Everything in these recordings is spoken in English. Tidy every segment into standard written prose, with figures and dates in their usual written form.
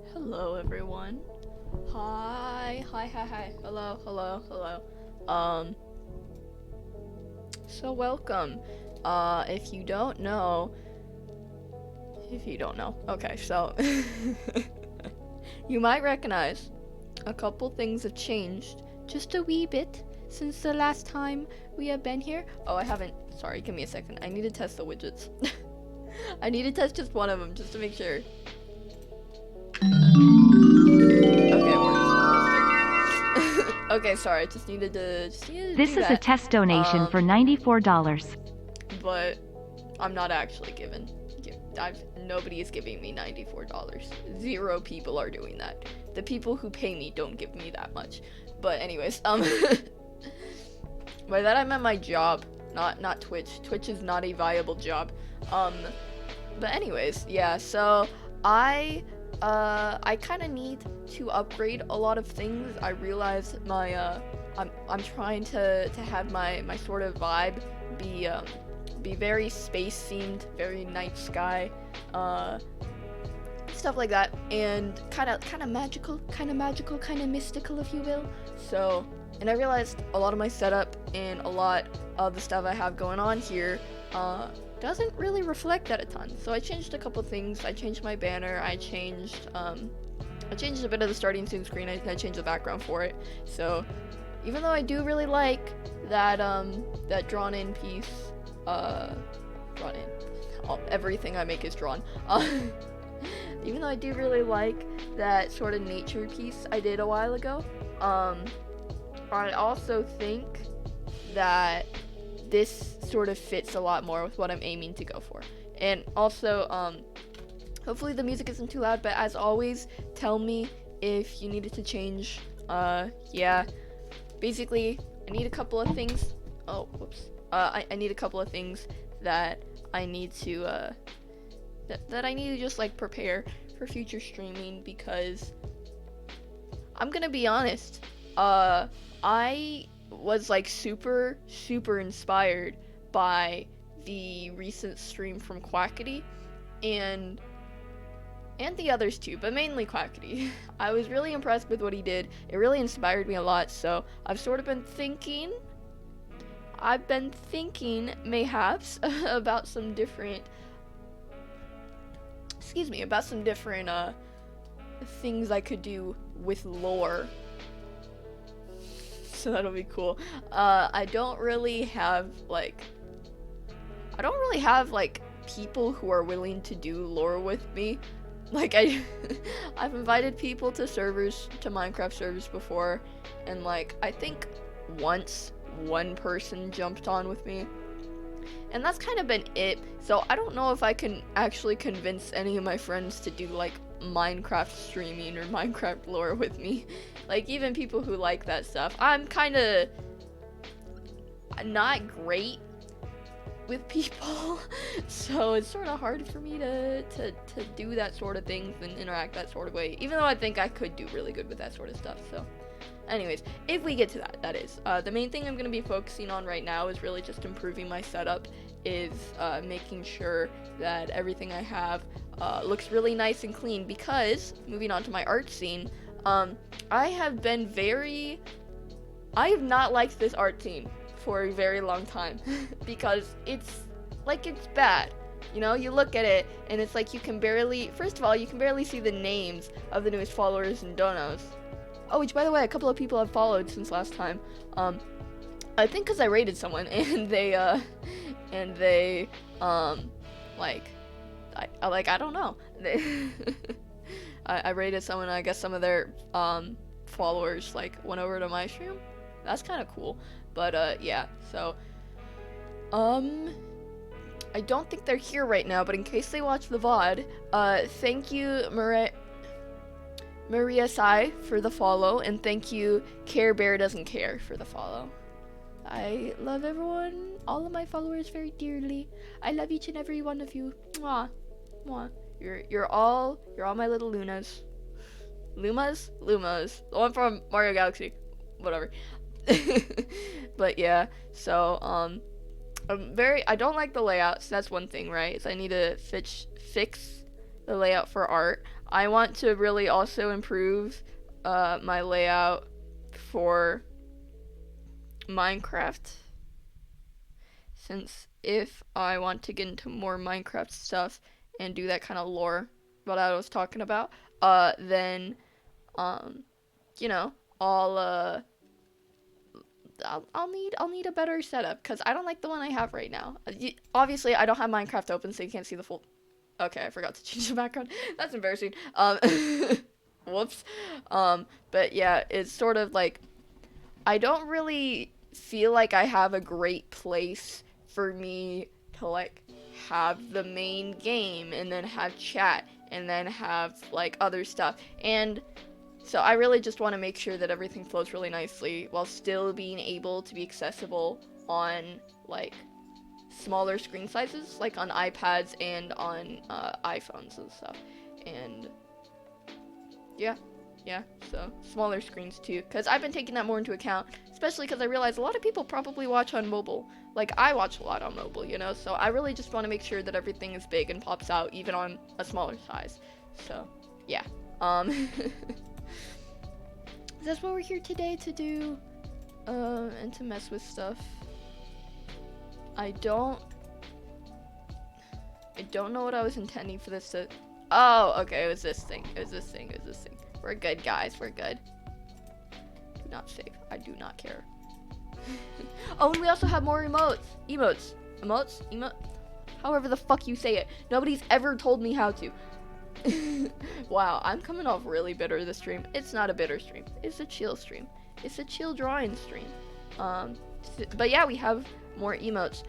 Hello, everyone. Hi. Hello. Um, so welcome. If you don't know, okay, so you might recognize a couple things have changed just a wee bit since the last time we have been here. Oh, I haven't. Sorry, give me a second. I need to test the widgets. I need to test just one of them just to make sure. Okay, it works. That's good. Okay, sorry. Just needed to This do is that. a test donation for $94. But I'm not actually giving. Nobody is giving me $94. Zero people are doing that. The people who pay me don't give me that much. But anyways, by that I meant my job, not Twitch. Twitch is not a viable job. But anyways, yeah. So I kind of need to upgrade a lot of things. I realized I'm trying to have my sort of vibe be very space themed, very night sky, stuff like that, and kind of magical, kind of mystical, if you will. So, and I realized a lot of my setup and a lot of the stuff I have going on here doesn't really reflect that a ton. So I changed a couple things. I changed my banner. I changed a bit of the starting scene screen. I changed the background for it. So even though I do really like that that drawn in piece, drawn in. Everything I make is drawn. Even though I do really like that sort of nature piece I did a while ago, I also think that this sort of fits a lot more with what I'm aiming to go for. And also, hopefully the music isn't too loud, but as always, tell me if you needed to change. Yeah. Basically, I need a couple of things. Oh, whoops. I need a couple of things that I need to, that I need to just, like, prepare for future streaming, because I'm gonna be honest, I was, like, super inspired by the recent stream from Quackity, and the others too, but mainly Quackity. I was really impressed with what he did. It really inspired me a lot, so I've sort of been thinking mayhaps about some different things I could do with lore. So that'll be cool. I don't really have like people who are willing to do lore with me. Like I've invited people to Minecraft servers before, and like I think once one person jumped on with me, and that's kind of been it. So I don't know if I can actually convince any of my friends to do like Minecraft streaming or Minecraft lore with me. Like even people who like that stuff. I'm kind of not great with people, so it's sort of hard for me to do that sort of things and interact that sort of way, even though I think I could do really good with that sort of stuff. So anyways, if we get to that is the main thing I'm going to be focusing on right now is really just improving my setup, is making sure that everything I have looks really nice and clean, because moving on to my art scene, I have not liked this art scene for a very long time because it's bad. You know, you look at it and it's like you can barely see the names of the newest followers and donos. Oh, which by the way, a couple of people have followed since last time. I think because I rated someone and they I don't know. I rated someone, and I guess some of their followers like went over to my stream. That's kind of cool. But yeah, so I don't think they're here right now, but in case they watch the VOD, thank you Maria Sai for the follow, and thank you Care Bear Doesn't Care for the follow. I love everyone, all of my followers very dearly. I love each and every one of you. Mwah. Mwah. You're all my little Lunas. Lumas? The one from Mario Galaxy. Whatever. But yeah, so I don't like the layouts. That's one thing, right? So I need to fix the layout for art. I want to really also improve my layout for Minecraft, since if I want to get into more Minecraft stuff and do that kind of lore what I was talking about, then you know, I'll I'll need a better setup, because I don't like the one I have right now. Obviously I don't have Minecraft open, so you can't see the full. Okay, I forgot to change the background. That's embarrassing. Whoops. But yeah, it's sort of like, I don't really feel like I have a great place for me to like have the main game and then have chat and then have like other stuff. And so I really just want to make sure that everything flows really nicely while still being able to be accessible on like smaller screen sizes, like on iPads and on iPhones and stuff. And yeah, so smaller screens too, because I've been taking that more into account, especially because I realize a lot of people probably watch on mobile. Like, I watch a lot on mobile, you know, so I really just want to make sure that everything is big and pops out even on a smaller size. So yeah, that's what we're here today to do, and to mess with stuff. I don't know what I was intending for this to. Oh, okay, it was this thing. We're good, guys. We're good. Do not save. I do not care. Oh, and we also have more emotes. However the fuck you say it. Nobody's ever told me how to. Wow, I'm coming off really bitter this stream. It's not a bitter stream. It's a chill stream. It's a chill drawing stream. But yeah, we have more emotes.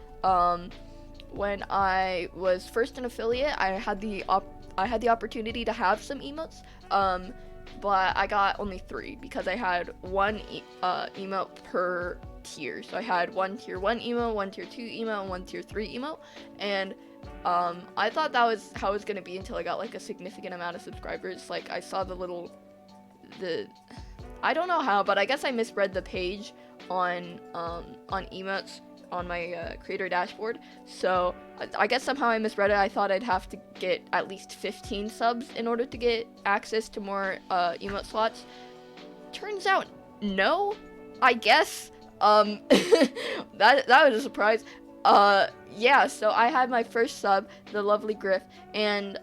When I was first an affiliate, I had the opportunity to have some emotes. But I got only 3 because I had one emote per tier. So I had one tier 1 emote, one tier 2 emote, and one tier 3 emote. And I thought that was how it was gonna be until I got like a significant amount of subscribers. Like, I saw I don't know how, but I guess I misread the page on emotes on my creator dashboard. So I guess somehow I misread it. I thought I'd have to get at least 15 subs in order to get access to more emote slots. Turns out, no, I guess. That was a surprise. Yeah, so I had my first sub, the lovely Griff, and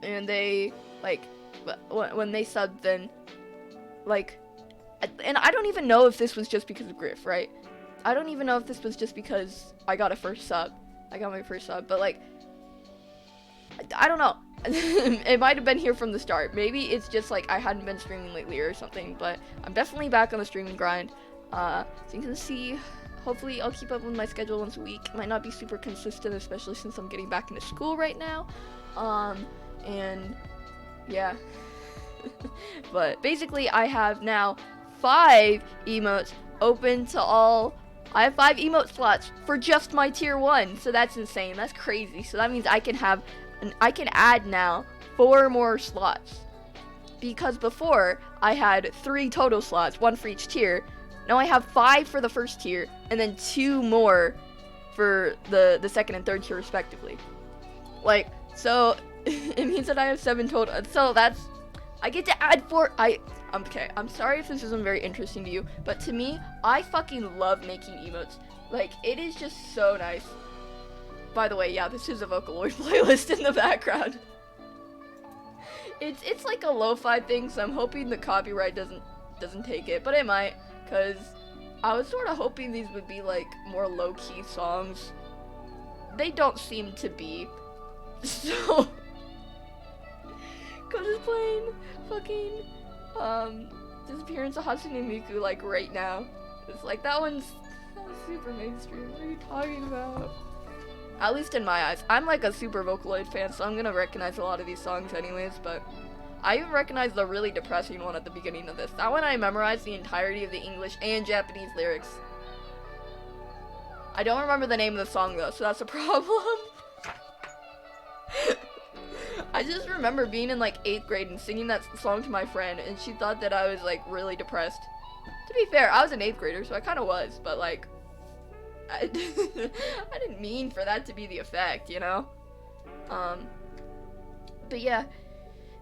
they, like, when they subbed, then, like, and I don't even know if this was just because of Griff, right? I don't even know if this was just because I got my first sub, but, like, I don't know. It might have been here from the start. Maybe it's just, like, I hadn't been streaming lately or something, but I'm definitely back on the streaming grind. So you can see, hopefully I'll keep up with my schedule once a week. Might not be super consistent, especially since I'm getting back into school right now. And, yeah. But basically, I have now 5 emotes open to all. I have 5 emote slots for just my tier 1, so that's insane. That's crazy. So that means I can add now 4 more slots, because before I had 3 total slots, 1 for each tier. Now I have 5 for the first tier, and then 2 more for the second and third tier respectively. Like, so it means that I have 7 total. So that's, I get to add 4. Okay, I'm sorry if this isn't very interesting to you, but to me, I fucking love making emotes. Like, it is just so nice. By the way, yeah, this is a Vocaloid playlist in the background. It's like a lo-fi thing, so I'm hoping the copyright doesn't take it, but it might, cause I was sort of hoping these would be like more low-key songs. They don't seem to be. So cause it's playing fucking Disappearance of Hatsune Miku like right now. It's like that one's super mainstream. What are you talking about? At least in my eyes. I'm like a super Vocaloid fan, so I'm gonna recognize a lot of these songs anyways, but I even recognize the really depressing one at the beginning of this. That one I memorized the entirety of the English and Japanese lyrics. I don't remember the name of the song though, so that's a problem. I just remember being in like 8th grade and singing that song to my friend, and she thought that I was like really depressed. To be fair, I was an 8th grader, so I kind of was, but like, I didn't mean for that to be the effect, you know? But yeah,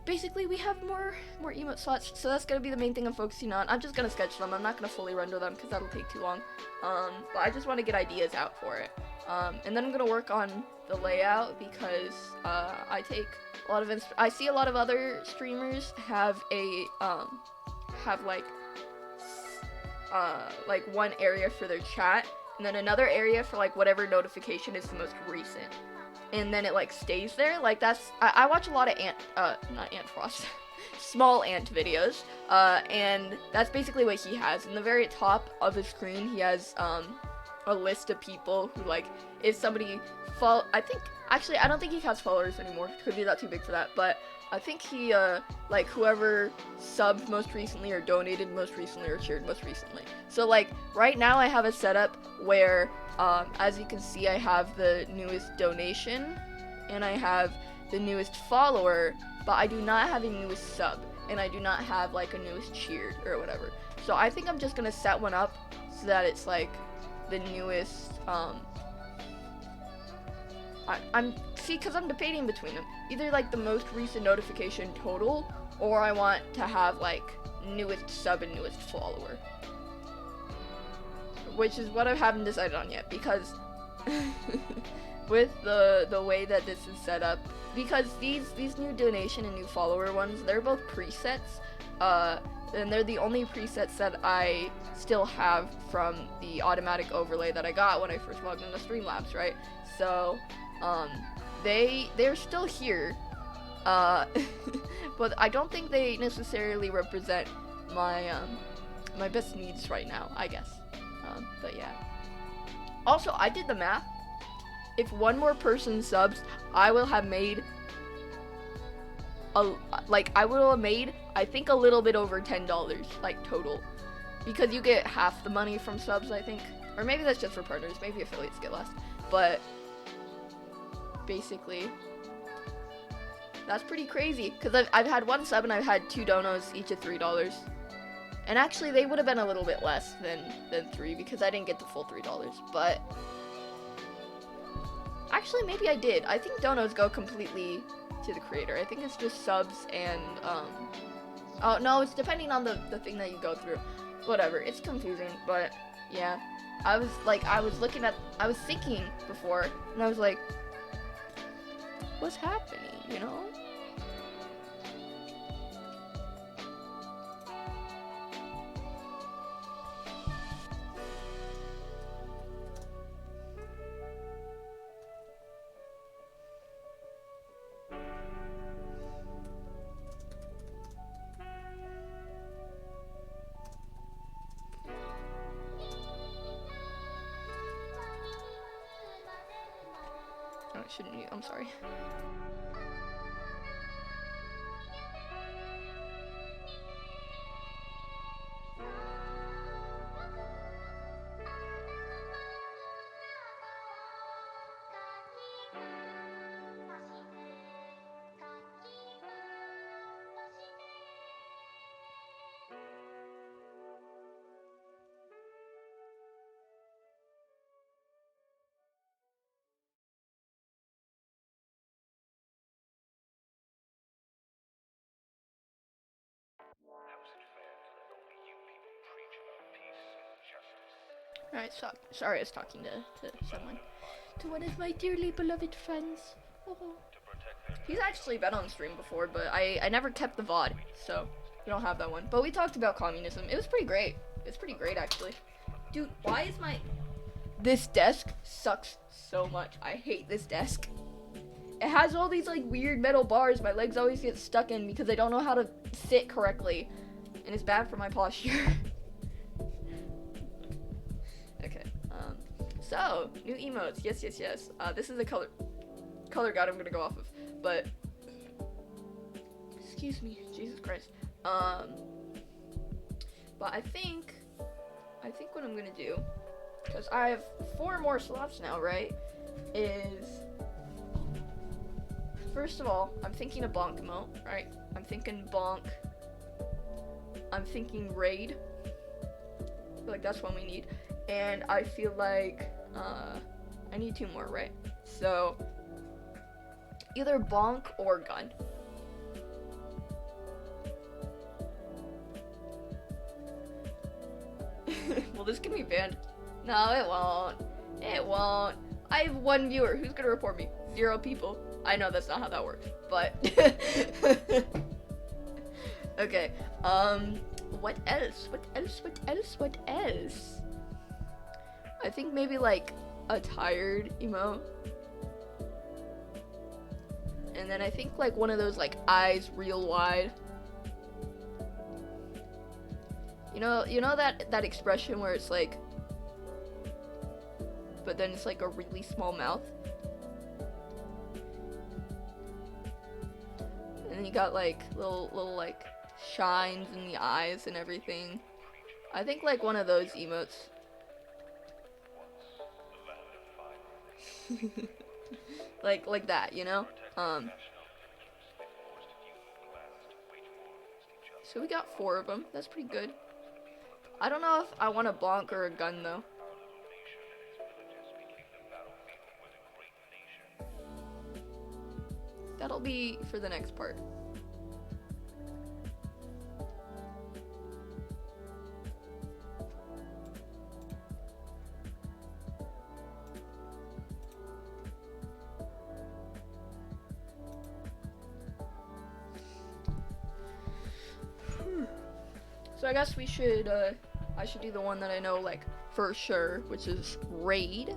basically we have more emote slots, so that's gonna be the main thing I'm focusing on. I'm just gonna sketch them. I'm not gonna fully render them because that'll take too long. But I just want to get ideas out for it. And then I'm gonna work on the layout because I take a lot of I see a lot of other streamers have a have like one area for their chat and then another area for like whatever notification is the most recent, and then it like stays there. Like that's I watch a lot of not Ant Frost small ant videos, and that's basically what he has. In the very top of his screen he has a list of people who, like, if somebody I don't think he has followers anymore because he's not too big for that, but I think he like whoever subbed most recently or donated most recently or cheered most recently. So like right now I have a setup where as you can see I have the newest donation and I have the newest follower, but I do not have a newest sub and I do not have like a newest cheered or whatever. So I think I'm just gonna set one up so that it's like the newest because I'm debating between them. Either like the most recent notification total, or I want to have like newest sub and newest follower. Which is what I haven't decided on yet, because with the way that this is set up, because these new donation and new follower ones, they're both presets, and they're the only presets that I still have from the automatic overlay that I got when I first logged into Streamlabs, right? So they're still here, but I don't think they necessarily represent my my best needs right now, I guess. But yeah. Also, I did the math. If one more person subs, I will have made I think a little bit over $10 like total, because you get half the money from subs, I think, or maybe that's just for partners. Maybe affiliates get less, but basically that's pretty crazy because I've had one sub and I've had 2 donos, each at $3. And actually they would have been a little bit less than 3 because I didn't get the full $3, but actually maybe I did. I think donos go completely to the creator. I think it's just subs and oh no, it's depending on the thing that you go through. Whatever, it's confusing, but yeah. I was thinking before and I was like, what's happening, you know? Oh, I shouldn't mute, I'm sorry. Alright, so, sorry I was talking to someone. To one of my dearly beloved friends. Oh. He's actually been on stream before, but I never kept the VOD, so we don't have that one. But we talked about communism. It was pretty great. It's pretty great, actually. Dude, why is this desk sucks so much. I hate this desk. It has all these like weird metal bars my legs always get stuck in because I don't know how to sit correctly. And it's bad for my posture. Okay, so, new emotes, yes. This is a color guide I'm gonna go off of, but, excuse me, Jesus Christ, but I think what I'm gonna do, because I have 4 more slots now, right, is, first of all, I'm thinking a bonk emote, right, I'm thinking bonk, I'm thinking raid, I feel like that's one we need, and I feel like, I need 2 more, right? So, either bonk or gun. Will this get me banned? No, it won't. It won't. I have 1 viewer. Who's gonna report me? 0 people. I know that's not how that works, but okay. What else? What else? What else? What else? I think maybe like a tired emote. And then I think like one of those like eyes real wide. You know that expression where it's like, but then it's like a really small mouth. And then you got like little like shines in the eyes and everything. I think like one of those emotes. like that, you know? So we got 4 of them. That's pretty good. I don't know if I want a bonk or a gun though. That'll be for the next part. So I guess we should, I should do the one that I know, like, for sure, which is Raid.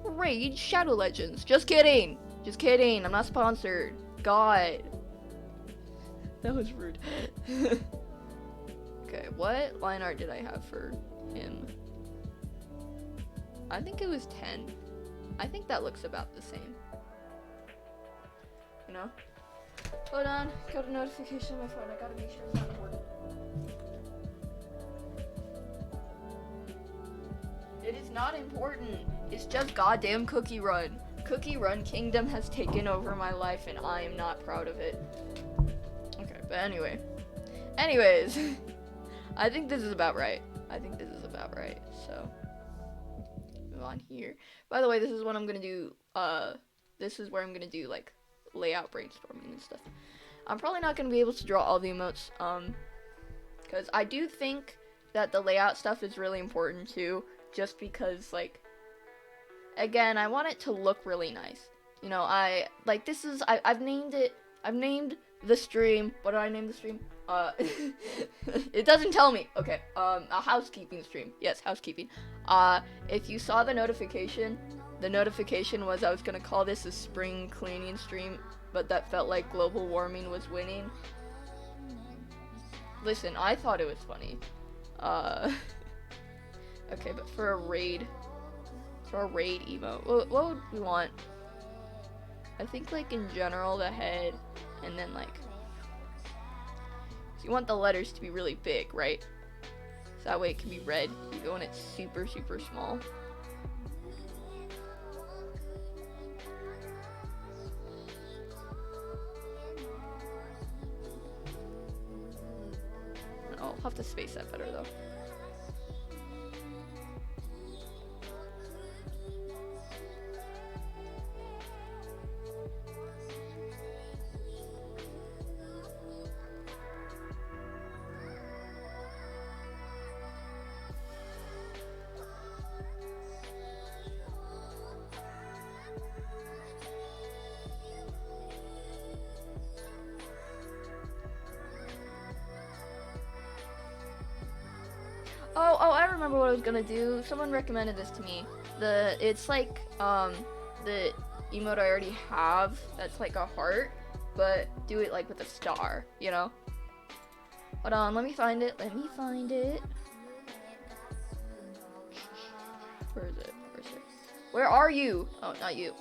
Raid Shadow Legends. Just kidding. Just kidding. I'm not sponsored. God. That was rude. Okay, what line art did I have for him? I think it was 10. I think that looks about the same. You know? Hold on. Got a notification on my phone. I gotta make sure it's not important. It is not important. It's just goddamn Cookie Run. Cookie Run Kingdom has taken over my life and I am not proud of it. Okay, but anyway. Anyways. I think this is about right. So, move on here. By the way, this is what I'm gonna do. This is where I'm gonna do, like, layout brainstorming and stuff. I'm probably not gonna be able to draw all the emotes, because I do think that the layout stuff is really important too. Just because, like, again, I want it to look really nice. You know, I've named the stream, what did I name the stream? It doesn't tell me. Okay, a housekeeping stream. Yes, housekeeping. If you saw the notification was I was gonna call this a spring cleaning stream, but that felt like global warming was winning. Listen, I thought it was funny. Okay, but for a raid emote, what would we want? I think, like, in general, the head, and then, like, so you want the letters to be really big, right? So that way it can be read, even when it's super, super small. I'll have to space that better, though. Oh, I remember what I was gonna do. Someone recommended this to me. It's like, the emote I already have, that's like a heart, but do it like with a star, you know? Hold on, let me find it. Where is it? Where are you? Oh, not you.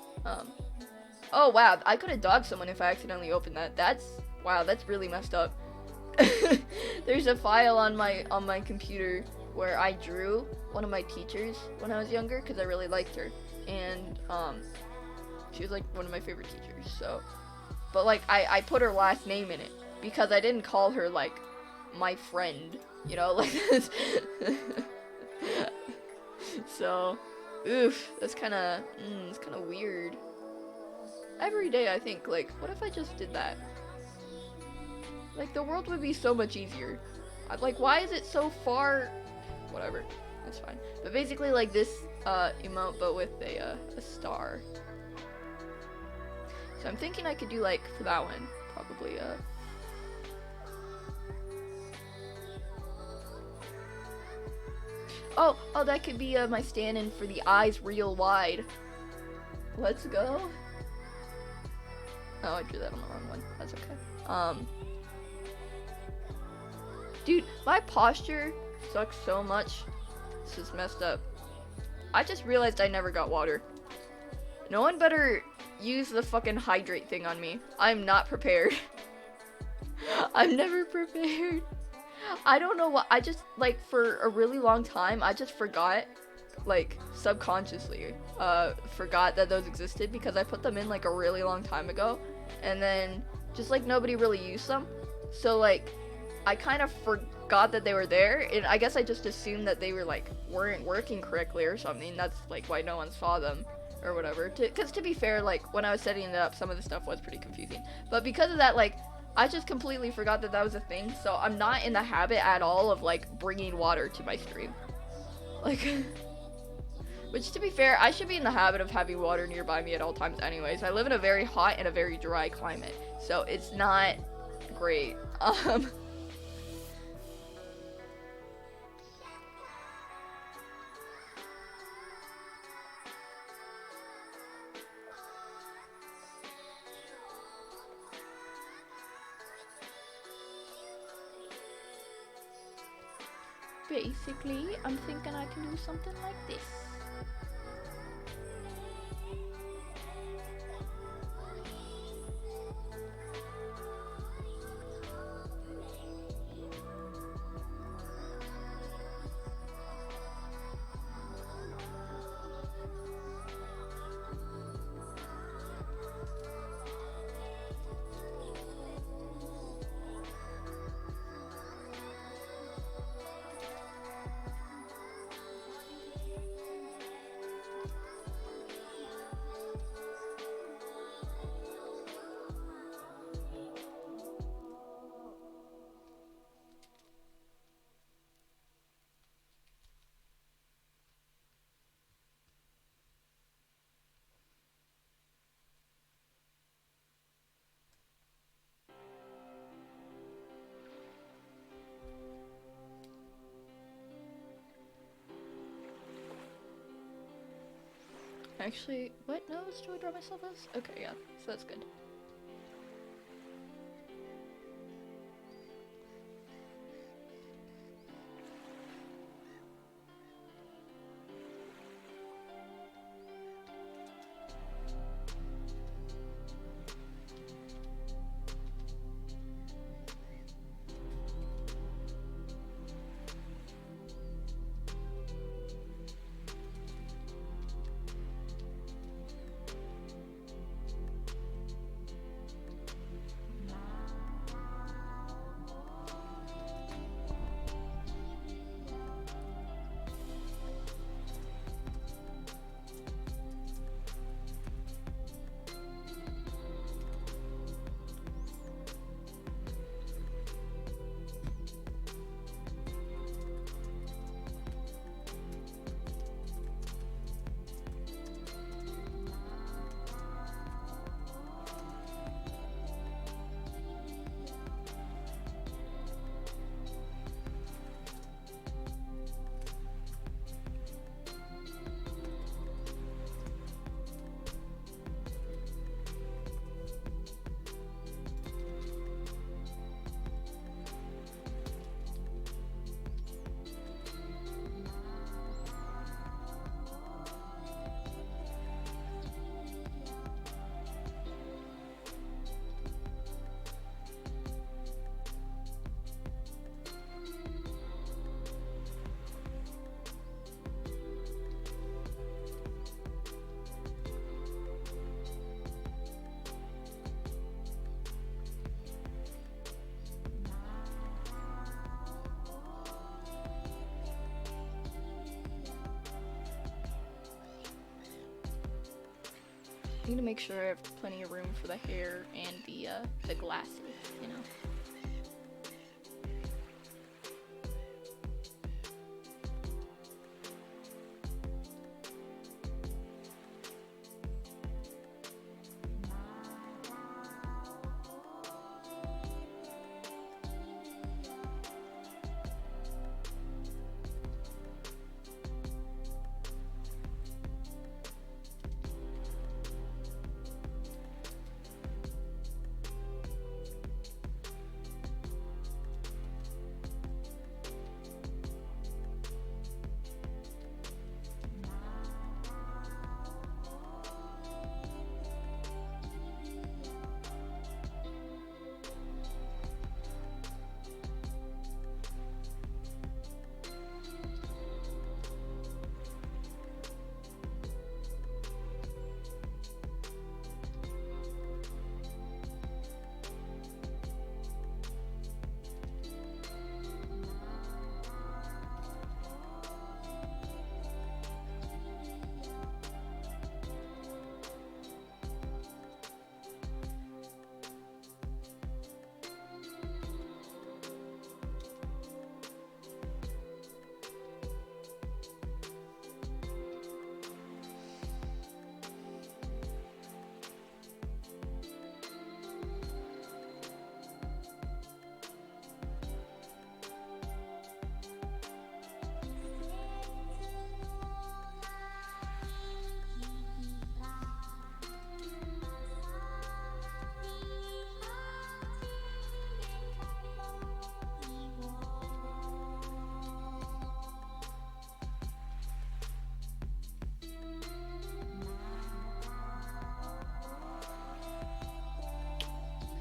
Oh wow, I could have dogged someone if I accidentally opened that. Wow, that's really messed up. There's a file on my computer where I drew one of my teachers when I was younger because I really liked her, and she was like one of my favorite teachers. So, but like I put her last name in it because I didn't call her like my friend, you know, like this. So, oof, that's kind of it's kind of weird. Every day I think, like, what if I just did that? Like, the world would be so much easier. I'm like, why is it so far? Whatever. That's fine. But basically like this emote, but with a star. So I'm thinking I could do like, for that one, probably oh, that could be my stand-in for the eyes real wide. Let's go. Oh, I drew that on the wrong one. That's okay. Dude, my posture sucks so much. This is messed up. I just realized I never got water. No one better use the fucking hydrate thing on me. I'm not prepared. I'm never prepared. I don't know what, I just, like, for a really long time, I just forgot, like, subconsciously, forgot that those existed because I put them in, like, a really long time ago, and then, just, like, nobody really used them, so, like, I kind of forgot that they were there, and I guess I just assumed that they were, like, weren't working correctly or something. That's, like, why no one saw them, or whatever, because to be fair, like, when I was setting it up, some of the stuff was pretty confusing, but because of that, like, I just completely forgot that that was a thing, so I'm not in the habit at all of, like, bringing water to my stream. Like, which, to be fair, I should be in the habit of having water nearby me at all times anyways. I live in a very hot and a very dry climate, so it's not great. Basically, I'm thinking I can do something like this. Actually, what nose do I draw myself as? Okay, yeah, so that's good. I need to make sure I have plenty of room for the hair and the glasses, you know.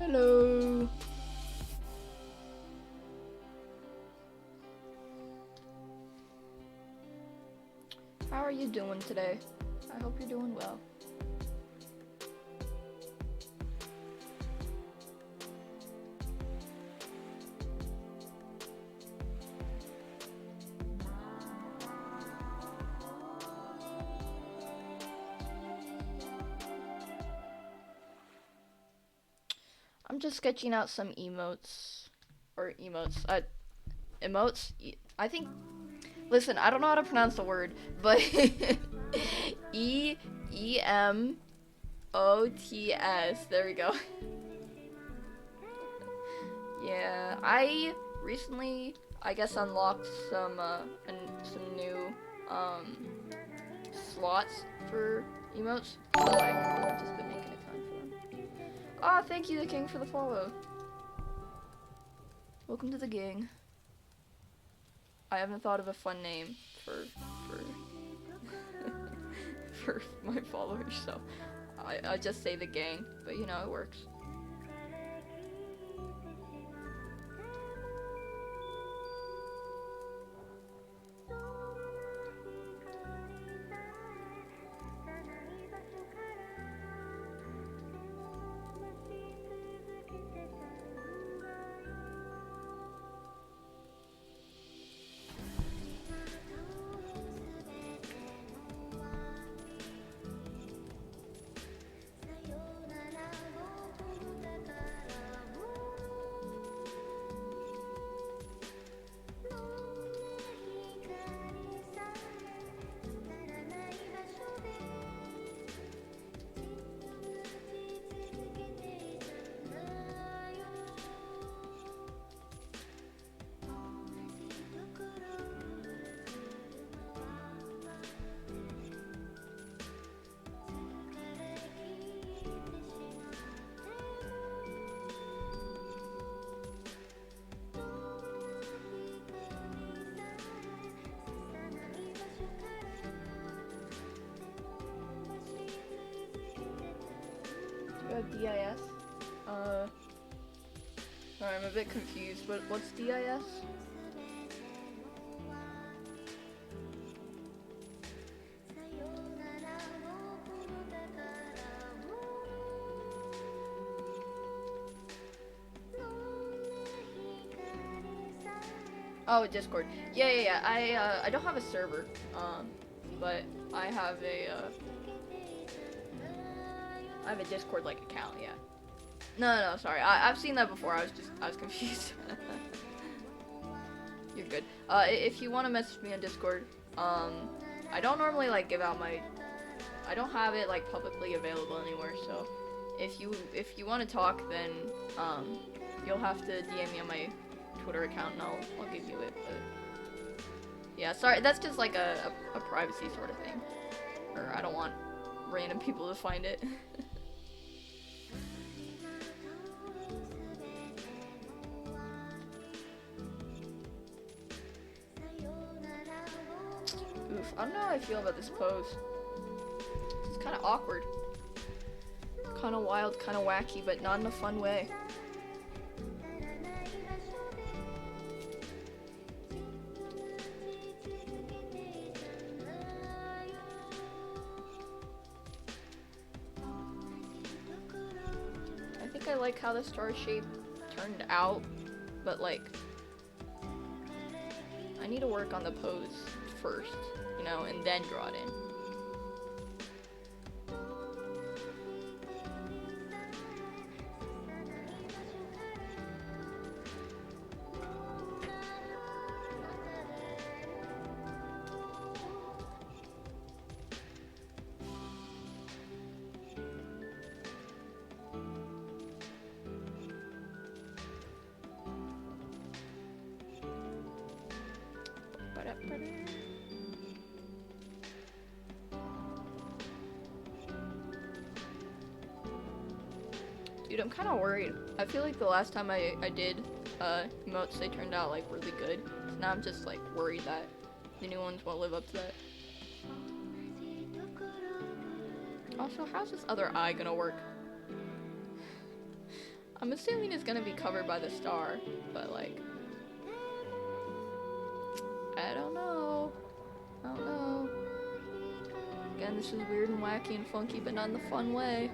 Hello. How are you doing today? I hope you're doing well. I'm just sketching out some emotes. Or emotes. Emotes? I think. Listen, I don't know how to pronounce the word, but Emots. There we go. Yeah, I recently, I guess, unlocked some new slots for emotes. So I've just been making a ton for them. Ah, thank you, the king, for the follow. Welcome to the gang. I haven't thought of a fun name for for my followers, so I just say the gang, but you know it works. DIS? Sorry, I'm a bit confused, but what's DIS? Oh, Discord. Yeah. I don't have a server, but I have a Discord like account. Yeah. No, sorry. I've seen that before. I was confused. You're good. If you want to message me on Discord, I don't normally like give out I don't have it like publicly available anywhere. So, if you want to talk, then you'll have to DM me on my Twitter account, and I'll give you it. But yeah, sorry. That's just like a privacy sort of thing, or I don't want random people to find it. Oof, I don't know how I feel about this pose. It's kind of awkward. Kind of wild, kind of wacky, but not in a fun way. I think I like how the star shape turned out, but like, I need to work on the pose first, you know, and then draw it in. Dude, I'm kind of worried. I feel like the last time I did emotes, they turned out like really good. So now I'm just like worried that the new ones won't live up to that. Also, how's this other eye gonna work? I'm assuming it's gonna be covered by the star, but like, I don't know. I don't know. Again, this is weird and wacky and funky, but not in the fun way.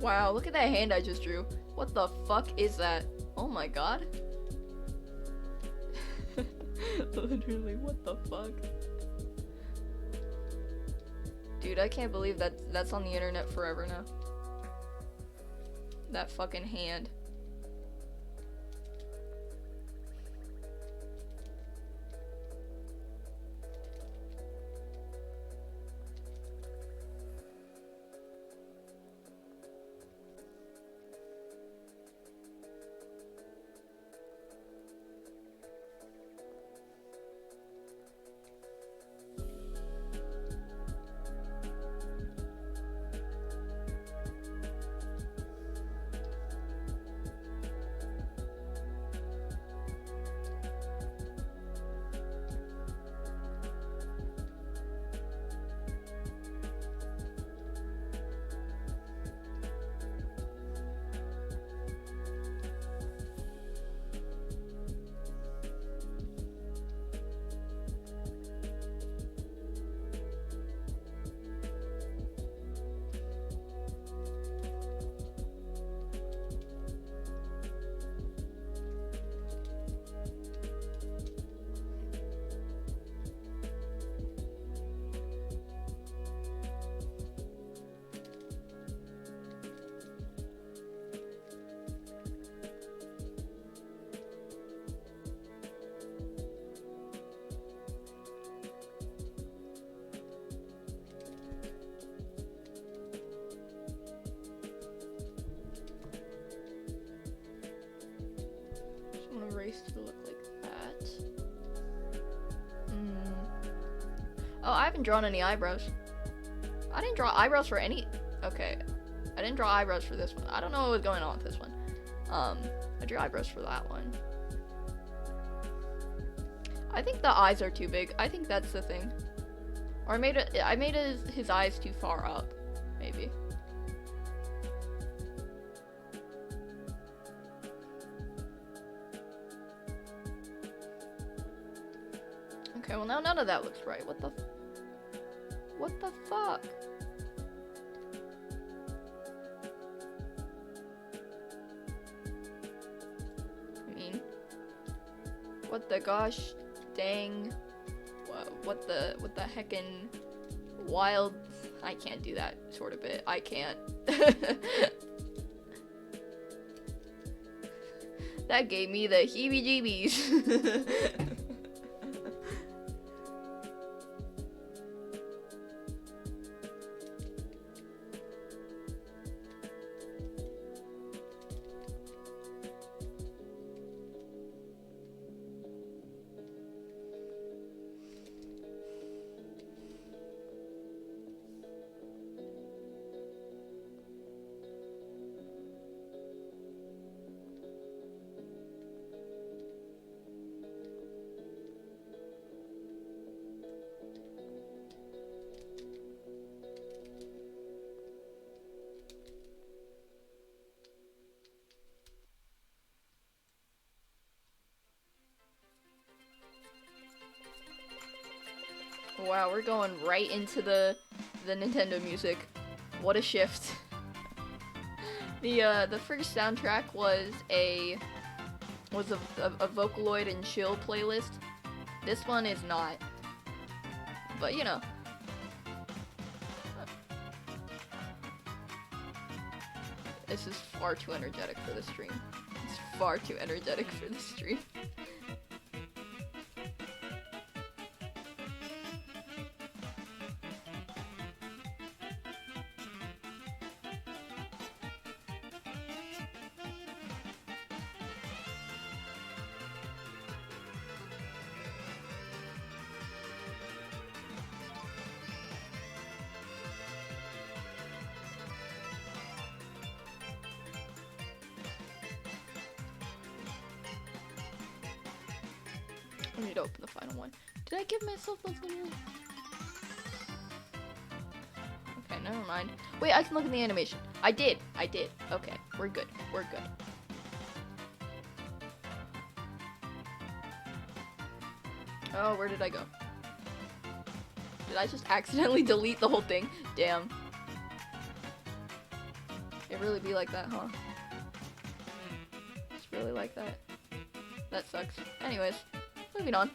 Wow, look at that hand I just drew. What the fuck is that? Oh my god. Literally, what the fuck? Dude, I can't believe that's on the internet forever now. That fucking hand. Erase to look like that. Oh, I haven't drawn any eyebrows. I didn't draw eyebrows for any. Okay, I didn't draw eyebrows for this one. I don't know what was going on with this one. I drew eyebrows for that one. I think the eyes are too big. I think that's the thing. Or I made his eyes too far up, maybe. Okay, well now none of that looks right. What the fuck? I mean, what the gosh dang, what the heckin' wild, I can't do that sort of bit. I can't. That gave me the heebie-jeebies. Wow, we're going right into the Nintendo music. What a shift. The first soundtrack was a Vocaloid and chill playlist. This one is not. But you know. This is far too energetic for the stream. It's far too energetic for the stream. I need to open the final one. Did I give myself those little... Okay, never mind. Wait, I can look at the animation. I did. Okay, we're good. Oh, where did I go? Did I just accidentally delete the whole thing? Damn. It really be like that, huh? It's really like that. That sucks. Anyways, moving on.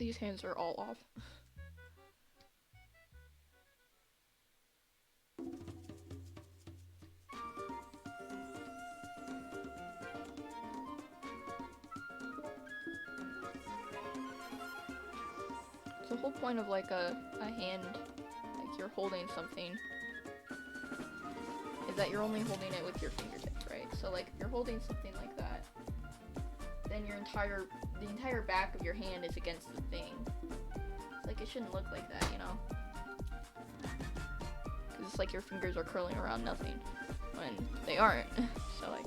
These hands are all off. The whole point of like a hand, like you're holding something, is that you're only holding it with your fingertips, right? So like if you're holding something like that, then the entire back of your hand is against the thing. It's like it shouldn't look like that, you know? Because it's like your fingers are curling around nothing when they aren't. So like.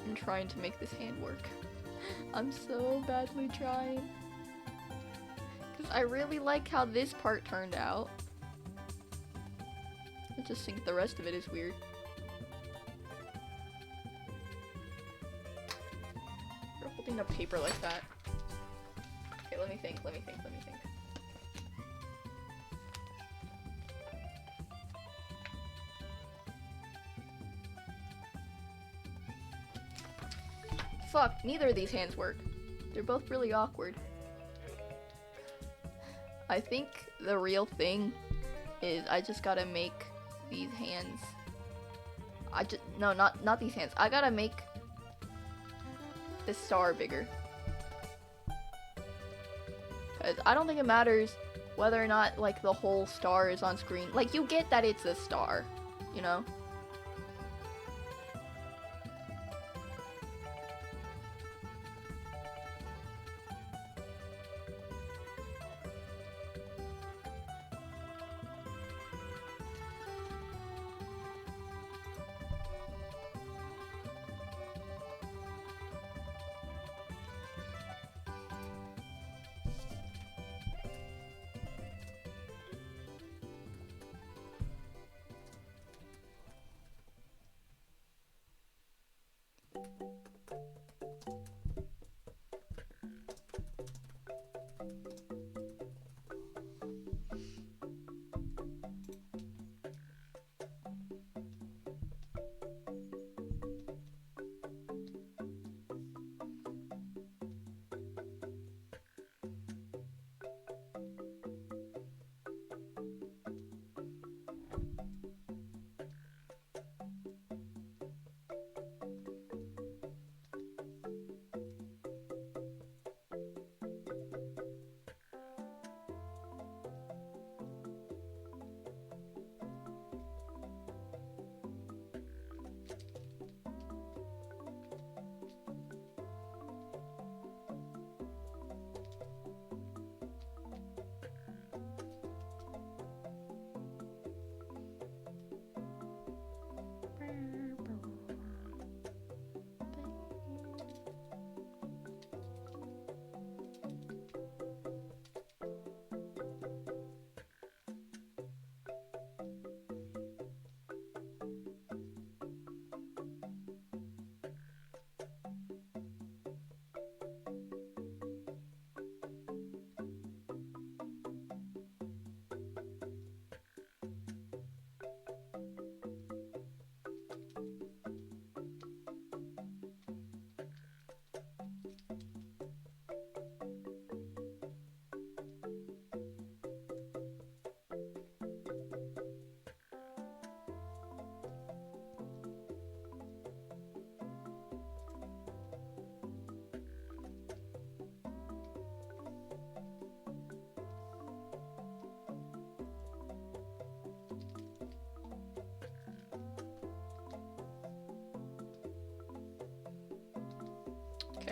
I'm trying to make this hand work. I'm so badly trying. Because I really like how this part turned out. I just think the rest of it is weird. You're holding a paper like that. Okay, let me think. Fuck, neither of these hands work. They're both really awkward. I think the real thing is I just gotta make these hands. No, not these hands. I gotta make the star bigger. Cause I don't think it matters whether or not like the whole star is on screen. Like you get that it's a star, you know?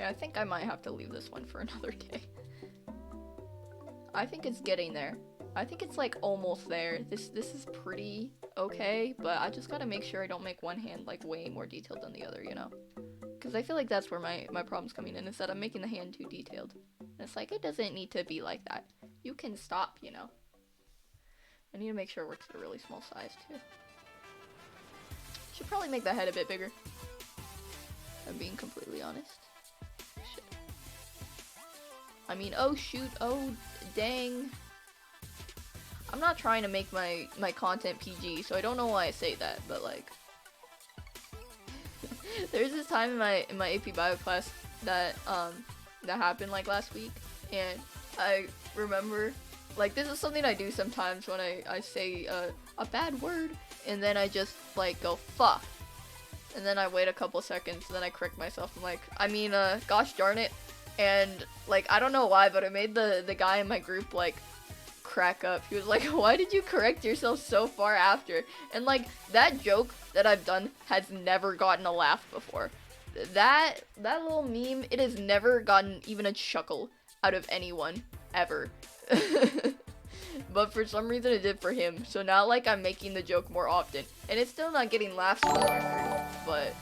Okay, I think I might have to leave this one for another day. I think it's getting there. I think it's like almost there. This is pretty okay, but I just gotta make sure I don't make one hand like way more detailed than the other, you know? Because I feel like that's where my problem's coming in, is that I'm making the hand too detailed. And it's like, it doesn't need to be like that. You can stop, you know? I need to make sure it works at a really small size, too. Should probably make the head a bit bigger. I'm being completely honest. Shit. I mean, oh shoot, oh dang. I'm not trying to make my content PG, so I don't know why I say that, but like... There's this time in my AP Bio class that happened like last week, and I remember, like, this is something I do sometimes when I say a bad word, and then I just like go fuck, and then I wait a couple seconds, and then I correct myself. I'm like, I mean, gosh darn it, and like I don't know why, but it made the guy in my group like crack up. He was like, why did you correct yourself so far after? And like, that joke that I've done has never gotten a laugh before. That little meme, it has never gotten even a chuckle out of anyone ever. But for some reason it did for him, so now like I'm making the joke more often, and it's still not getting laughs on the record, but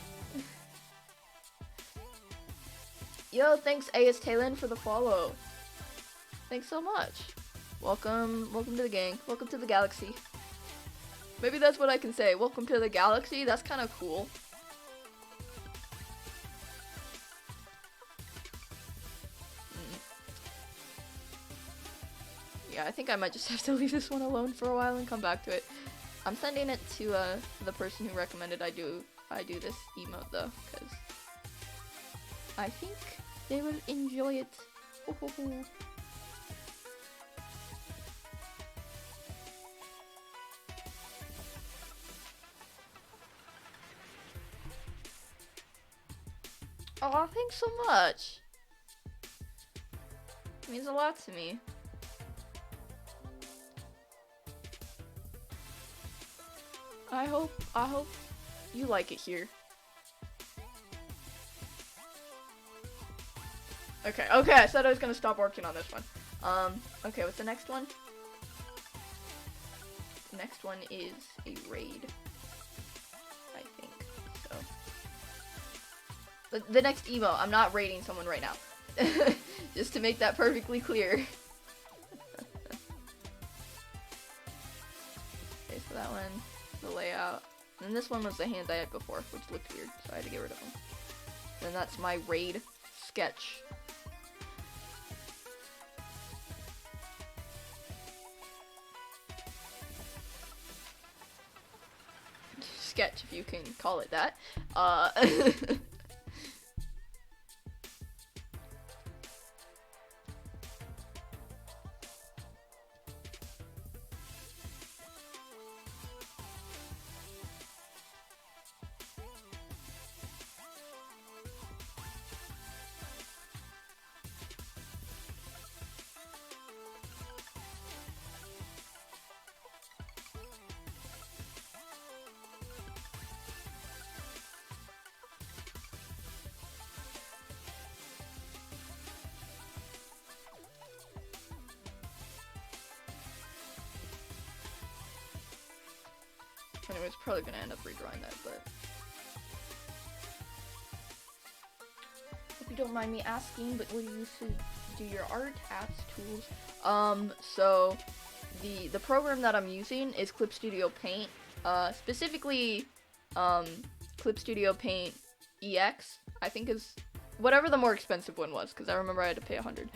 yo, thanks AS Taylin for the follow. Thanks so much. Welcome to the gang. Welcome to the galaxy. Maybe that's what I can say. Welcome to the galaxy. That's kind of cool. Yeah, I think I might just have to leave this one alone for a while and come back to it. I'm sending it to the person who recommended I do this emote though, because I think they will enjoy it. Ho, ho, ho. Oh, thanks so much. It means a lot to me. I hope you like it here. Okay, I said I was gonna stop working on this one. Okay, what's the next one? The next one is a raid. I think so. The next emo, I'm not raiding someone right now. Just to make that perfectly clear. Okay, so that one, the layout. And this one was the hand I had before, which looked weird, so I had to get rid of them. And that's my raid sketch. Sketch, if you can call it that. Anyways, probably gonna end up redrawing that, but if you don't mind me asking, but what do you use to do your art, apps, tools? So the program that I'm using is Clip Studio Paint, specifically Clip Studio Paint EX, I think is whatever the more expensive one was, because I remember I had to pay $100.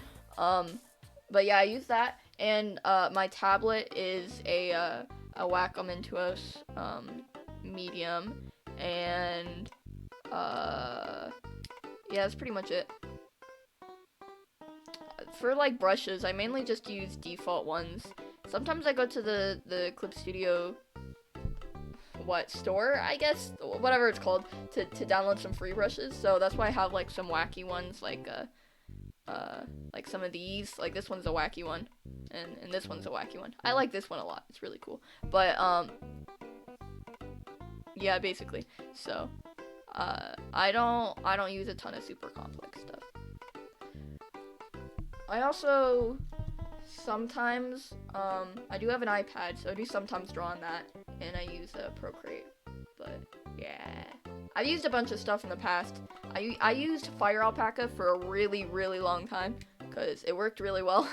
But yeah, I use that, and my tablet is a Wacom Intuos medium, and yeah, that's pretty much it. For like brushes, I mainly just use default ones. Sometimes I go to the Clip Studio store, I guess, whatever it's called, to download some free brushes. So that's why I have like some wacky ones, like some of these. Like this one's a wacky one, and this one's a wacky one. I like this one a lot. It's really cool. But yeah, basically. So I don't use a ton of super complex stuff. I also sometimes, I do have an iPad, so I do sometimes draw on that, and I use Procreate. But yeah, I've used a bunch of stuff in the past. I used Fire Alpaca for a really, really long time because it worked really well.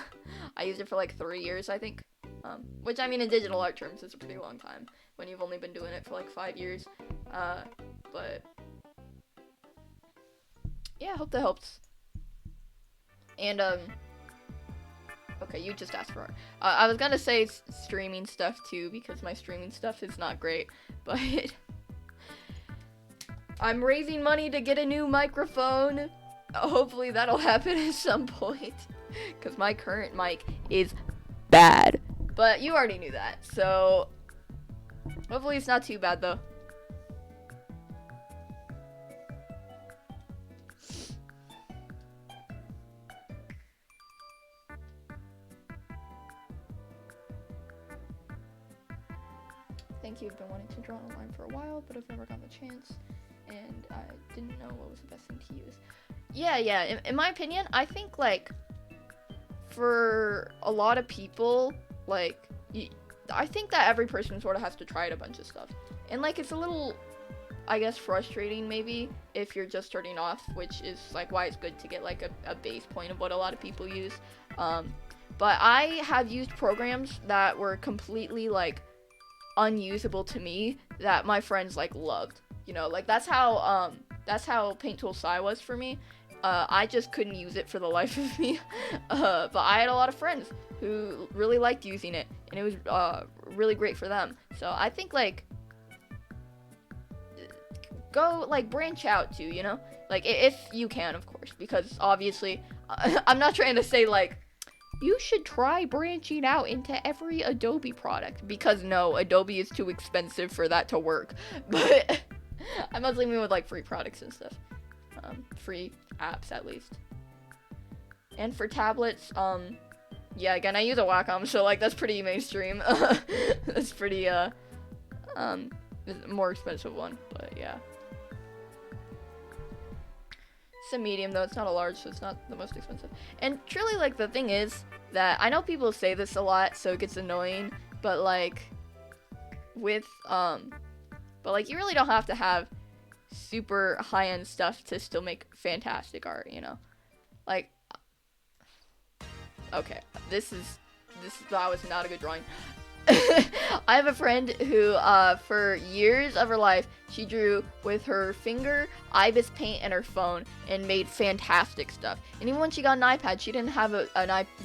I used it for like 3 years, I think. Which, I mean, in digital art terms is a pretty long time when you've only been doing it for like 5 years. But yeah, I hope that helps. And okay, you just asked for art. I was gonna say streaming stuff too because my streaming stuff is not great, but I'm raising money to get a new microphone. Hopefully that'll happen at some point because my current mic is bad. But you already knew that, so hopefully it's not too bad though. Think you've been wanting to draw online for a while, but I've never gotten the chance, and I didn't know what was the best thing to use. Yeah. In my opinion, I think like for a lot of people, like I think that every person sort of has to try out a bunch of stuff, and like it's a little, I guess, frustrating maybe if you're just starting off, which is like why it's good to get like a base point of what a lot of people use. But I have used programs that were completely like unusable to me that my friends like loved, you know, like that's how Paint Tool Sai was for me. I just couldn't use it for the life of me. But I had a lot of friends who really liked using it, and it was really great for them. So I think like go like branch out too, you know, like if you can, of course, because obviously I'm not trying to say like you should try branching out into every Adobe product, because no, Adobe is too expensive for that to work. But I mostly mean with like free products and stuff, free apps at least. And for tablets, yeah, again, I use a Wacom, so like that's pretty mainstream. That's pretty more expensive one, but yeah. It's a medium though, it's not a large, so it's not the most expensive. And truly, like, the thing is that I know people say this a lot, so it gets annoying, but like with but like you really don't have to have super high-end stuff to still make fantastic art, you know. Like, okay, that was not a good drawing. I have a friend who, for years of her life, she drew with her finger, ibis paint, and her phone, and made fantastic stuff. And even when she got an iPad, she didn't have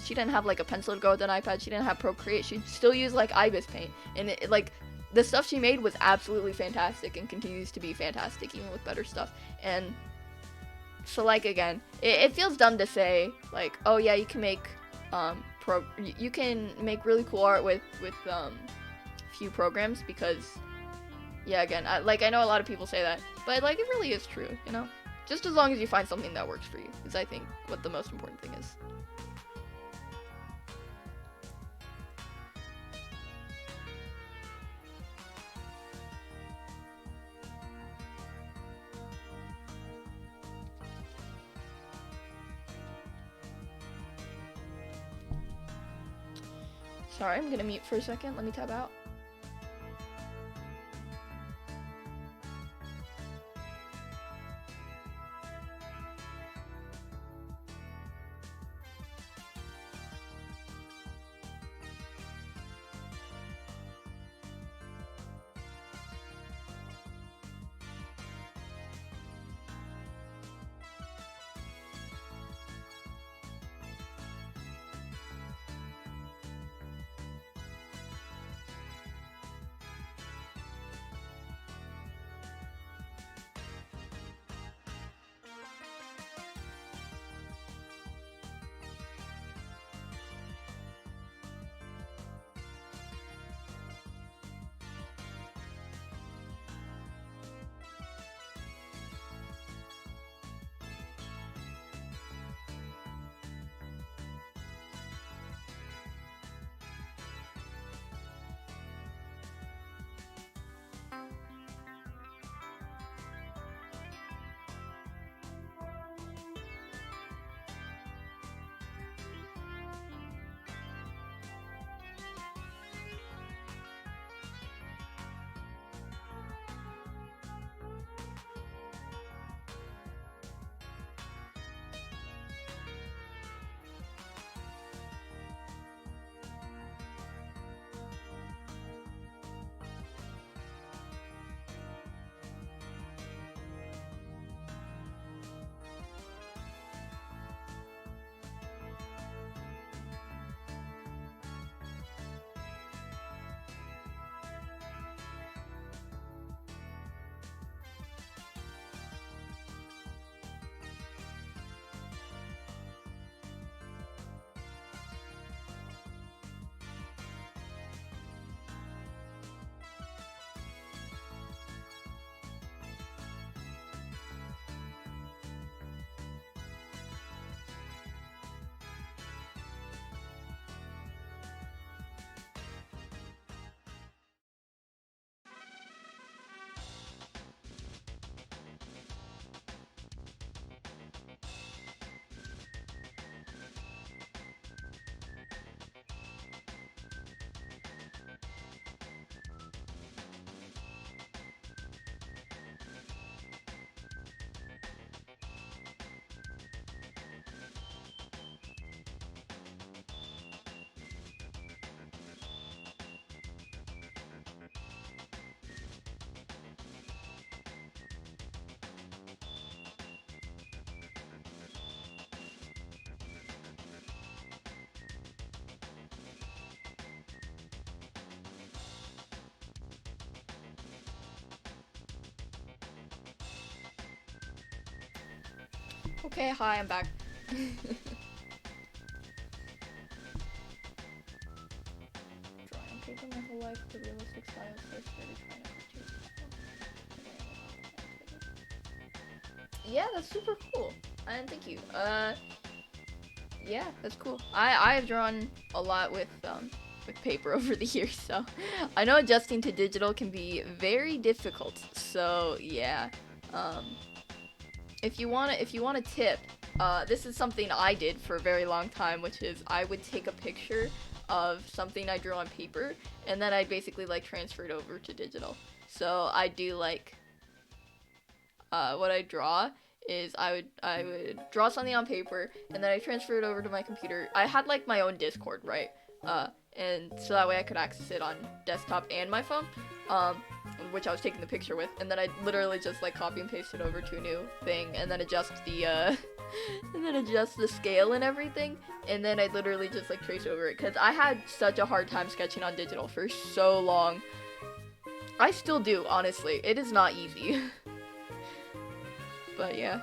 she didn't have like a pencil to go with an iPad. She didn't have Procreate. She still used like ibis paint, and like the stuff she made was absolutely fantastic, and continues to be fantastic even with better stuff. And so like again, it feels dumb to say like, oh yeah, you can make you can make really cool art with few programs, because yeah, again, I know a lot of people say that, but like it really is true, you know, just as long as you find something that works for you is I think what the most important thing is. Sorry, I'm gonna mute for a second. Let me tab out. Okay, hi, I'm back. Drawing on paper my whole life, the realistic style, so I started trying to purchase. Yeah, that's super cool. And thank you. Yeah, that's cool. I've drawn a lot with paper over the years, so I know adjusting to digital can be very difficult. So yeah, if you want a tip, this is something I did for a very long time, which is I would take a picture of something I drew on paper, and then I'd basically like transfer it over to digital. So I do like what I draw is I would draw something on paper and then I transfer it over to my computer. I had like my own Discord, right? And so that way I could access it on desktop and my phone, which I was taking the picture with, and then I literally just like copy and paste it over to a new thing, and then adjust the and then adjust the scale and everything, and then I literally just like trace over it because I had such a hard time sketching on digital for so long. I still do, honestly. It is not easy. But yeah.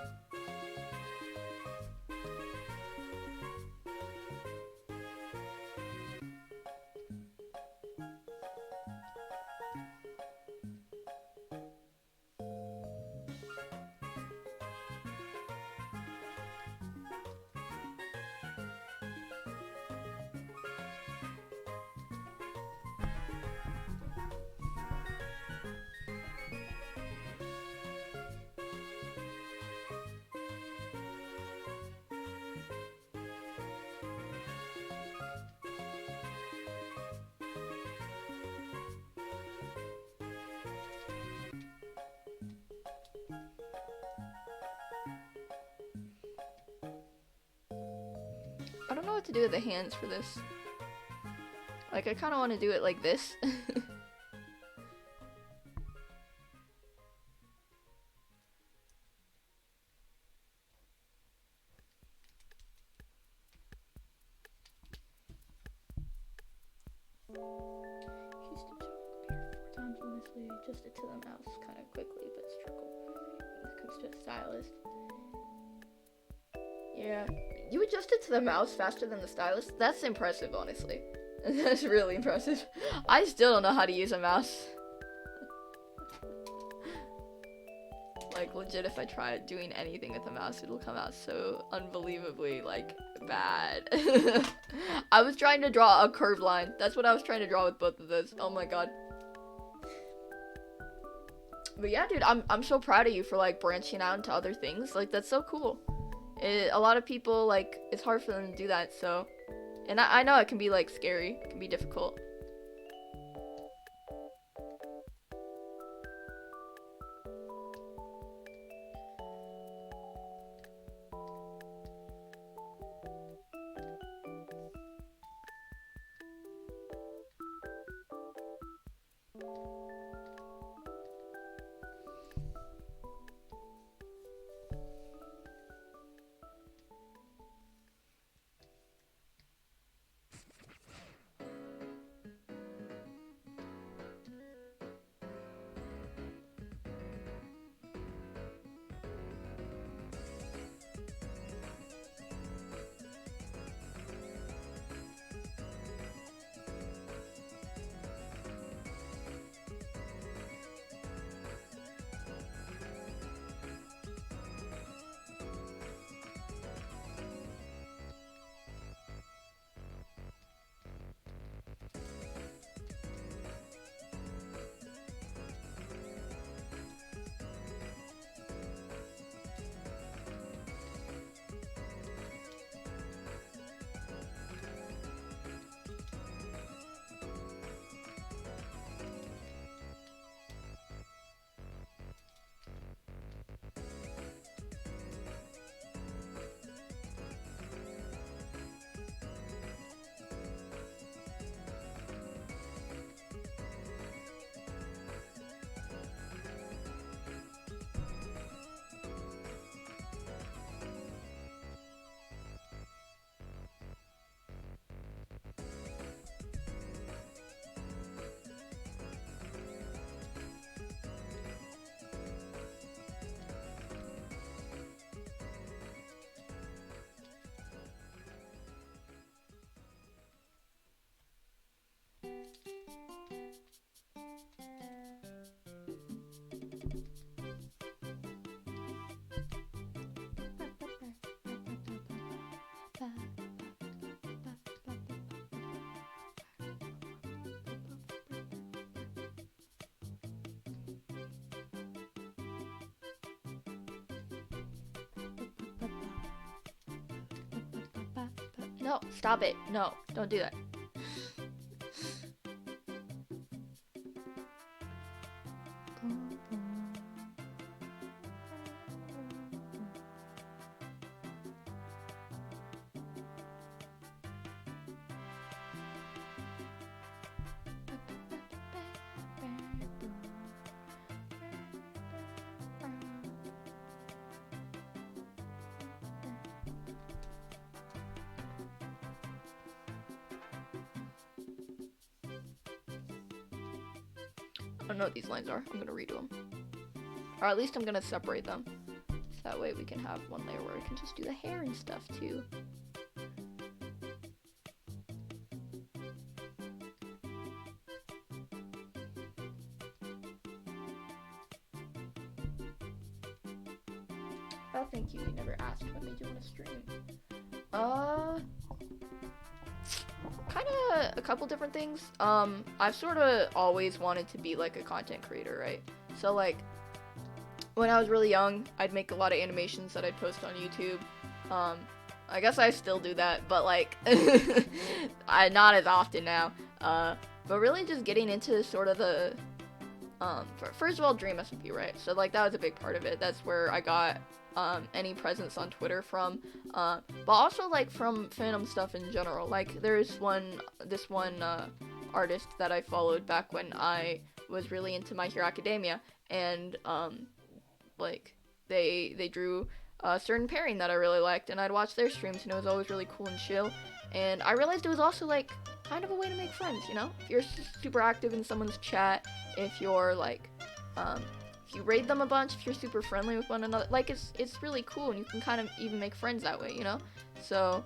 I don't know what to do with the hands for this. Like, I kind of want to do it like this. She steps over the computer 4 times honestly, adjust it to the mouse kind of quickly, but struggle when it comes to a stylus. Yeah, you adjust it to the mouse faster than the stylus? That's impressive, honestly. That's really impressive. I still don't know how to use a mouse. Like, legit, if I try doing anything with a mouse, it'll come out so unbelievably, like, bad. I was trying to draw a curved line. That's what I was trying to draw with both of those. Oh my god. But yeah, dude, I'm so proud of you for, like, branching out into other things. Like, that's so cool. A lot of people, like, it's hard for them to do that, so... And I know it can be, like, scary. It can be difficult. No, stop it. No, don't do that. I don't know what these lines are. I'm gonna redo them. Or at least I'm gonna separate them. So that way we can have one layer where I can just do the hair and stuff too. Oh, thank you. You never asked what made you want to stream. Kind of a couple different things. I've sort of always wanted to be like a content creator, right? So like when I was really young, I'd make a lot of animations that I'd post on YouTube. I guess I still do that, but like not as often now. But really just getting into sort of the first of all, Dream SMP, right? So like that was a big part of it. That's where I got any presence on Twitter from, but also like from fandom stuff in general. Like there's this one artist that I followed back when I was really into My Hero Academia, and like they drew a certain pairing that I really liked, and I'd watch their streams, and it was always really cool and chill. And I realized it was also like kind of a way to make friends, you know? If you're super active in someone's chat, if you're like if you raid them a bunch, if you're super friendly with one another, like it's really cool, and you can kind of even make friends that way, you know? So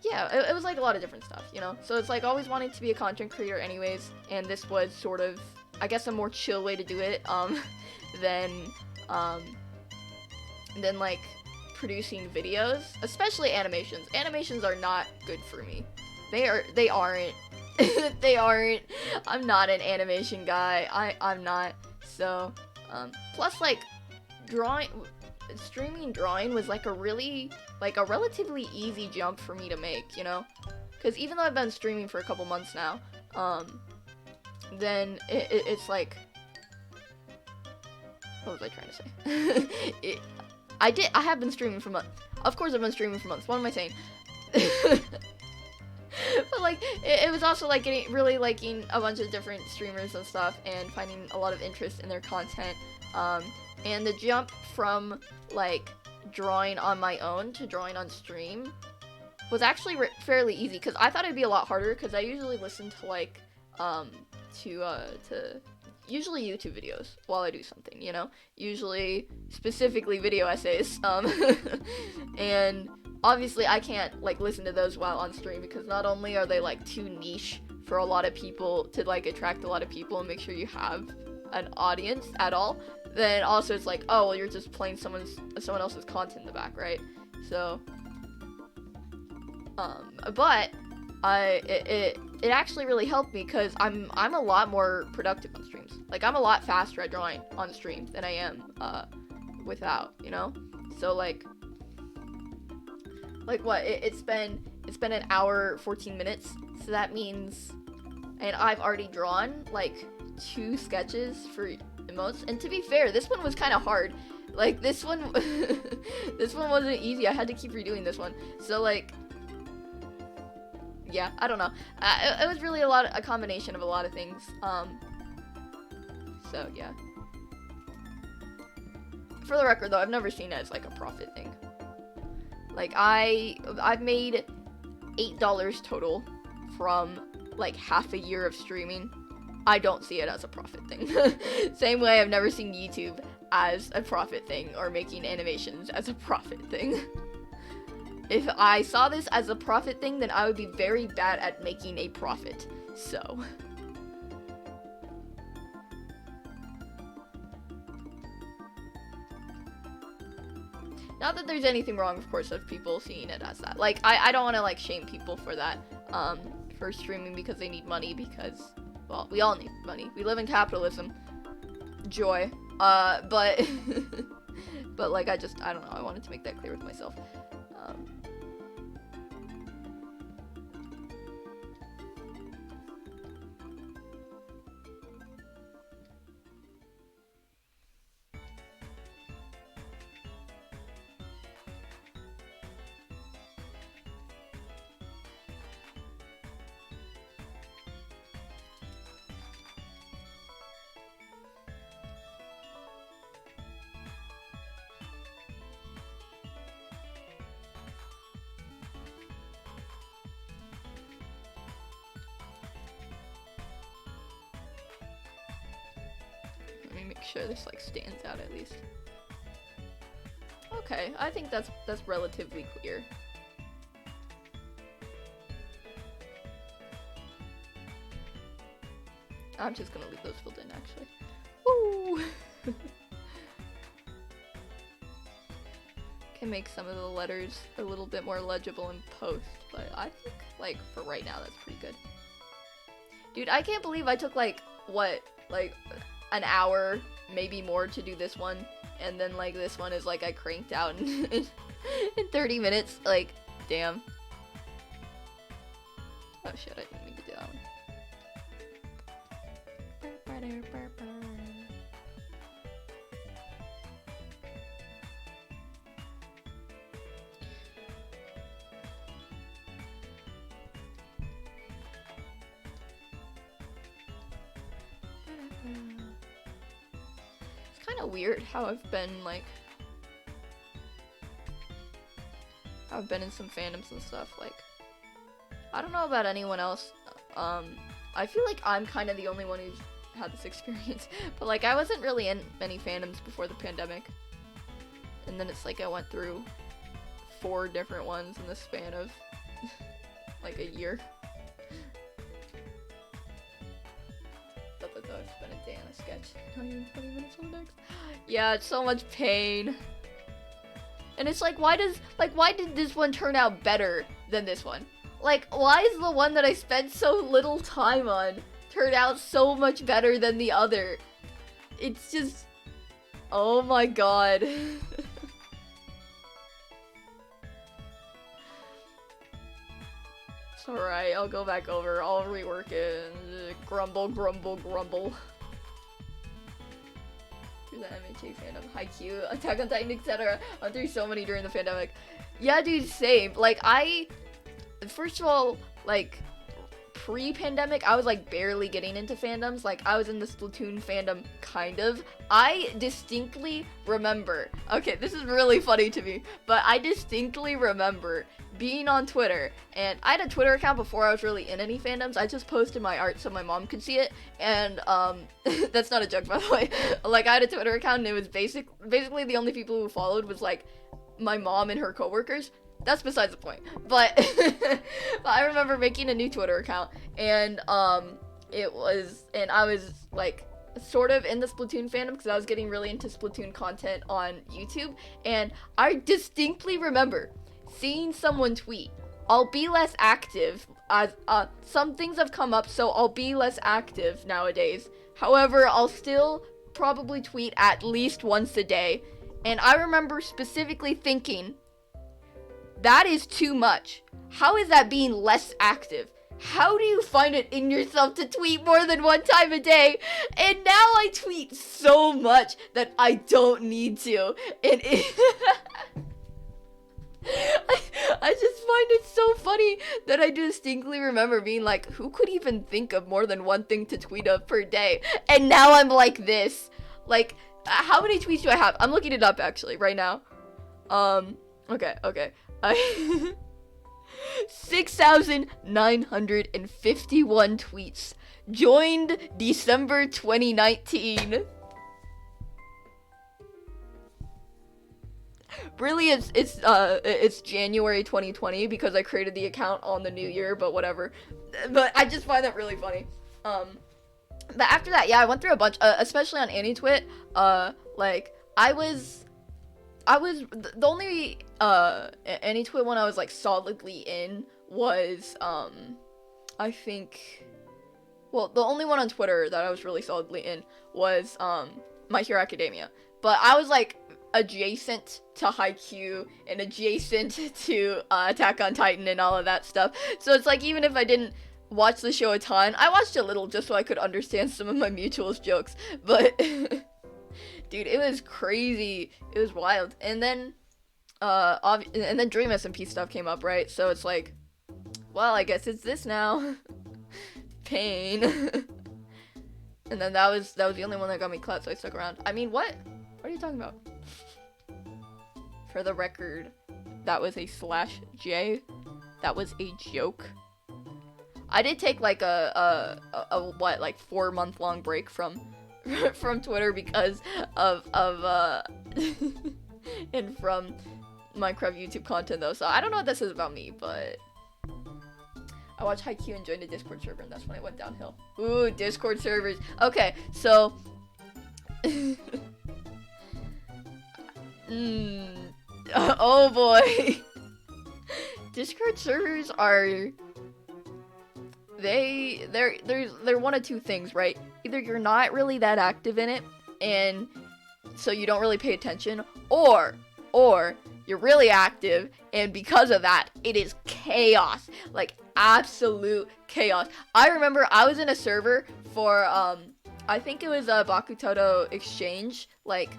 yeah, it was like a lot of different stuff, you know? So it's like always wanting to be a content creator anyways, and this was sort of, I guess, a more chill way to do it than like producing videos, especially animations. Animations are not good for me. They aren't. They aren't. I'm not an animation guy. I'm not. So, plus like streaming drawing was like a relatively easy jump for me to make, you know? Because even though I've been streaming for a couple months now, then it's like, what was I trying to say? I have been streaming for months. Of course I've been streaming for months. What am I saying? But like, it was also like really liking a bunch of different streamers and stuff, and finding a lot of interest in their content. And the jump from like drawing on my own to drawing on stream was actually fairly easy, because I thought it'd be a lot harder, because I usually listen to like usually YouTube videos while I do something, you know? Usually, specifically video essays. And obviously I can't like listen to those while on stream, because not only are they like too niche for a lot of people to like attract a lot of people and make sure you have an audience at all, then also it's like, oh well, you're just playing someone else's content in the back, right? So but it actually really helped me, because I'm a lot more productive on streams. Like I'm a lot faster at drawing on stream than I am without, you know? So like what, it's been an hour 14 minutes, so that means, and I've already drawn like 2 sketches for emotes. And to be fair, this one was kind of hard. Like this one this one wasn't easy. I had to keep redoing this one. So like, yeah, I don't know. It was really a combination of a lot of things. So yeah. For the record, though, I've never seen it as like a profit thing. Like I've made $8 total from like half a year of streaming. I don't see it as a profit thing. Same way I've never seen YouTube as a profit thing, or making animations as a profit thing. If I saw this as a profit thing, then I would be very bad at making a profit. So Not that there's anything wrong, of course, of people seeing it as that. Like, I don't want to, like, shame people for that, for streaming because they need money, because, well, we all need money. We live in capitalism. Joy. But, but, like, I don't know, I wanted to make that clear with myself. Let me make sure this, like, stands out at least. Okay, I think that's relatively clear. I'm just gonna leave those filled in, actually. Woo! Can make some of the letters a little bit more legible in post, but I think, like, for right now, that's pretty good. Dude, I can't believe I took, like, what, like, an hour, maybe more, to do this one, and then, like, this one is, like, I cranked out in, in 30 minutes. Like, damn. Oh shit, I didn't mean to do that one. It's kind of weird how I've been, like, I've been in some fandoms and stuff. Like, I don't know about anyone else. I feel like I'm kind of the only one who's had this experience, but, like, I wasn't really in many fandoms before the pandemic, and then it's like I went through 4 different ones in the span of like a year. It's been a day on a sketch. Not even 20 minutes on the next. Yeah, it's so much pain. And it's like, why did this one turn out better than this one? Like, why is the one that I spent so little time on turn out so much better than the other? It's just, oh my god. It's alright, I'll go back over, I'll rework it, and grumble. Through the MHA fandom, Haikyuu, Attack on Titan, etc. I went through so many during the pandemic. Yeah, dude, same. Like, first of all, like, pre-pandemic, I was, like, barely getting into fandoms. Like, I was in the Splatoon fandom, kind of. I distinctly remember, okay, this is really funny to me, but I distinctly remember being on Twitter, and I had a Twitter account before I was really in any fandoms. I just posted my art so my mom could see it, and, that's not a joke, by the way. Like, I had a Twitter account, and it was basically the only people who followed was, like, my mom and her coworkers. That's besides the point. But, but I remember making a new Twitter account, and I was, like, sort of in the Splatoon fandom because I was getting really into Splatoon content on YouTube, and I distinctly remember seeing someone tweet, "I'll be less active, some things have come up, so I'll be less active nowadays. However, I'll still probably tweet at least once a day." And I remember specifically thinking, that is too much. How is that being less active? How do you find it in yourself to tweet more than one time a day? And now I tweet so much that I don't need to. And I just find it so funny that I distinctly remember being like, who could even think of more than one thing to tweet of per day? And now I'm like this. Like, how many tweets do I have? I'm looking it up actually right now. Okay. 6,951 tweets. Joined December 2019. Really, it's January 2020 because I created the account on the new year, but whatever. But I just find that really funny. But after that, yeah, I went through a bunch, especially on AnyTwit. Like, I the only any Twitter one I was like solidly in was I think, well, the only one on Twitter that I was really solidly in was My Hero Academia. But I was like adjacent to Haikyuu and adjacent to Attack on Titan and all of that stuff. So it's like, even if I didn't watch the show a ton, I watched a little just so I could understand some of my mutuals jokes. But dude, it was crazy. It was wild. And then and then Dream SMP stuff came up, right? So it's like, well, I guess it's this now. Pain. And then that was the only one that got me clout, so I stuck around. I mean, what are you talking about? For the record, that was a /J. That was a joke. I did take like a what, like 4-month long break from from Twitter because of and from Minecraft YouTube content though. So I don't know what this is about me, but I watched Haikyuu and joined a Discord server, and that's when it went downhill. Ooh, Discord servers. Okay, so oh boy. Discord servers are they're one of two things, right? Either you're not really that active in it, and so you don't really pay attention, or you're really active, and because of that, it is chaos. Like, absolute chaos. I remember I was in a server for, I think it was a Bakutoto Exchange. Like,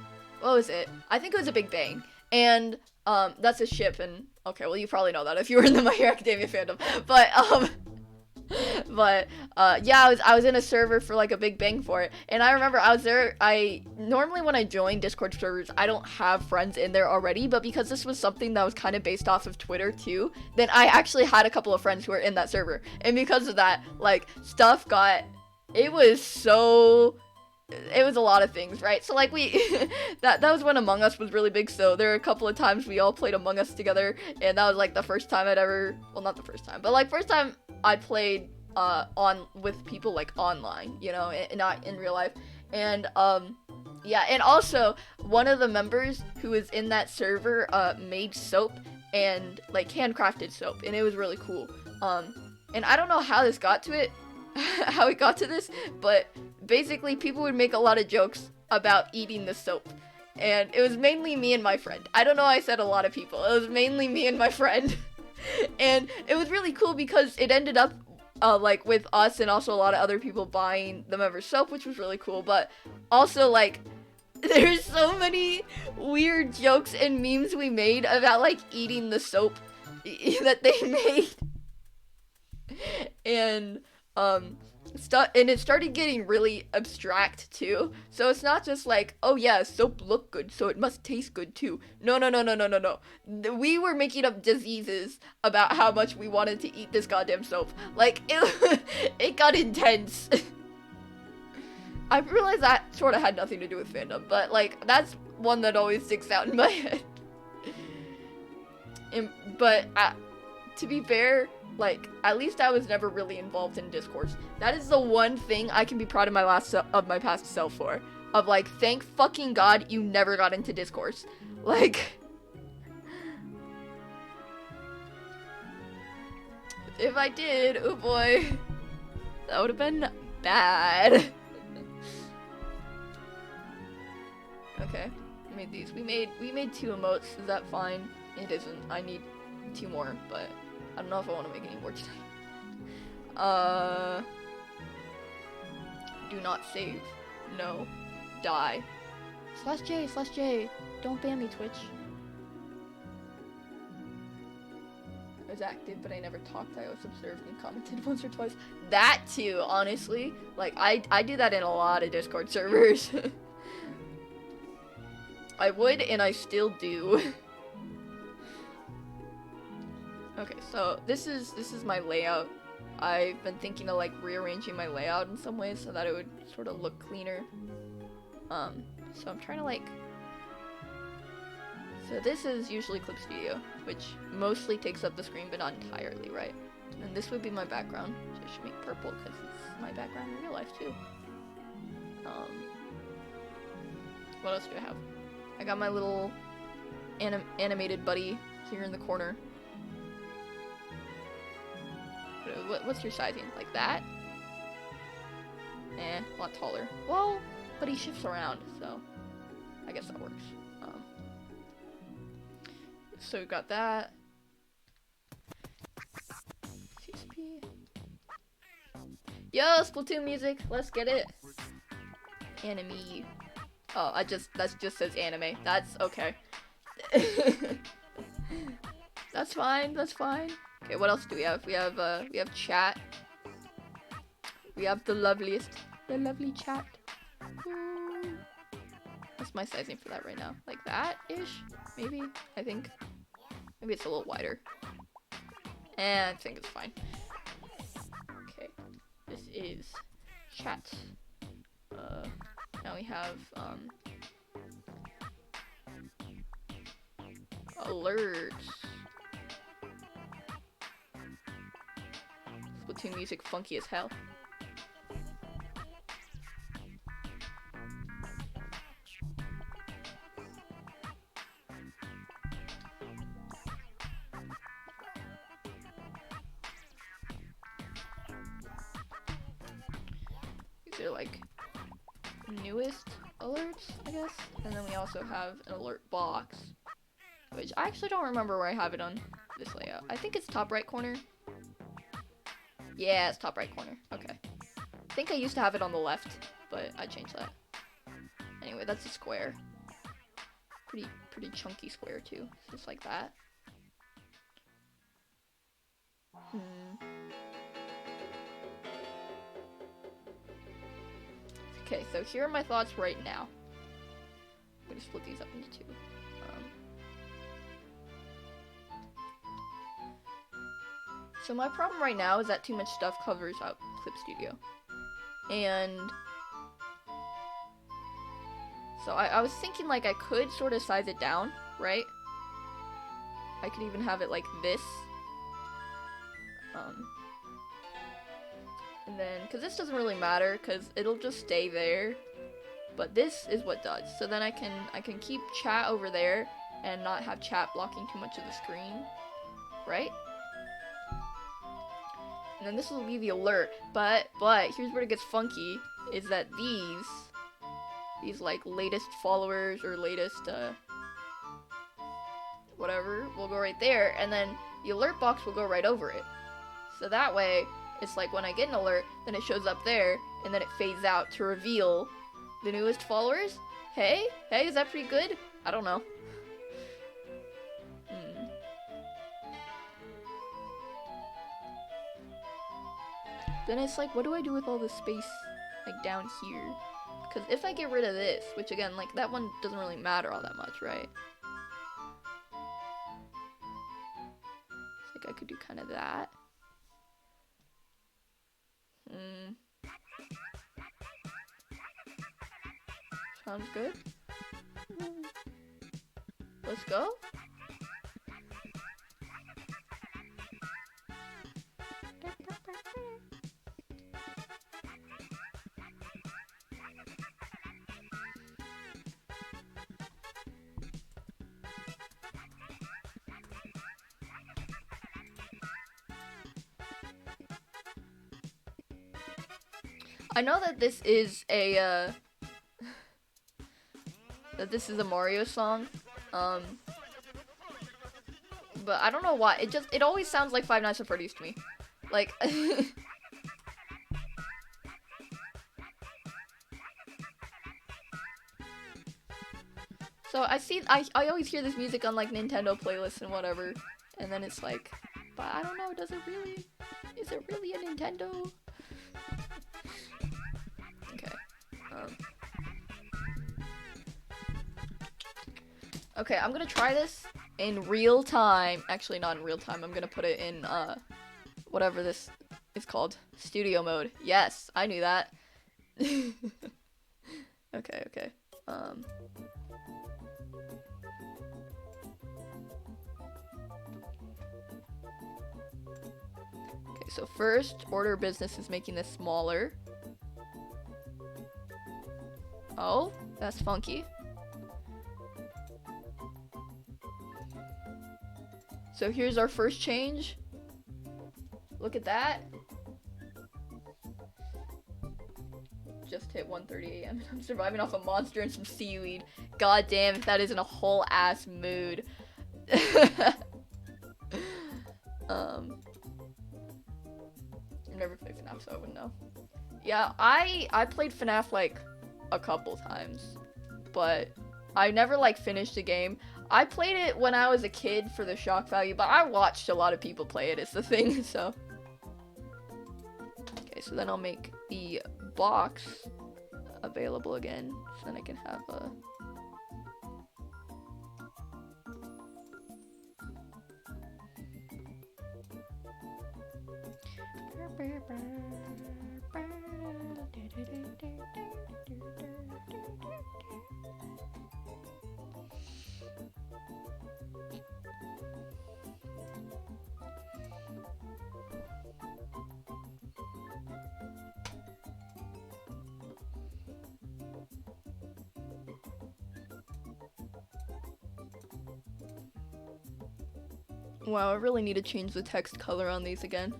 what was it? I think it was a Big Bang. And, that's a ship, and, okay, well, you probably know that if you were in the My Hero Academia fandom. But, yeah, I was in a server for, like, a Big Bang for it, and I remember I was there. Normally when I join Discord servers, I don't have friends in there already, but because this was something that was kind of based off of Twitter, too, then I actually had a couple of friends who were in that server, and because of that, like, it was a lot of things, right? So, like, that was when Among Us was really big, so there were a couple of times we all played Among Us together, and that was, like, the first time well, not the first time, but, like, first time I played, with people, like, online, you know, and not in real life, and, yeah, and also, one of the members who was in that server, made soap, and, like, handcrafted soap, and it was really cool, and I don't know how this got to it, how it got to this, but basically people would make a lot of jokes about eating the soap, and it was mainly me and my friend. I don't know why I said a lot of people. It was mainly me and my friend. And it was really cool because it ended up like with us and also a lot of other people buying the member soap, which was really cool. But also, like, there's so many weird jokes and memes we made about, like, eating the soap that they made. And and it started getting really abstract too. So it's not just like, oh yeah, soap look good, so it must taste good too. No. We were making up diseases about how much we wanted to eat this goddamn soap. Like, it got intense. I realized that sort of had nothing to do with fandom, but, like, that's one that always sticks out in my head. But to be fair, like, at least I was never really involved in discourse. That is the one thing I can be proud of my past self for. Of, like, thank fucking God you never got into discourse. Like, if I did, oh boy, that would have been bad. Okay, we made these. We made 2 emotes. Is that fine? It isn't. I need 2 more, but I don't know if I want to make any more tonight. Do not save. No. Die. /J. Don't ban me, Twitch. I was active, but I never talked. I always observed and commented once or twice. That too, honestly. Like, I do that in a lot of Discord servers. I would, and I still do. Okay, so this is my layout. I've been thinking of, like, rearranging my layout in some ways so that it would sort of look cleaner. So I'm trying to, like, so this is usually Clip Studio, which mostly takes up the screen, but not entirely, right? And this would be my background, which I should make purple because it's my background in real life too. What else do I have? I got my little animated buddy here in the corner. What's your sizing? Like that? Eh, a lot taller. Well, but he shifts around, so I guess that works. So we got that. CSP. Yo, Splatoon music, let's get it. Anime. Oh, that just says anime. That's okay. That's fine, that's fine. Okay, what else do we have? We have chat. We have the lovely chat. What's my sizing for that right now? Like that-ish? Maybe? I think. Maybe it's a little wider. And I think it's fine. Okay. This is chat. Now we have, alerts. Splatoon music funky as hell. These are like newest alerts, I guess. And then we also have an alert box, which I actually don't remember where I have it on this layout. I think it's top right corner. Yeah, it's top right corner. Okay. I think I used to have it on the left, but I changed that. Anyway, that's a square. Pretty chunky square too. Just like that. Okay, so here are my thoughts right now. I'm gonna split these up into two. So my problem right now is that too much stuff covers up Clip Studio. And so I was thinking like I could sort of size it down, right? I could even have it like this. And then, cause this doesn't really matter, cause it'll just stay there. But this is what does. So then I can keep chat over there and not have chat blocking too much of the screen, right? And then this will be the alert. But here's where it gets funky, is that these like latest followers or latest whatever will go right there, and then the alert box will go right over it. So that way, it's like when I get an alert, then it shows up there, and then it fades out to reveal the newest followers. Hey, is that pretty good? I don't know. Then it's like, what do I do with all this space, like, down here? Because if I get rid of this, which again, like, that one doesn't really matter all that much, right? It's like I could do kind of that. Sounds good. Let's go. I know that this is a Mario song, but I don't know why. It always sounds like Five Nights at Freddy's to me, like. So I always hear this music on like Nintendo playlists and whatever, and then it's like, but I don't know. Is it really a Nintendo? Okay. Okay, I'm gonna try this in real time. Actually, not in real time. I'm gonna put it in, whatever this is called. Studio mode. Yes, I knew that. Okay. Okay, so first order of business is making this smaller. Oh, that's funky. So here's our first change. Look at that. Just hit 1:30 a.m. I'm surviving off a monster and some seaweed. God damn, if that isn't a whole ass mood. I've never played FNAF, so I wouldn't know. Yeah, I played FNAF like a couple times, but I never like finished the game. I played it when I was a kid for the shock value, but I watched a lot of people play it, it's the thing, so. Okay, so then I'll make the box available again, so then I can have a... Wow, I really need to change the text color on these again.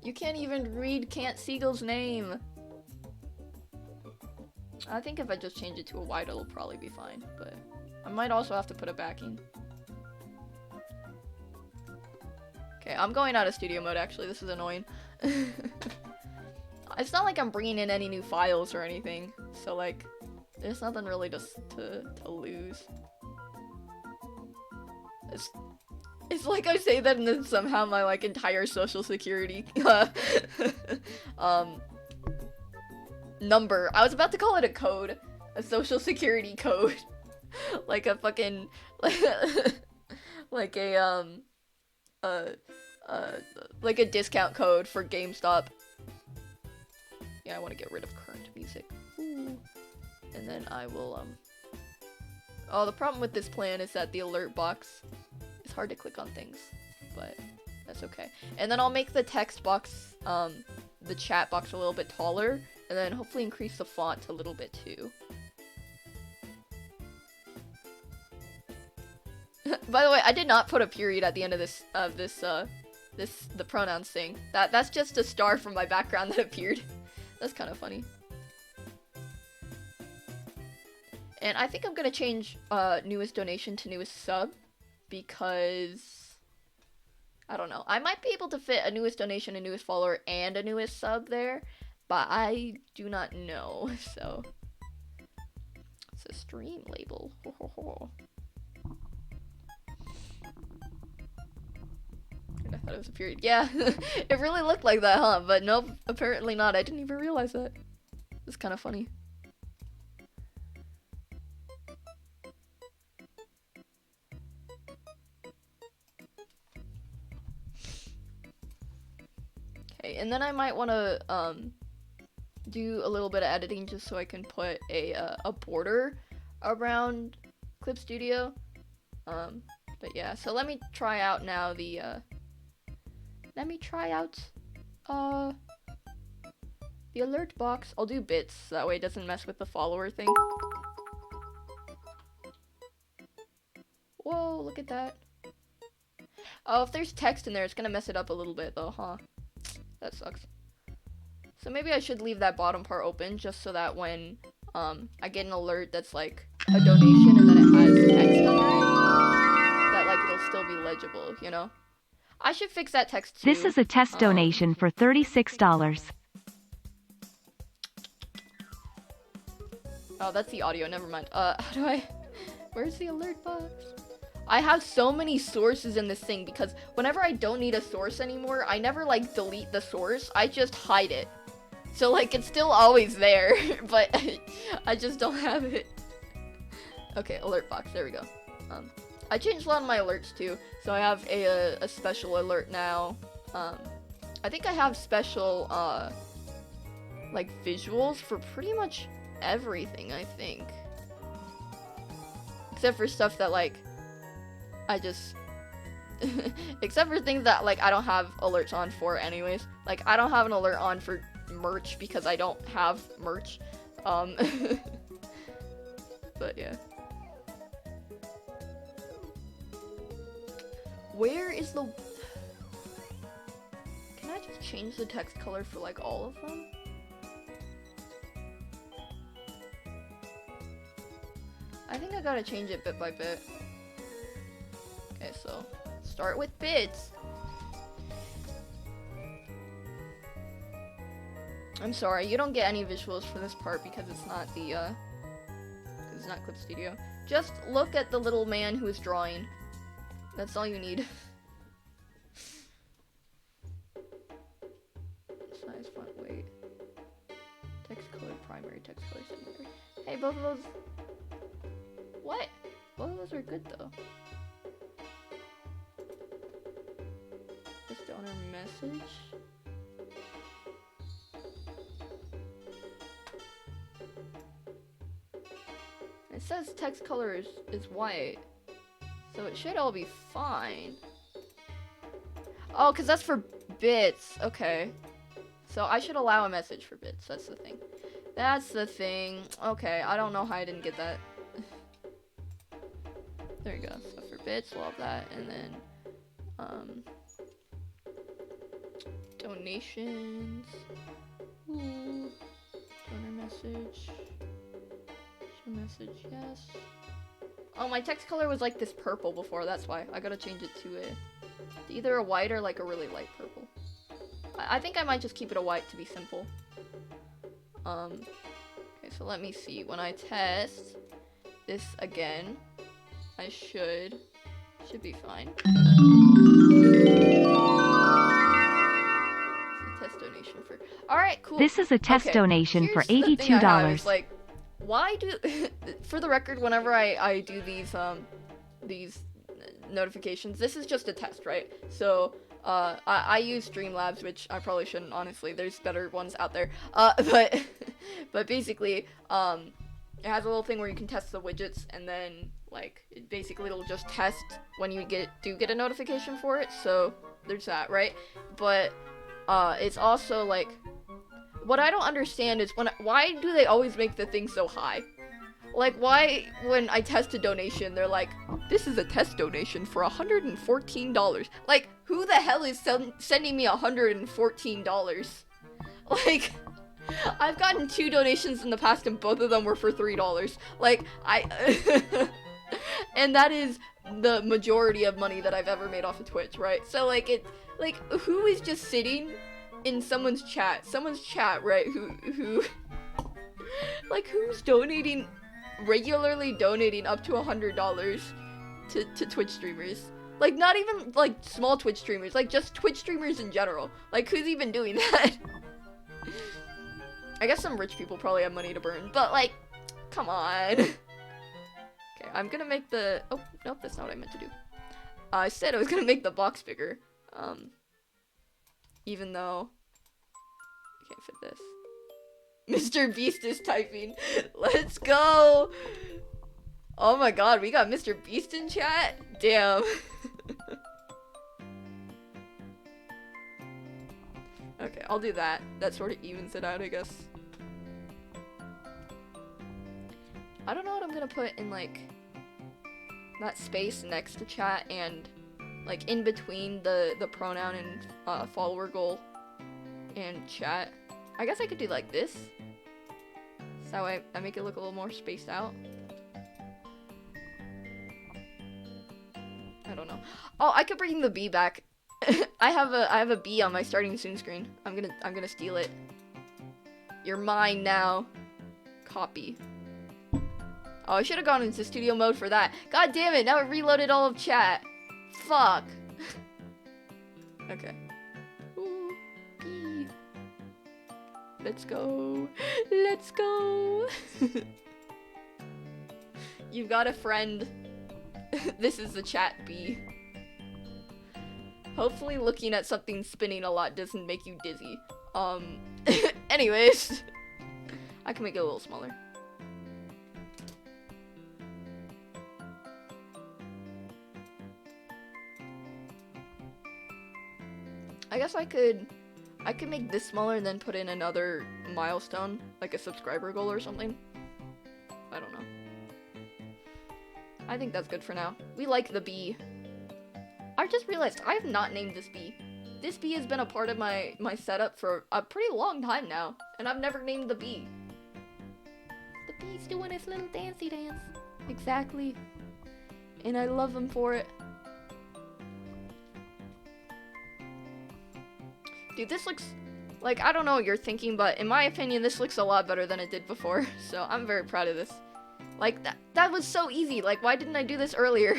You can't even read Can't Seagull's name. I think if I just change it to a white, it'll probably be fine, but I might also have to put a backing. Okay, I'm going out of studio mode, actually. This is annoying. It's not like I'm bringing in any new files or anything, so like, there's nothing really to lose. It's like I say that and then somehow my like entire social security number. I was about to call it a code. A social security code. Like a fucking like a like a discount code for GameStop. Yeah, I want to get rid of current music. Ooh. And then I will oh, the problem with this plan is that the alert box is hard to click on things, but that's okay. And then I'll make the text box, the chat box a little bit taller, and then hopefully increase the font a little bit too. By the way, I did not put a period at the end of the pronouns thing. That's just a star from my background that appeared. That's kind of funny. And I think I'm gonna change newest donation to newest sub, because I don't know. I might be able to fit a newest donation, a newest follower, and a newest sub there, but I do not know. So it's a stream label. I thought it was a period. Yeah, it really looked like that, huh? But nope, apparently not. I didn't even realize that. It's kind of funny. Okay, and then I might want to do a little bit of editing just so I can put a border around Clip Studio. But yeah, so let me try out now the the alert box. I'll do bits so that way it doesn't mess with the follower thing. Whoa, look at that. Oh, if there's text in there, it's gonna mess it up a little bit though, huh? That sucks. So maybe I should leave that bottom part open just so that when I get an alert that's like a donation and then it has text under it, that like it'll still be legible, you know? I should fix that text too. This is a test donation for $36. Oh, that's the audio, never mind. How do I... Where's the alert box? I have so many sources in this thing because whenever I don't need a source anymore, I never like delete the source, I just hide it. So like it's still always there, but I just don't have it. Okay, alert box, there we go. I changed a lot of my alerts too, so I have a special alert now. I think I have special like visuals for pretty much everything, I think. Except for stuff that like I just except for things that like I don't have alerts on for anyways. Like I don't have an alert on for merch because I don't have merch. But yeah. Where is the... Can I just change the text color for like all of them? I think I gotta change it bit by bit. Okay, so start with bits. I'm sorry, you don't get any visuals for this part because it's not the it's not Clip Studio. Just look at the little man who is drawing. That's all you need. Size, font, weight. Text color primary, text color secondary. Hey, both of those... What? Both of those are good though. Just donor message. It says text color is white. So it should all be fine. Oh, because that's for bits. Okay. So I should allow a message for bits. That's the thing. That's the thing. Okay, I don't know how I didn't get that. There you go. So for bits, we'll have that. And then, donations. Ooh. Donor message. Show message, yes. Oh, my text color was like this purple before, that's why. I gotta change it to either a white or like a really light purple. I think I might just keep it a white to be simple. Okay, so let me see. When I test this again, I should be fine. It's a test donation for... Alright, cool. This is a test donation for Here's the thing I have is, $82. like, why do... For the record, whenever I do these notifications, this is just a test, right? So, I use Streamlabs, which I probably shouldn't, honestly. There's better ones out there. But basically, it has a little thing where you can test the widgets, and then, like, it'll just test when you do get a notification for it. So, there's that, right? But, it's also, like... What I don't understand is why do they always make the thing so high? Like, why, when I test a donation, they're like, this is a test donation for $114. Like, who the hell is sending me $114? Like, I've gotten 2 donations in the past and both of them were for $3. Like, and that is the majority of money that I've ever made off of Twitch, right? So, like, who is just sitting in someone's chat, right, who like, who's regularly donating up to $100 to Twitch streamers? Like, not even, like, small Twitch streamers, like, just Twitch streamers in general. Like, who's even doing that? I guess some rich people probably have money to burn, but, like, come on. Okay, I'm gonna make the... Oh, nope, that's not what I meant to do. I said I was gonna make the box bigger. Even though... I can't fit this. Mr. Beast is typing. Let's go! Oh my god, we got Mr. Beast in chat? Damn. Okay, I'll do that. That sort of evens it out, I guess. I don't know what I'm gonna put in, like, that space next to chat and, like, in between the pronoun and follower goal and chat. I guess I could do like this. So that way I make it look a little more spaced out. I don't know. Oh, I could bring the bee back. I have a bee on my starting soon screen. I'm gonna steal it. You're mine now. Copy. Oh, I should have gone into studio mode for that. God damn it, now it reloaded all of chat. Fuck. Okay. Ooh, bee. Let's go. Let's go. You've got a friend. This is the chat bee. Hopefully looking at something spinning a lot doesn't make you dizzy. Anyways. I can make it a little smaller. I guess I could make this smaller and then put in another milestone, like a subscriber goal or something. I don't know. I think that's good for now. We like the bee. I just realized I have not named this bee. This bee has been a part of my setup for a pretty long time now, and I've never named the bee. The bee's doing its little dancey dance. Exactly. And I love him for it. Dude, this looks like, I don't know what you're thinking, but in my opinion, this looks a lot better than it did before. So I'm very proud of this. Like, that was so easy. Like, why didn't I do this earlier?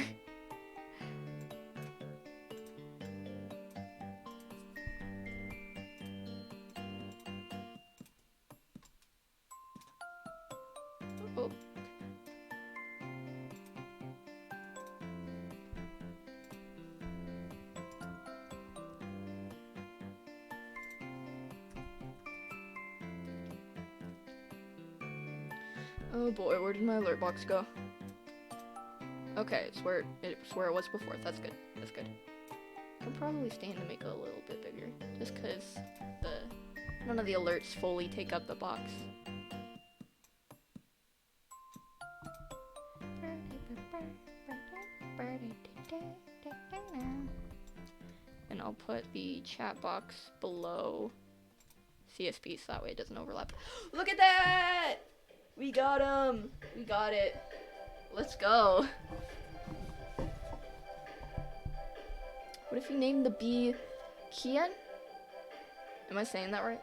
Oh. Oh boy, where did my alert box go? Okay, it's where it was before. That's good. That's good. I can probably stand to make it a little bit bigger, just because none of the alerts fully take up the box. And I'll put the chat box below CSP so that way it doesn't overlap. Look at that! We got him! We got it. Let's go. What if you named the bee Kian? Am I saying that right?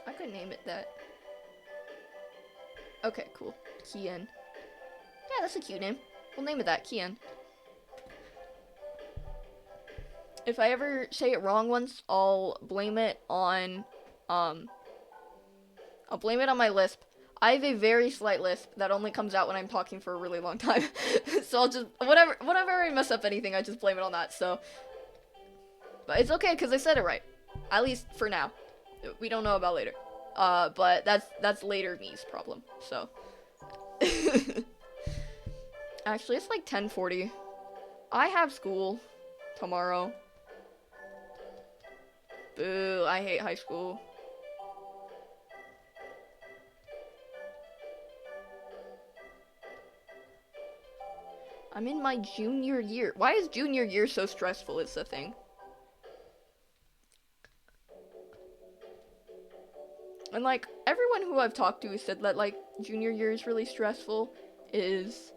I could name it that. Okay, cool. Kian. Yeah, that's a cute name. We'll name it that, Kian. If I ever say it wrong once, I'll blame it on my lisp. I have a very slight lisp that only comes out when I'm talking for a really long time. So I'll just, whenever I mess up anything, I just blame it on that, so. But it's okay, because I said it right. At least for now. We don't know about later. But that's later me's problem, so. Actually, it's like 10:40. I have school tomorrow. Boo, I hate high school. I'm in my junior year. Why is junior year so stressful is the thing. And like, everyone who I've talked to said that like, junior year is really stressful. Is...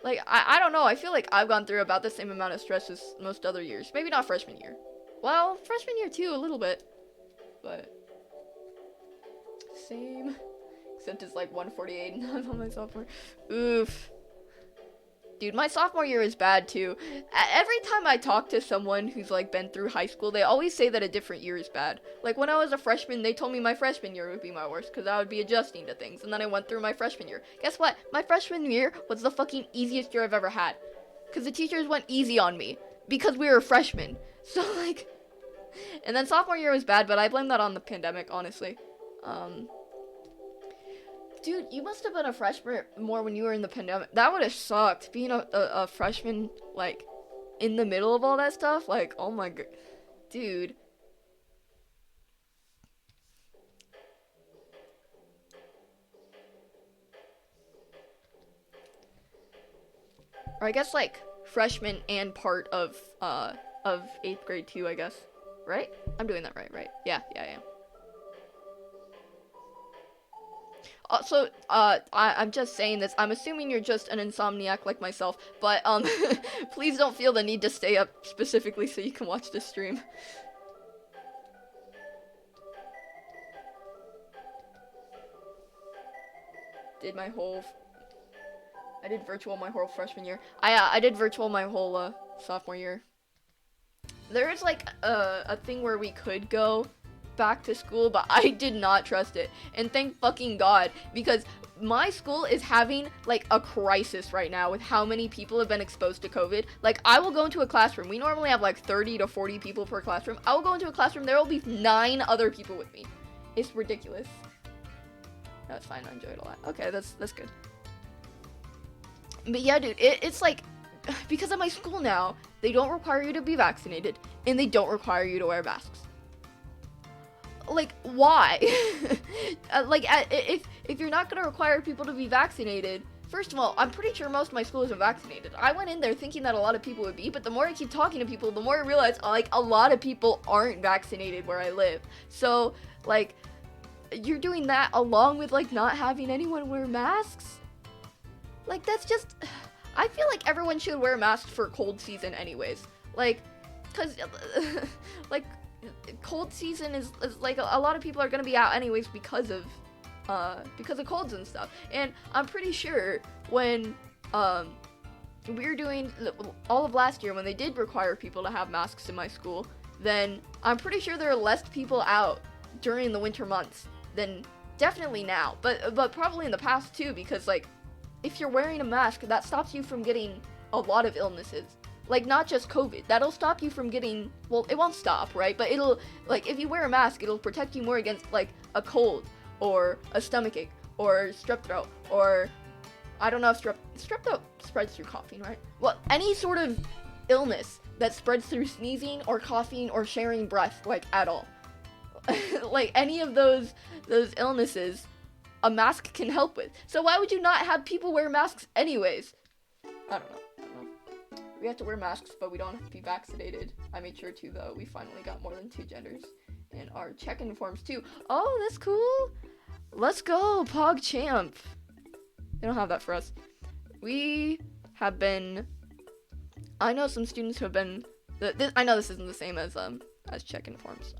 Like, I don't know, I feel like I've gone through about the same amount of stress as most other years. Maybe not freshman year. Well, freshman year too, a little bit. But... Same. Except it's like 148 and I'm on my sophomore. Oof. Dude, my sophomore year is bad too. Every time I talk to someone who's like been through high school, they always say that a different year is bad. Like when I was a freshman, they told me my freshman year would be my worst because I would be adjusting to things. And then I went through my freshman year. Guess what? My freshman year was the fucking easiest year I've ever had. Because the teachers went easy on me. Because we were freshmen. So like... And then sophomore year was bad, but I blame that on the pandemic, honestly. Dude, you must have been a freshman more when you were in the pandemic. That would have sucked, being a freshman, like, in the middle of all that stuff. Like, oh my god. Dude. Or I guess, like, freshman and part of 8th grade too, I guess. Right? I'm doing that right? Yeah, I am. So, I'm just saying this. I'm assuming you're just an insomniac like myself, but, please don't feel the need to stay up specifically so you can watch this stream. I did virtual my whole freshman year. I did virtual my whole, sophomore year. There is, like, a thing where we could go back to school, but I did not trust it. And thank fucking God, because my school is having like a crisis right now with how many people have been exposed to COVID. Like, I will go into a classroom. We normally have like 30 to 40 people per classroom. I will go into a classroom. There will be 9 other people with me. It's ridiculous. That's fine. I enjoyed it a lot. Okay, that's good. But yeah, dude, it's like, because of my school now, they don't require you to be vaccinated, and they don't require you to wear masks. Like, why? If you're not gonna require people to be vaccinated, first of all, I'm pretty sure most of my school isn't vaccinated. I went in there thinking that a lot of people would be, but the more I keep talking to people, the more I realize, like, a lot of people aren't vaccinated where I live. So, like, you're doing that along with, like, not having anyone wear masks? Like, that's just... I feel like everyone should wear masks for cold season anyways. Like, cause, like, cold season is like, a lot of people are gonna be out anyways because of colds and stuff. And I'm pretty sure when, we were doing all of last year when they did require people to have masks in my school, then I'm pretty sure there are less people out during the winter months than definitely now, but probably in the past too, because, like, if you're wearing a mask, that stops you from getting a lot of illnesses. Like, not just COVID. That'll stop you from getting, well, it won't stop, right? But it'll, like, if you wear a mask, it'll protect you more against, like, a cold, or a stomachache, or strep throat, or, I don't know if strep throat spreads through coughing, right? Well, any sort of illness that spreads through sneezing, or coughing, or sharing breath, like, at all. Like, any of those illnesses, a mask can help with. So why would you not have people wear masks anyways? I don't know. We have to wear masks, but we don't have to be vaccinated. I made sure to, though. We finally got more than 2 genders in our check-in forms too. Oh, that's cool. Let's go, PogChamp. They don't have that for us. We have been... I know some students who have been... I know this isn't the same as check-in forms.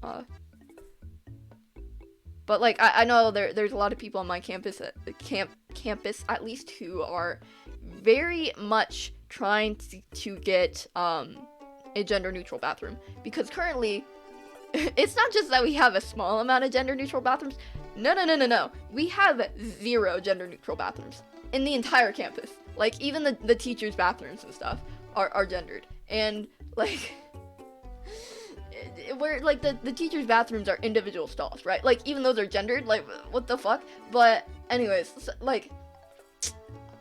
But, like, I know there's a lot of people on my campus, campus at least, who are very much trying to get a gender-neutral bathroom. Because currently, it's not just that we have a small amount of gender-neutral bathrooms. No. We have 0 gender-neutral bathrooms in the entire campus. Like, even the teachers' bathrooms and stuff are gendered. And, like... where, like, the teachers' bathrooms are individual stalls, right? Like, even those are gendered, like, what the fuck? But, anyways, so, like,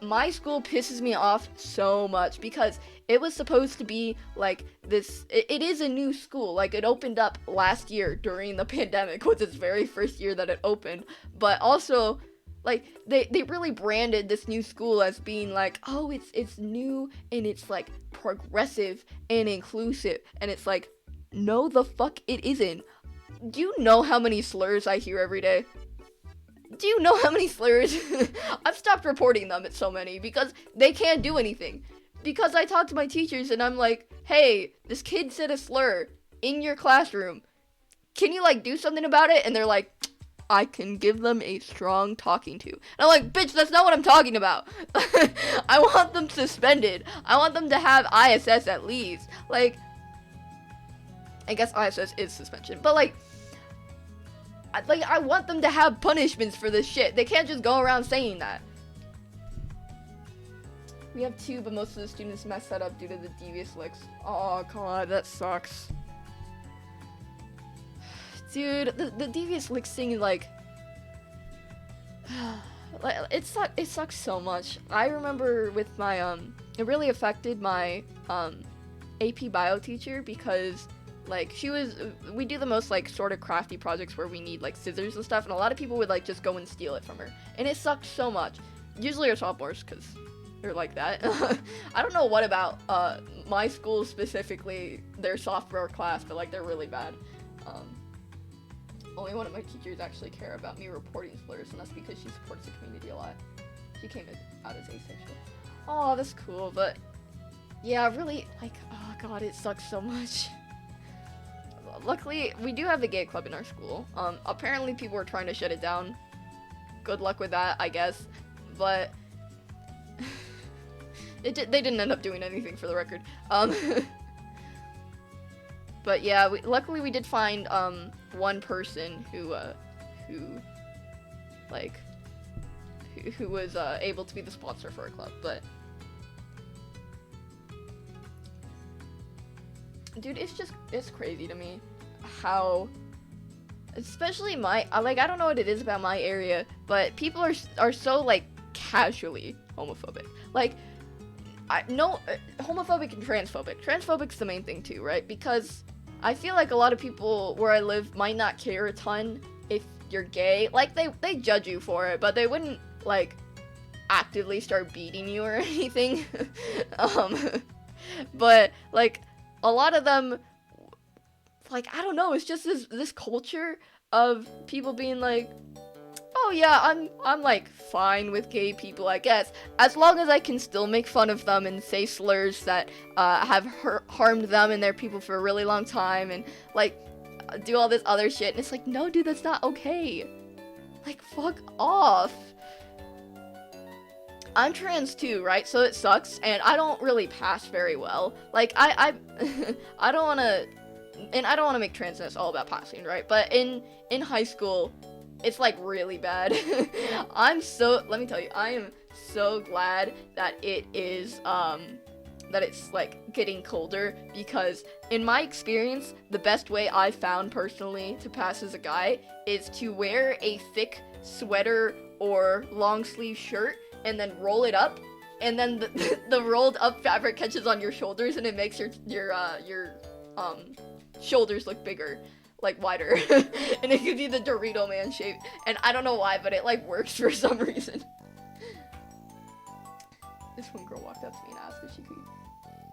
my school pisses me off so much, because it was supposed to be, like, this, it is a new school, like, it opened up last year during the pandemic, was its very first year that it opened, but also, like, they really branded this new school as being, like, oh, it's new, and it's, like, progressive and inclusive, and it's, like, no, the fuck it isn't. Do you know how many slurs I hear every day? Do you know how many slurs? I've stopped reporting them, it's so many, because they can't do anything. Because I talk to my teachers and I'm like, hey, this kid said a slur in your classroom. Can you, like, do something about it? And they're like, I can give them a strong talking to. And I'm like, bitch, that's not what I'm talking about. I want them suspended. I want them to have ISS at least. Like, I guess ISS is suspension, but, like, I want them to have punishments for this shit. They can't just go around saying that. We have 2, but most of the students messed that up due to the devious licks. Oh god, that sucks. Dude, the devious licks thing, like, it sucks so much. I remember with my, it really affected my, AP bio teacher, because, like, we do the most, like, sort of crafty projects where we need, like, scissors and stuff, and a lot of people would, like, just go and steal it from her, and it sucked so much. Usually our sophomores, because they're like that. I don't know what about, my school specifically, their sophomore class, but, like, they're really bad. Only one of my teachers actually care about me reporting slurs, and that's because she supports the community a lot. She came out as asexual. Oh, that's cool, but, yeah, really, like, oh god, it sucks so much. Luckily, we do have the gay club in our school. Apparently people are trying to shut it down. Good luck with that, I guess. But they didn't end up doing anything, for the record. But yeah, luckily we did find one person who was able to be the sponsor for our club. But dude, it's crazy to me how, especially I don't know what it is about my area, but people are so, like, casually homophobic. Like, homophobic and transphobic. Transphobic's the main thing too, right? Because I feel like a lot of people where I live might not care a ton if you're gay. Like, they judge you for it, but they wouldn't, like, actively start beating you or anything. But, like, a lot of them, like, I don't know, it's just this culture of people being like, oh yeah, I'm like fine with gay people, I guess, as long as I can still make fun of them and say slurs that have harmed them and their people for a really long time, and like do all this other shit. And it's like, no, dude, that's not okay. Like, fuck off. I'm trans too, right? So it sucks, and I don't really pass very well. Like, I don't want to, and I don't want to make transness all about passing, right? But in high school, it's like really bad. Let me tell you, I am so glad that it is, that it's like getting colder, because in my experience, the best way I've found personally to pass as a guy is to wear a thick sweater or long sleeve shirt and then roll it up, and then the rolled up fabric catches on your shoulders and it makes your shoulders look bigger, like wider. And it gives you the Dorito Man shape, and I don't know why, but it like works for some reason. This one girl walked up to me and asked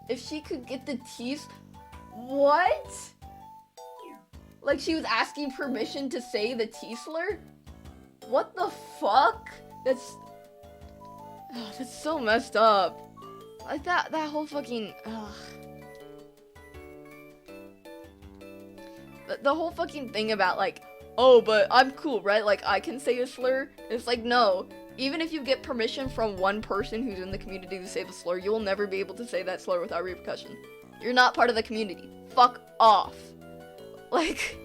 if she could get the teeth. What? Like, she was asking permission to say the T slur? What the fuck? That's so messed up. Like, that whole fucking, the whole fucking thing about, like, oh, but I'm cool, right? Like, I can say a slur. It's like, no. Even if you get permission from one person who's in the community to say the slur, you will never be able to say that slur without repercussion. You're not part of the community. Fuck off. Like,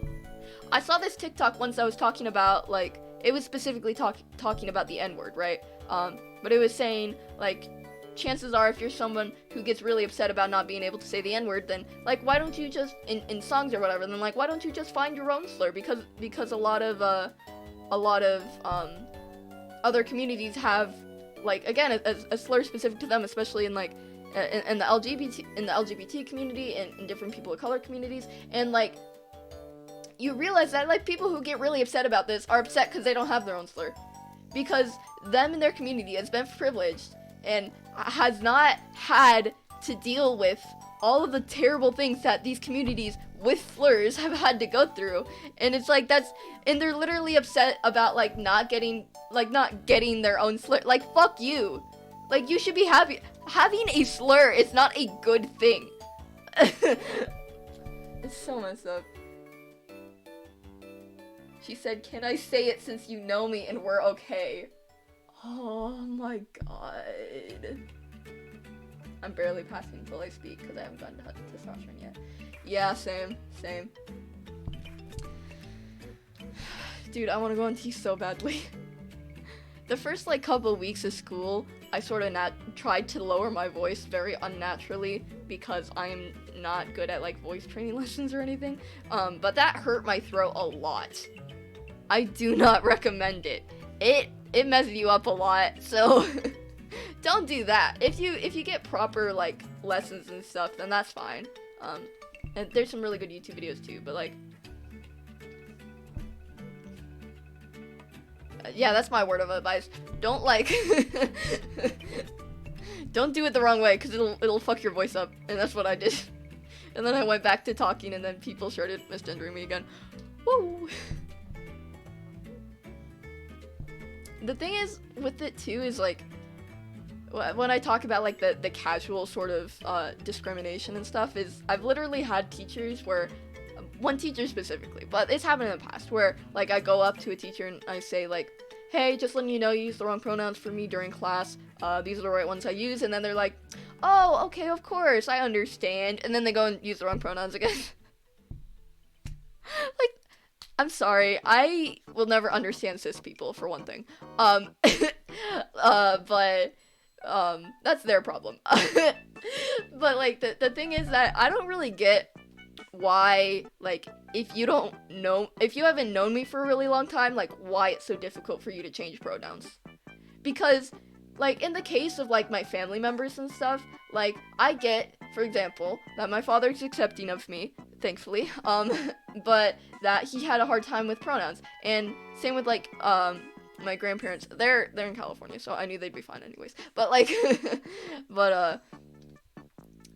I saw this TikTok once that was talking about, like, it was specifically talking about the N-word, right? But it was saying, like, chances are if you're someone who gets really upset about not being able to say the N-word, then, like, why don't you just, in songs or whatever, then, like, why don't you just find your own slur? Because a lot of other communities have, like, again, a slur specific to them, especially in, like, in the LGBT community and in different people of color communities. And, like, you realize that, like, people who get really upset about this are upset because they don't have their own slur. Because them and their community has been privileged and has not had to deal with all of the terrible things that these communities with slurs have had to go through. And it's like, and they're literally upset about, like, not getting their own slur. Like, fuck you. Like, you should be happy. Having a slur is not a good thing. It's so messed up. She said, can I say it since you know me and we're okay? Oh my god. I'm barely passing until I speak because I haven't gotten to testosterone yet. Yeah, same. Dude, I want to go on tea so badly. The first, like, couple weeks of school, I sort of tried to lower my voice very unnaturally because I am not good at, like, voice training lessons or anything. But that hurt my throat a lot. I do not recommend it. It messes you up a lot, so don't do that. If you get proper, like, lessons and stuff, then that's fine. And there's some really good YouTube videos too, but, like, yeah, that's my word of advice. Don't, like, don't do it the wrong way, because it'll fuck your voice up, and that's what I did. And then I went back to talking, and then people started misgendering me again. Woo! The thing is, with it too, is, like, when I talk about, like, the casual sort of discrimination and stuff, is I've literally had teachers where, one teacher specifically, but it's happened in the past, where, like, I go up to a teacher and I say, like, hey, just letting you know you use the wrong pronouns for me during class, these are the right ones I use, and then they're like, oh, okay, of course, I understand, and then they go and use the wrong pronouns again. Like, I'm sorry, I will never understand cis people, for one thing. But that's their problem. But, like, the thing is that I don't really get why, like, if you haven't known me for a really long time, like, why it's so difficult for you to change pronouns. Because like, in the case of, like, my family members and stuff, like, I get, for example, that my father's accepting of me, thankfully, but that he had a hard time with pronouns, and same with, like, my grandparents. They're in California, so I knew they'd be fine anyways, but, like,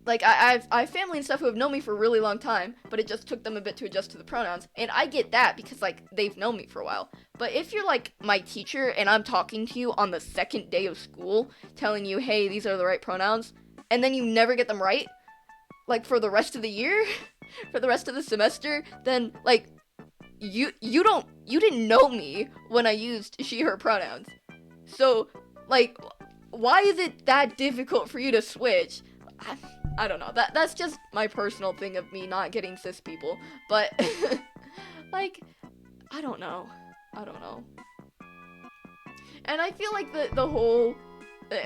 like, I have family and stuff who have known me for a really long time, but it just took them a bit to adjust to the pronouns, and I get that because, like, they've known me for a while. But if you're, like, my teacher and I'm talking to you on the second day of school, telling you, hey, these are the right pronouns, and then you never get them right, like, for the rest of the year, for the rest of the semester, then, like, you didn't know me when I used she, her pronouns. So, like, why is it that difficult for you to switch? I don't know. That's just my personal thing of me not getting cis people. But, like, I don't know. And I feel like the whole,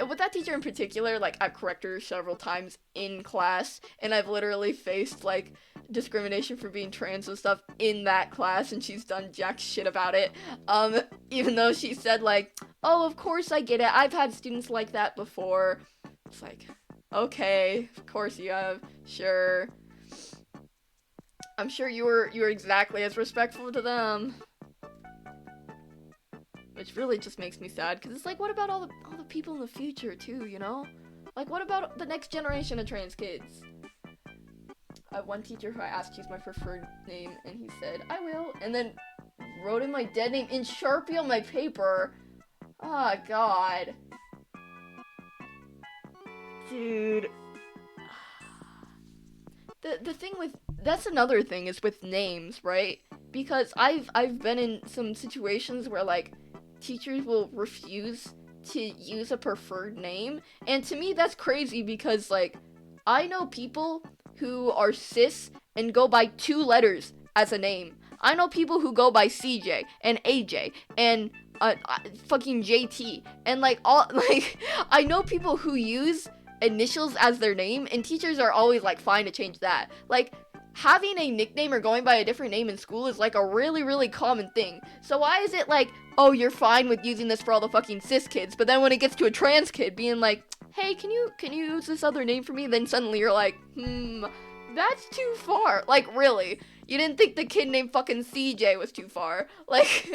with that teacher in particular, like, I've corrected her several times in class, and I've literally faced, like, discrimination for being trans and stuff in that class, and she's done jack shit about it. Even though she said, like, oh, of course I get it. I've had students like that before. It's like, okay, of course you have, sure. I'm sure you were exactly as respectful to them. Which really just makes me sad, because it's like, what about all the people in the future, too, you know? Like, what about the next generation of trans kids? I have one teacher who I asked to use my preferred name, and he said, I will, and then wrote in my dead name in Sharpie on my paper. Oh, God. Dude. The thing with, that's another thing, is with names, right? Because I've been in some situations where, like, teachers will refuse to use a preferred name, and to me that's crazy, because, like, I know people who are cis and go by 2 letters as a name. I know people who go by CJ and AJ and fucking JT, and, like, all, like, I know people who use initials as their name, and teachers are always, like, fine to change that. Like, having a nickname or going by a different name in school is, like, a really, really common thing. So why is it, like, oh, you're fine with using this for all the fucking cis kids, but then when it gets to a trans kid being like, hey, can you use this other name for me? Then suddenly you're like, that's too far. Like, really? You didn't think the kid named fucking CJ was too far? Like,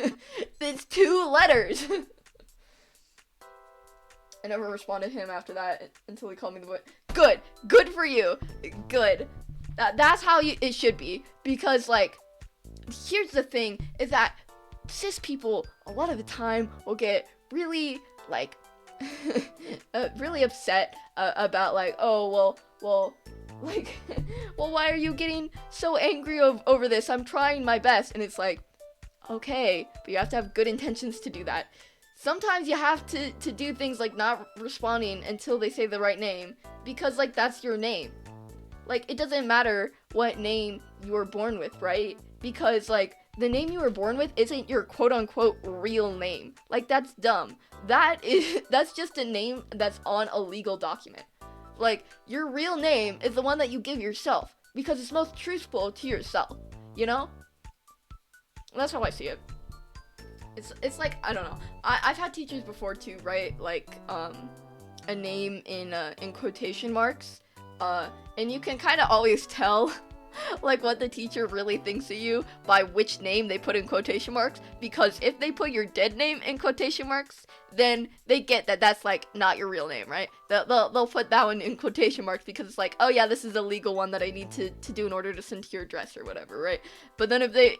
it's 2 letters. I never responded to him after that until he called me the boy. Good for you. Good. That's how it should be. Because, like, here's the thing, is that cis people, a lot of the time, will get really, like, really upset about, like, oh, well, like, well, why are you getting so angry over this? I'm trying my best. And it's like, okay, but you have to have good intentions to do that. Sometimes you have to do things like not responding until they say the right name, because, like, that's your name. Like, it doesn't matter what name you were born with, right? Because, like, the name you were born with isn't your quote-unquote real name. Like, that's dumb. That's just a name that's on a legal document. Like, your real name is the one that you give yourself, because it's most truthful to yourself, you know? That's how I see it. It's like, I don't know. I've had teachers before too, right? Like, a name in quotation marks. And you can kind of always tell, like, what the teacher really thinks of you by which name they put in quotation marks. Because if they put your dead name in quotation marks, then they get that that's, like, not your real name, right? They'll put that one in quotation marks because it's like, oh yeah, this is a legal one that I need to do in order to send to your address or whatever, right? But then if they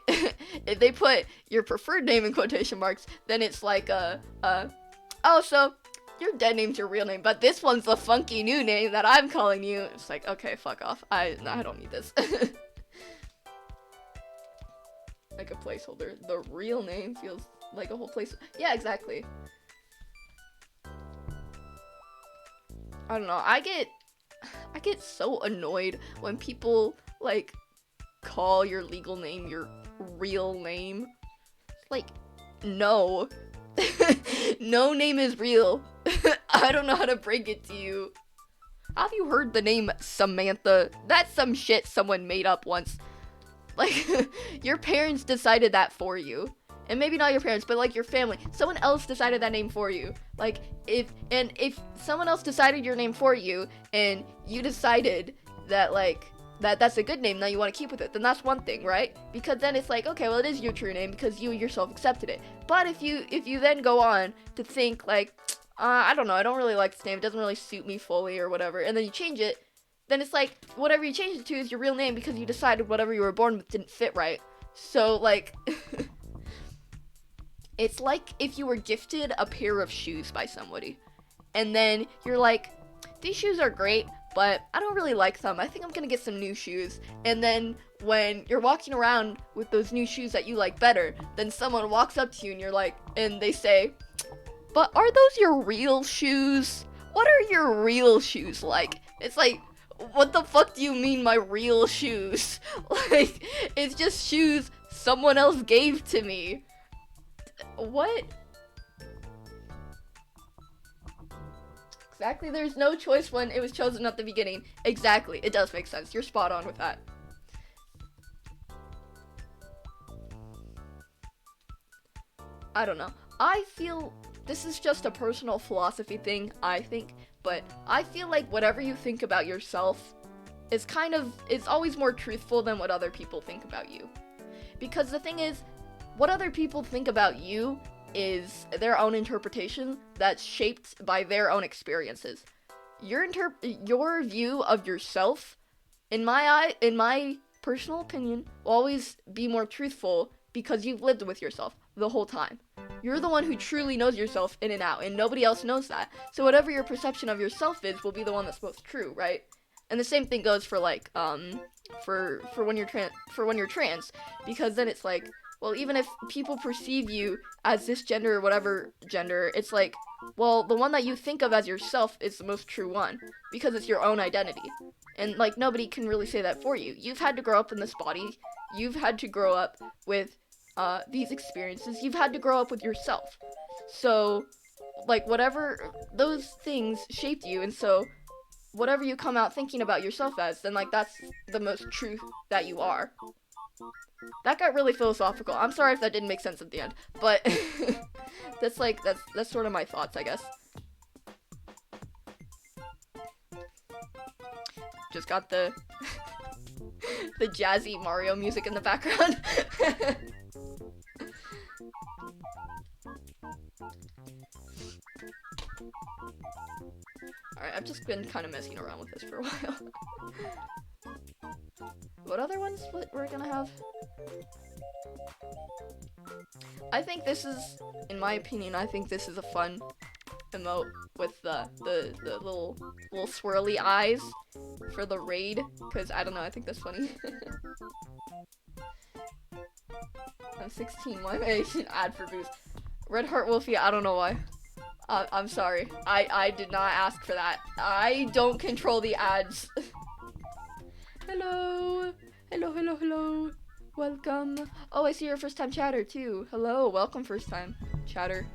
if they put your preferred name in quotation marks, then it's like, oh, so your dead name's your real name, but this one's the funky new name that I'm calling you. It's like, okay, fuck off. I don't need this. Like a placeholder. The real name feels like a whole place. Yeah, exactly. I don't know. I get so annoyed when people, like, call your legal name your real name. Like, no. No name is real. I don't know how to break it to you. Have you heard the name Samantha? That's some shit someone made up once. Like, your parents decided that for you. and maybe not your parents, but like your family, someone else decided that name for you. Like if someone else decided your name for you, and you decided that like that's a good name that you want to keep with it, then that's one thing, right? Because then it's like, okay, well, it is your true name because you yourself accepted it. But if you then go on to think like, I don't know, I don't really like this name, it doesn't really suit me fully or whatever, and then you change it, then it's like whatever you changed it to is your real name because you decided whatever you were born with didn't fit right. So like it's like if you were gifted a pair of shoes by somebody, and then you're like, these shoes are great, but I don't really like them. I think I'm gonna get some new shoes. And then when you're walking around with those new shoes that you like better, then someone walks up to you and you're like, and they say, but are those your real shoes? What are your real shoes like? It's like, what the fuck do you mean my real shoes? Like, it's just shoes someone else gave to me. What? Exactly, there's no choice when it was chosen at the beginning. Exactly, it does make sense. You're spot on with that. I don't know. I feel this is just a personal philosophy thing, I think, but I feel like whatever you think about yourself is it's always more truthful than what other people think about you. Because the thing is, what other people think about you is their own interpretation that's shaped by their own experiences. Your view of yourself, in my personal opinion, will always be more truthful because you've lived with yourself the whole time. You're the one who truly knows yourself in and out, and nobody else knows that. So whatever your perception of yourself is will be the one that's most true, right? And the same thing goes for like for when you're trans, because then it's like, well, even if people perceive you as this gender or whatever gender, it's like, well, the one that you think of as yourself is the most true one, because it's your own identity. And, like, nobody can really say that for you. You've had to grow up in this body. You've had to grow up with these experiences. You've had to grow up with yourself. So, like, whatever, those things shaped you, and so whatever you come out thinking about yourself as, then, like, that's the most truth that you are. That got really philosophical. I'm sorry if that didn't make sense at the end, but that's sort of my thoughts, I guess. Just got the the jazzy Mario music in the background. Alright, I've just been kind of messing around with this for a while. What other ones we're gonna have? I think this is, in my opinion, I think this is a fun emote with the little swirly eyes for the raid, because I don't know, I think that's funny. I'm 16, why am I an ad for boost? Red Heart Wolfie, I don't know why. I'm sorry, I did not ask for that. I don't control the ads. Hello, hello, hello, hello. Welcome. Oh, I see you're a first time chatter too. Hello, welcome first time chatter.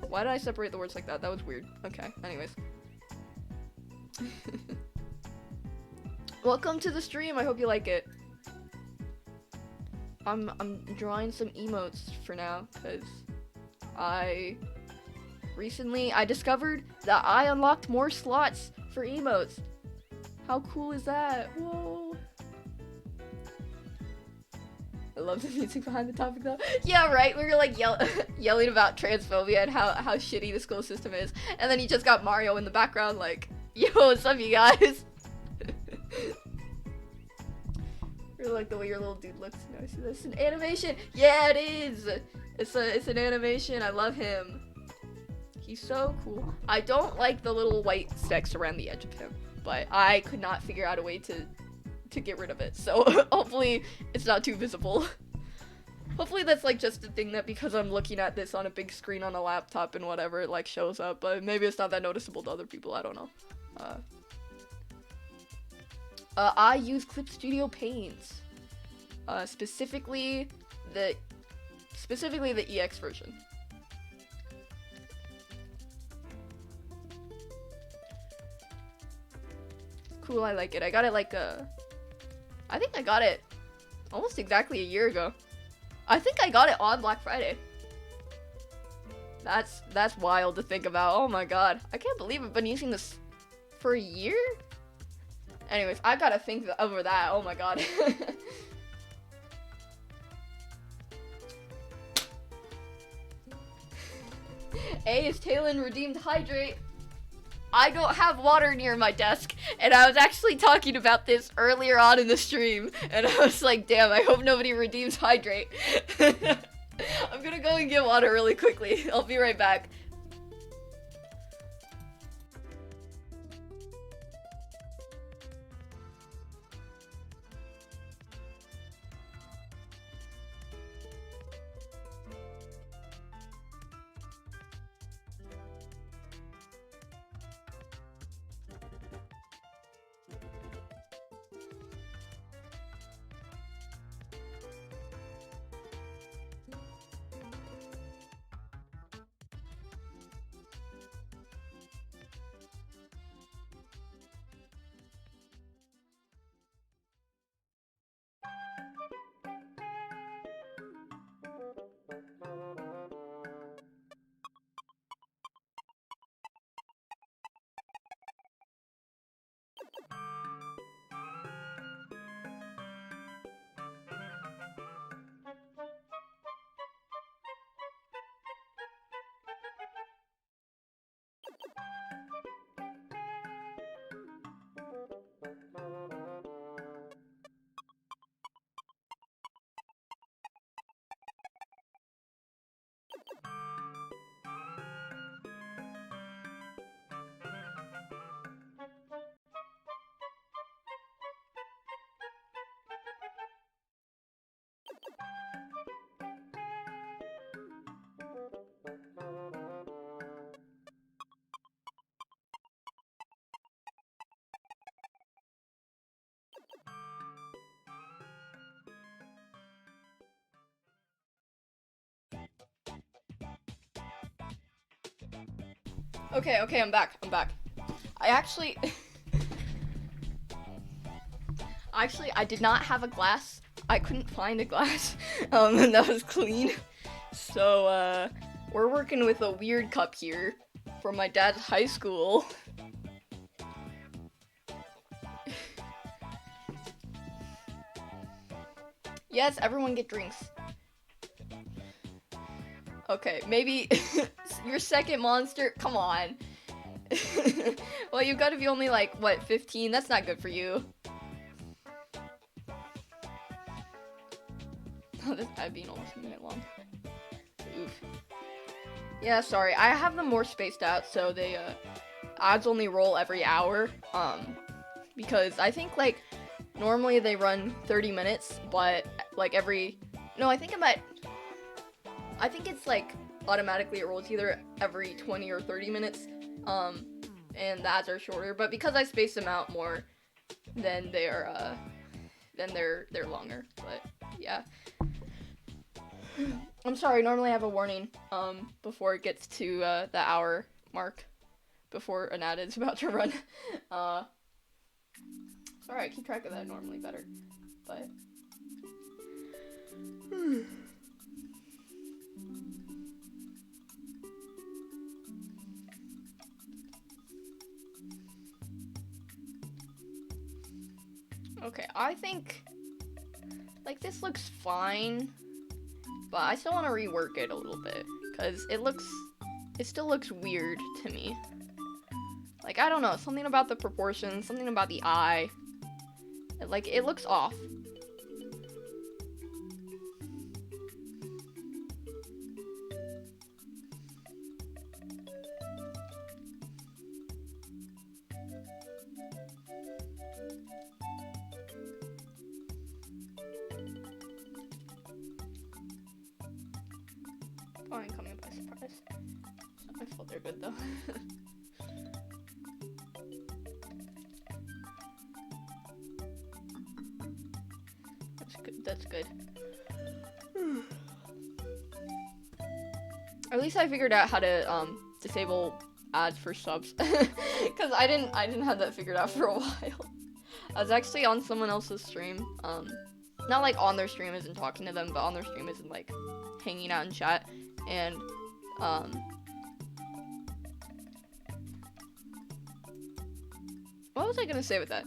Why did I separate the words like that? That was weird. Okay, anyways. Welcome to the stream. I hope you like it. I'm drawing some emotes for now because recently I discovered that I unlocked more slots for emotes. How cool is that? Whoa. I love the music behind the topic though. Yeah, right. We were like yelling about transphobia and how shitty the school system is, and then you just got Mario in the background like, yo, what's up, you guys? Really like the way your little dude looks. No, I see this. It's an animation. Yeah, it is. It's an animation. I love him. He's so cool. I don't like the little white specks around the edge of him, but I could not figure out a way to get rid of it, so hopefully it's not too visible. Hopefully that's like just a thing that because I'm looking at this on a big screen on a laptop and whatever, it like shows up, but maybe it's not that noticeable to other people, I don't know. I use Clip Studio Paint, specifically the EX version. Cool, I like it. I got it like I think I got it almost exactly a year ago. I think I got it on Black Friday. That's wild to think about. Oh my god. I can't believe I've been using this for a year? Anyways, I gotta think over that. Oh my god. A is Talon redeemed hydrate. I don't have water near my desk, and I was actually talking about this earlier on in the stream, and I was like, damn, I hope nobody redeems hydrate. I'm gonna go and get water really quickly. I'll be right back. Okay, I'm back. I actually... I did not have a glass. I couldn't find a glass that was clean. So, we're working with a weird cup here from my dad's high school. Yes, everyone get drinks. Okay, maybe your second monster. Come on. Well, you've got to be only like, what, 15? That's not good for you. Oh, this ad being almost a minute long. Oof. Yeah, sorry. I have them more spaced out, so they, ads only roll every hour. Because I think, like, normally they run 30 minutes, but, like, no, I think it's, like, automatically it rolls either every 20 or 30 minutes, and the ads are shorter, but because I space them out more, then they're longer, but, yeah. I'm sorry, normally I have a warning, before it gets to, the hour mark, before an ad is about to run. Sorry, I keep track of that normally better, but... Okay, I think, like, this looks fine, but I still want to rework it a little bit, because it still looks weird to me. Like, I don't know, something about the proportions, something about the eye, it looks off. Fine, coming by surprise. It's not my fault they're good though. That's good. At least I figured out how to disable ads for subs, because I didn't have that figured out for a while. I was actually on someone else's stream not like on their stream as in talking to them, but on their stream as in like hanging out in chat. And what was I gonna say with that?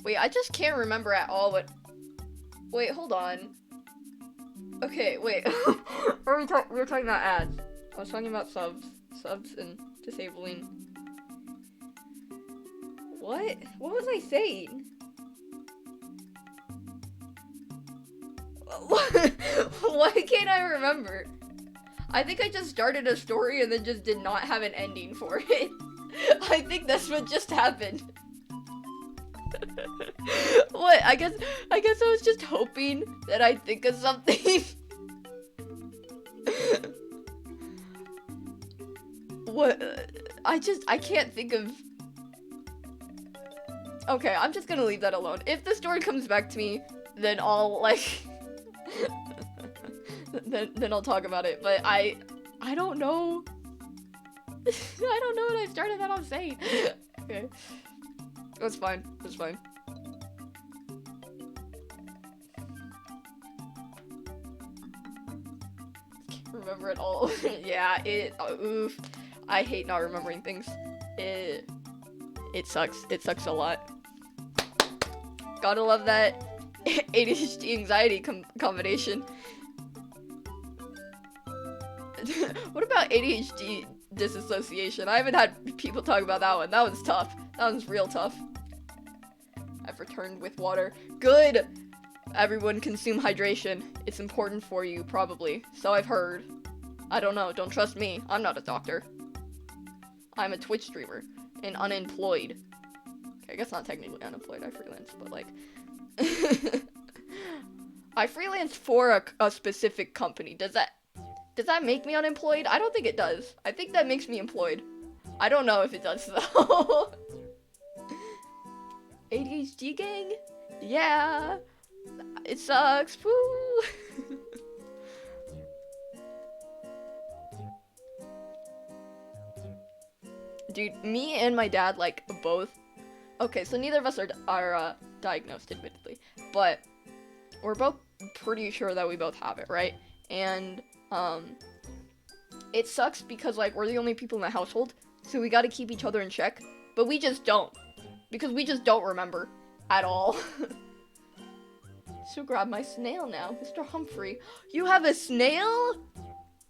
Wait, I just can't remember at all what. Wait, hold on. Okay, wait. we were talking about ads. I was talking about subs and disabling. What? What was I saying? Why can't I remember? I think I just started a story and then just did not have an ending for it. I think that's what just happened. What? I guess I was just hoping that I'd think of something. What? I can't think of. Okay, I'm just gonna leave that alone. If the story comes back to me, then I'll like then I'll talk about it. But I don't know. I don't know what I started that off saying. Okay. That's fine. That's fine. Can't remember it all. Yeah, oof. I hate not remembering things. It sucks. It sucks a lot. Gotta love that ADHD anxiety combination. What about ADHD disassociation? I haven't had people talk about that one. That one's tough. That one's real tough. I've returned with water. Good! Everyone consume hydration. It's important for you, probably. So I've heard. I don't know. Don't trust me. I'm not a doctor. I'm a Twitch streamer. And unemployed. Okay, I guess not technically unemployed. I freelance, but like... I freelance for a specific company. Does that make me unemployed? I don't think it does. I think that makes me employed. I don't know if it does, though. ADHD gang? Yeah. It sucks. Woo. Dude, me and my dad, like, both. Okay, so neither of us are diagnosed, admittedly. But we're both pretty sure that we both have it, right? And, it sucks because, like, we're the only people in the household. So we gotta keep each other in check. But we just don't. Because we just don't remember at all. So grab my snail now, Mr. Humphrey. You have a snail?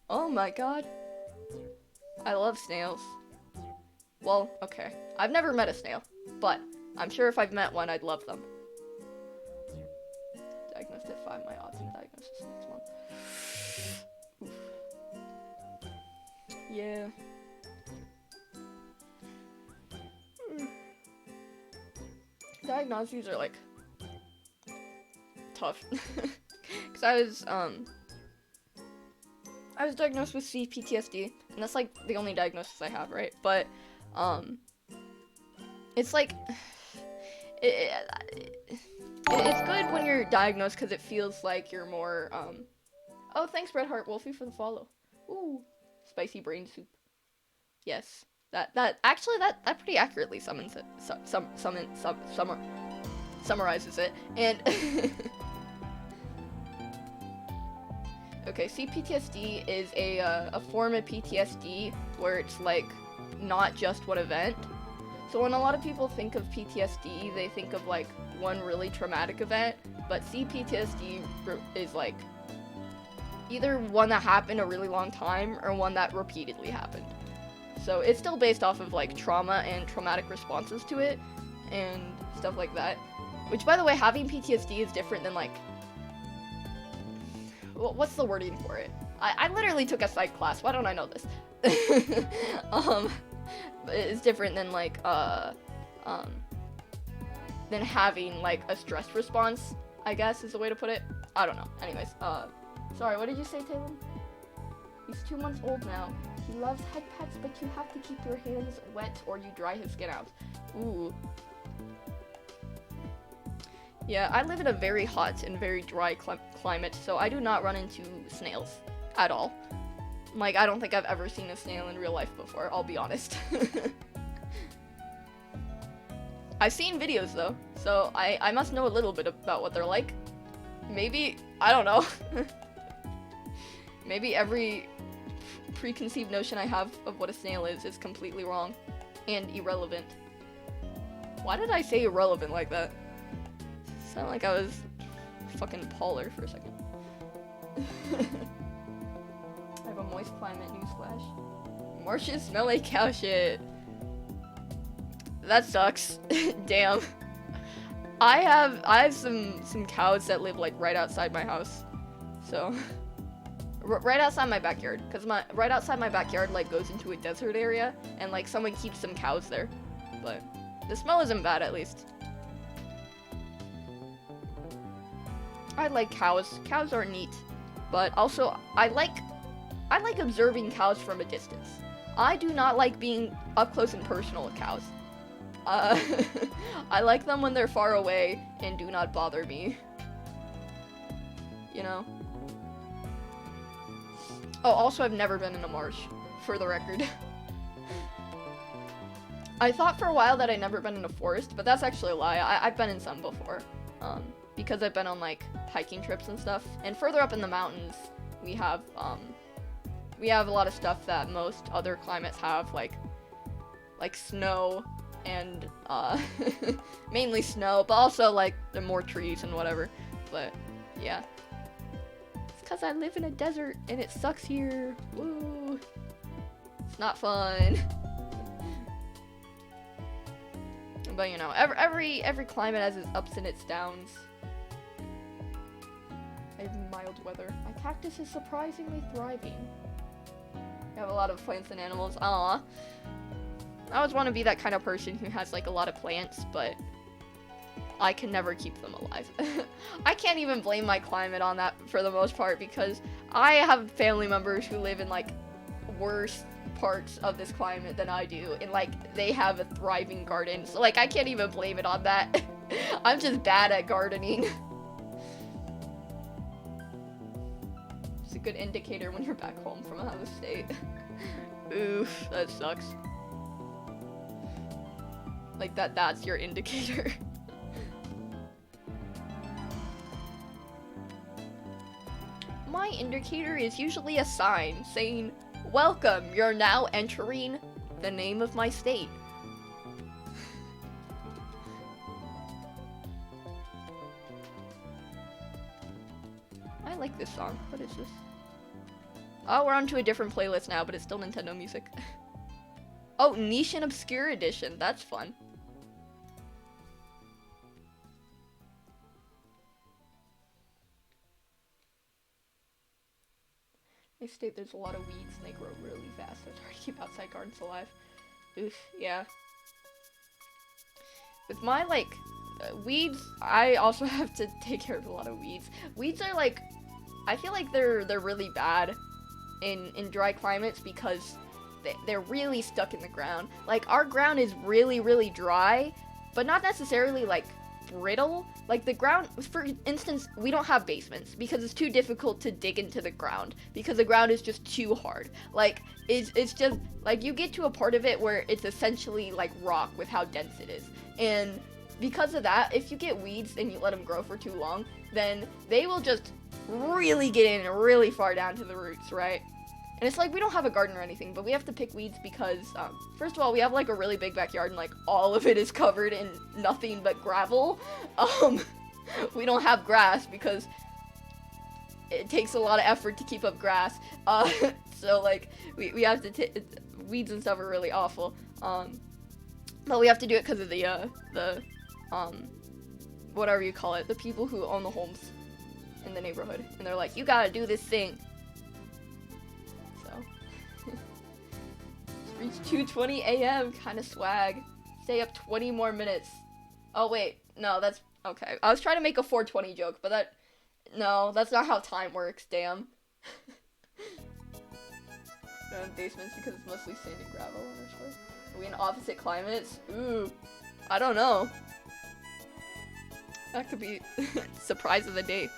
Oh my god. I love snails. Well, okay. I've never met a snail, but I'm sure if I've met one, I'd love them. Diagnosed at 5, my odds in diagnosis next month. Oof. Yeah. Diagnoses are like tough. Cause I was diagnosed with CPTSD, and that's like the only diagnosis I have, right? But it's like it's good when you're diagnosed because it feels like you're more oh, thanks Red Heart Wolfie for the follow. Ooh, spicy brain soup. Yes. That pretty accurately summarizes it. And okay, CPTSD is a form of PTSD where it's like not just one event. So when a lot of people think of PTSD, they think of like one really traumatic event, but CPTSD is like either one that happened a really long time or one that repeatedly happened. So it's still based off of like trauma and traumatic responses to it and stuff like that. Which, by the way, having PTSD is different than like, what's the wording for it? I literally took a psych class. Why don't I know this? It's different than like than having like a stress response, I guess is the way to put it. I don't know. Anyways, sorry, what did you say, Taylor? He's 2 months old now. He loves head pets, but you have to keep your hands wet or you dry his skin out. Ooh. Yeah, I live in a very hot and very dry climate, so I do not run into snails at all. Like, I don't think I've ever seen a snail in real life before, I'll be honest. I've seen videos though, so I must know a little bit about what they're like. Maybe, I don't know. Maybe every preconceived notion I have of what a snail is completely wrong and irrelevant. Why did I say irrelevant like that? Sounded like I was fucking Polar for a second. I have a moist climate, newsflash. Marshes smell like cow shit. That sucks. Damn. I have some cows that live like right outside my house. So right outside my backyard, cuz right outside my backyard like goes into a desert area and like someone keeps some cows there. But the smell isn't bad at least. I like cows. Cows are neat. But also I like observing cows from a distance. I do not like being up close and personal with cows. I like them when they're far away and do not bother me. You know? Oh, also I've never been in a marsh, for the record. I thought for a while that I'd never been in a forest, but that's actually a lie. I've been in some before. Because I've been on like hiking trips and stuff. And further up in the mountains, we have a lot of stuff that most other climates have, like snow and mainly snow, but also like there are more trees and whatever. But yeah, it's because I live in a desert and it sucks here. Woo! It's not fun. But you know, every climate has its ups and its downs. I have mild weather. My cactus is surprisingly thriving. I have a lot of plants and animals. Aww. I always want to be that kind of person who has like a lot of plants, but I can never keep them alive. I can't even blame my climate on that for the most part, because I have family members who live in like worse parts of this climate than I do, and like they have a thriving garden, so like I can't even blame it on that. I'm just bad at gardening. It's a good indicator when you're back home from out of state. Oof, that sucks. Like that's your indicator. My indicator is usually a sign saying, "Welcome, you're now entering the name of my state." I like this song. What is this? Oh, we're onto a different playlist now, but it's still Nintendo music. Oh, Niche and Obscure Edition. That's fun. They state there's a lot of weeds and they grow really fast, so it's hard to keep outside gardens alive. Oof, yeah. With my, like, weeds, I also have to take care of a lot of weeds. Weeds are, like, I feel like they're really bad in dry climates because they're really stuck in the ground. Like, our ground is really, really dry, but not necessarily, like, brittle. Like, the ground, for instance, we don't have basements because it's too difficult to dig into the ground because the ground is just too hard. Like, it's just, like, you get to a part of it where it's essentially, like, rock with how dense it is. And because of that, if you get weeds and you let them grow for too long, then they will just really get in really far down to the roots, right? And it's like, we don't have a garden or anything, but we have to pick weeds because, first of all, we have, like, a really big backyard, and, like, all of it is covered in nothing but gravel. We don't have grass because it takes a lot of effort to keep up grass. So, like, we have to weeds and stuff are really awful. But we have to do it because of the whatever you call it, the people who own the homes in the neighborhood. And they're like, you gotta do this thing. Reach 2:20 a.m. kind of swag. Stay up 20 more minutes. Oh wait, no, that's okay. I was trying to make a 4:20 joke, but no, that's not how time works. Damn. No basements because it's mostly sand and gravel on our shore. Are we in opposite climates? Ooh, I don't know. That could be surprise of the day.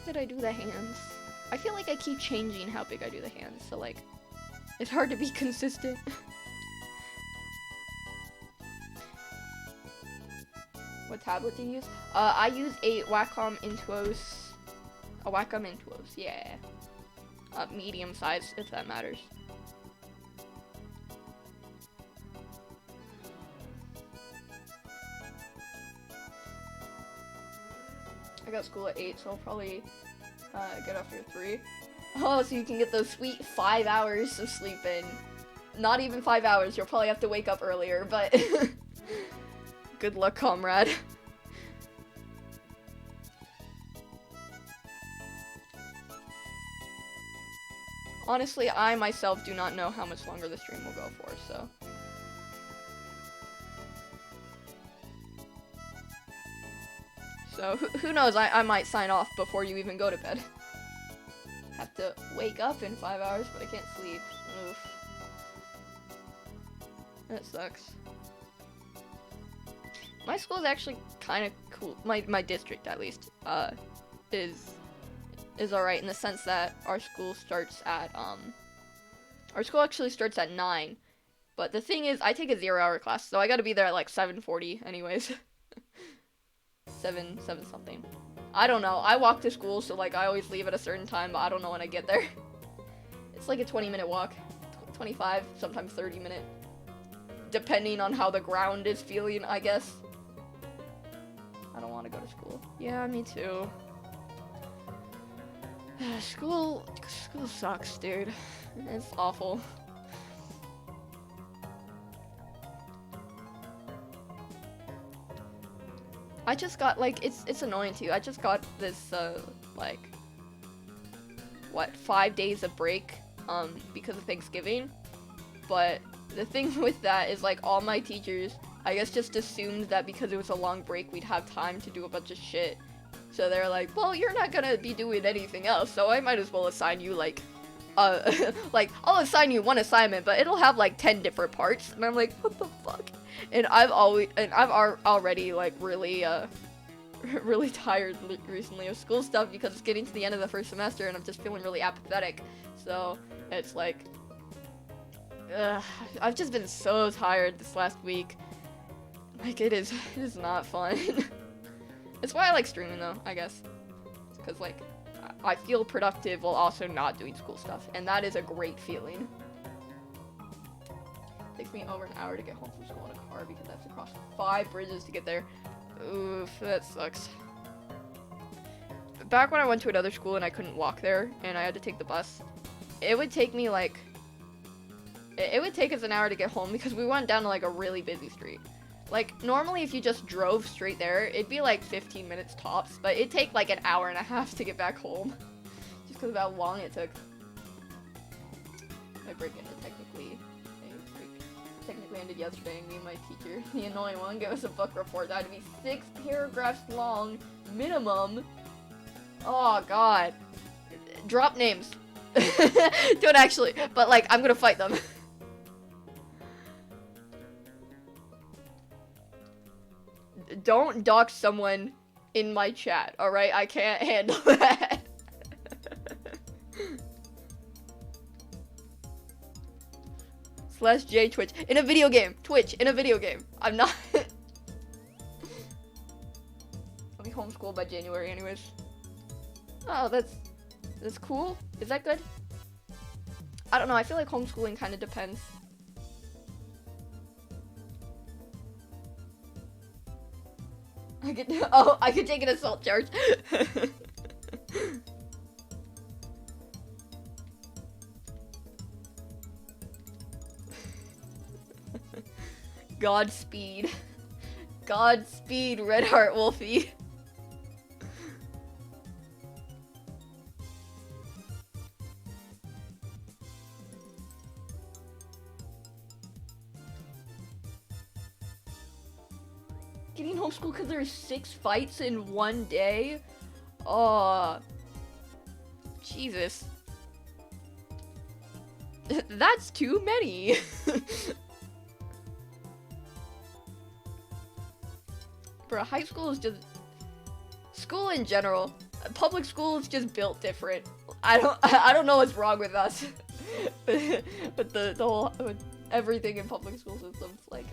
did I do the hands? I feel like I keep changing how big I do the hands, so like, it's hard to be consistent. What tablet do you use? I use a Wacom Intuos. A Wacom Intuos, yeah. Medium size, if that matters. I got school at 8, so I'll probably get off here 3. Oh, so you can get those sweet 5 hours of sleep in. Not even 5 hours, you'll probably have to wake up earlier, but good luck, comrade. Honestly, I myself do not know how much longer the stream will go for, so. So, who knows, I might sign off before you even go to bed. Have to wake up in 5 hours, but I can't sleep. Oof. That sucks. My school is actually kind of cool. My district, at least, is alright in the sense that our school starts at, our school actually starts at 9. But the thing is, I take a 0-hour class, so I gotta be there at like 7:40 anyways. 7 something. I don't know. I walk to school, so like I always leave at a certain time, but I don't know when I get there. It's like a 20-minute walk. 25, sometimes 30-minute. Depending on how the ground is feeling, I guess. I don't want to go to school. Yeah, me too. School sucks, dude. It's awful. I just got, like, it's annoying too. I just got this, like, what, 5 days of break, because of Thanksgiving. But the thing with that is, like, all my teachers, I guess, just assumed that because it was a long break, we'd have time to do a bunch of shit. So they're like, well, you're not gonna be doing anything else, so I might as well assign you, like, like, I'll assign you one assignment, but it'll have, like, 10 different parts. And I'm like, what the fuck? And I've already, like, really, really tired recently of school stuff because it's getting to the end of the first semester and I'm just feeling really apathetic. So, it's like, I've just been so tired this last week. Like, it is not fun. It's why I like streaming, though, I guess. Because, like, I feel productive while also not doing school stuff, and that is a great feeling. Takes me over an hour to get home from school in a car because I have to cross 5 bridges to get there. Oof, that sucks. Back when I went to another school and I couldn't walk there, and I had to take the bus, it would take me, like, it would take us an hour to get home because we went down to, like, a really busy street. Like, normally if you just drove straight there, it'd be like 15 minutes tops, but it'd take like an hour and a half to get back home. Just because of how long it took. My break ended technically ended yesterday, and me and my teacher, the annoying one, gave us a book report that had to be 6 paragraphs long, minimum. Oh god. Drop names. Don't actually, but like, I'm gonna fight them. Don't dox someone in my chat, alright? I can't handle that. /J Twitch. In a video game. Twitch. In a video game. I'm not. I'll be homeschooled by January anyways. Oh, that's cool. Is that good? I don't know. I feel like homeschooling kind of depends. I could take an assault charge. Godspeed. Godspeed, Red Heart Wolfie. Getting homeschooled because there's 6 fights in one day? Oh, Jesus. That's too many. Bro, high school is just... School in general. public school is just built different. I don't know what's wrong with us. But the whole everything in public school systems, like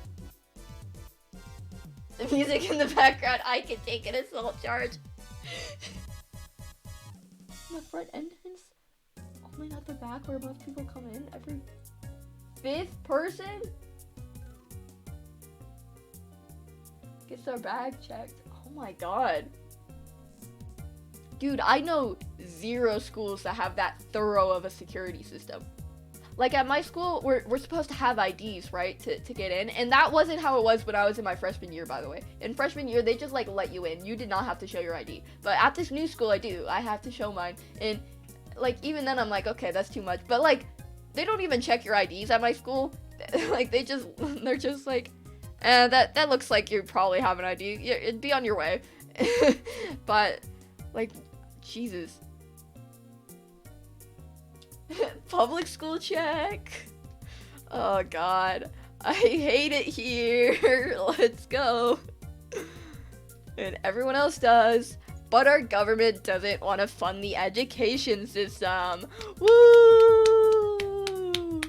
the music in the background, I can take an assault charge. The front entrance, only not the back where most people come in. Every 5th person gets their bag checked. Oh my god. Dude, I know 0 schools that have that thorough of a security system. Like at my school, we're supposed to have IDs, right, to get in, and that wasn't how it was when I was in my freshman year, by the way. In freshman year, they just like let you in. You did not have to show your ID. But at this new school, I do. I have to show mine, and like even then, I'm like, okay, that's too much. But like, they don't even check your IDs at my school. Like they're just like, that looks like you probably have an ID. It'd be on your way. But like, Jesus. Public school check. Oh god, I hate it here. Let's go. And everyone else does, but our government doesn't want to fund the education system. Woo!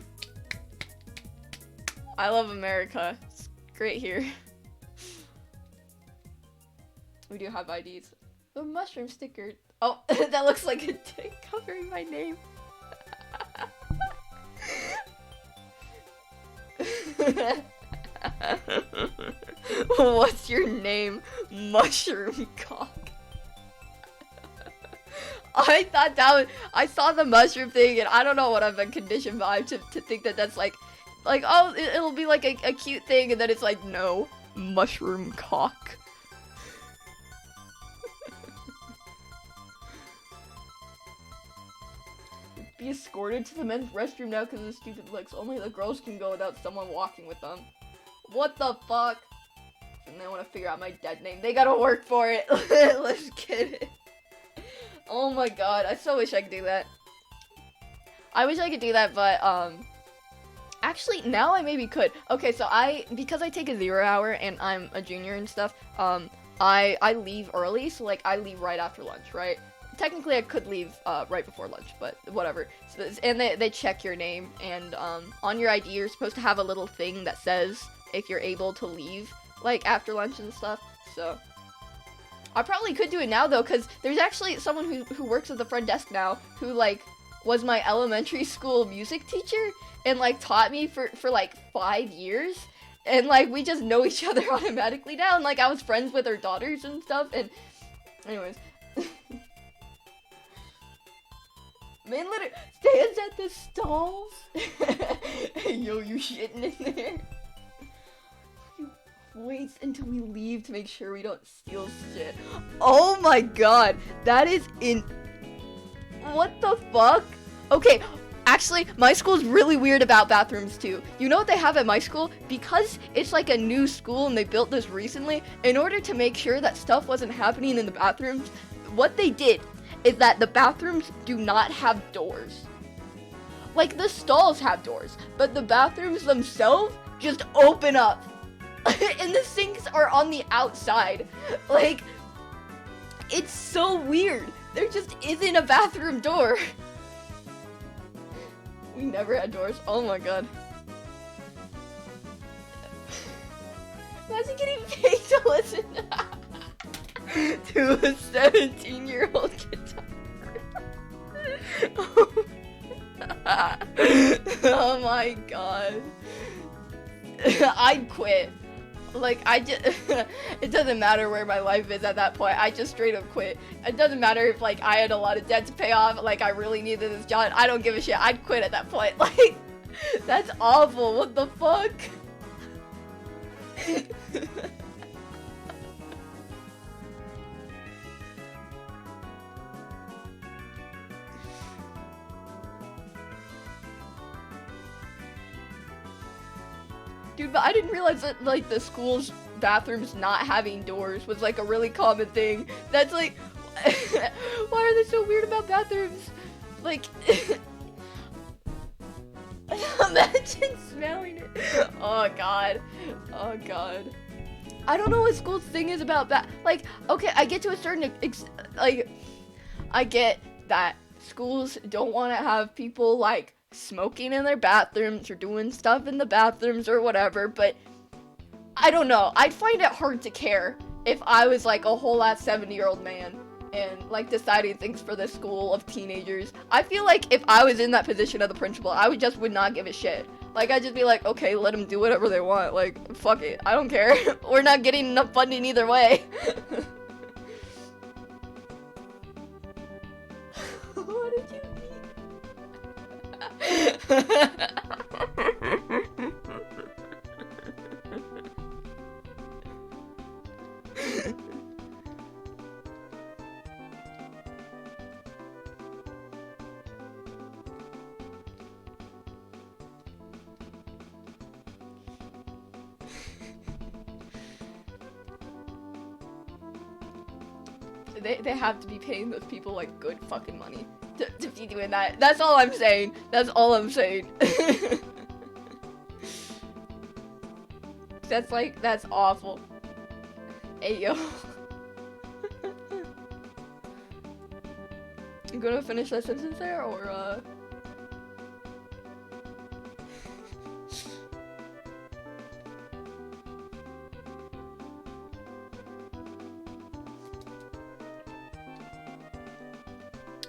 I love America. It's great here. We do have IDs. The mushroom sticker. Oh, that looks like a dick covering my name. What's your name? Mushroom cock. I saw the mushroom thing, and I don't know what I've been conditioned by to think that that's like oh, it'll be like a cute thing, and then it's like, no, mushroom cock. Be escorted to the men's restroom now because of the stupid looks. Only the girls can go without someone walking with them. What the fuck? And they want to figure out my dead name. They gotta work for it. Let's get it. Oh my god, I so wish I could do that. I wish I could do that, but actually now I maybe could. Okay, so because I take a 0 hour and I'm a junior and stuff, I leave early, so like I leave right after lunch, right? Technically I could leave right before lunch, but whatever. So, and they check your name, and on your ID you're supposed to have a little thing that says if you're able to leave like after lunch and stuff. So I probably could do it now though, because there's actually someone who works at the front desk now who like was my elementary school music teacher and like taught me for like 5 years, and like we just know each other automatically now, and like I was friends with her daughters and stuff. And anyways. Man literally stands at the stalls. Hey, yo, you shitting in there? He waits until we leave to make sure we don't steal shit. Oh my god, that is what the fuck? Okay, actually, my school's really weird about bathrooms too. You know what they have at my school? Because it's like a new school and they built this recently, in order to make sure that stuff wasn't happening in the bathrooms, what they did is that the bathrooms do not have doors. Like, the stalls have doors, but the bathrooms themselves just open up. And the sinks are on the outside. Like, it's so weird. There just isn't a bathroom door. We never had doors. Oh my god. Imagine getting paid to listen to a 17-year-old guitar. Oh my god. I'd quit. Like, it doesn't matter where my life is at that point. I just straight up quit. It doesn't matter if, like, I had a lot of debt to pay off, like, I really needed this job. I don't give a shit. I'd quit at that point. Like, that's awful. What the fuck? Dude, but I didn't realize that, like, the school's bathrooms not having doors was, like, a really common thing. That's, like, why are they so weird about bathrooms? Like, imagine smelling it. Oh, God. Oh, God. I don't know what school's thing is about like, okay, I get to a certain, like, I get that schools don't want to have people like smoking in their bathrooms or doing stuff in the bathrooms or whatever, but I don't know. I'd find it hard to care if I was like a whole ass 70-year-old man and like deciding things for the school of teenagers. I feel like if I was in that position of the principal, I would not give a shit. Like, I'd just be like, okay, let them do whatever they want. Like, fuck it. I don't care. We're not getting enough funding either way. What did you mean? They have to be paying those people like good fucking money to be doing that. That's all I'm saying. That's all I'm saying. That's awful. Hey yo. You gonna finish that sentence there or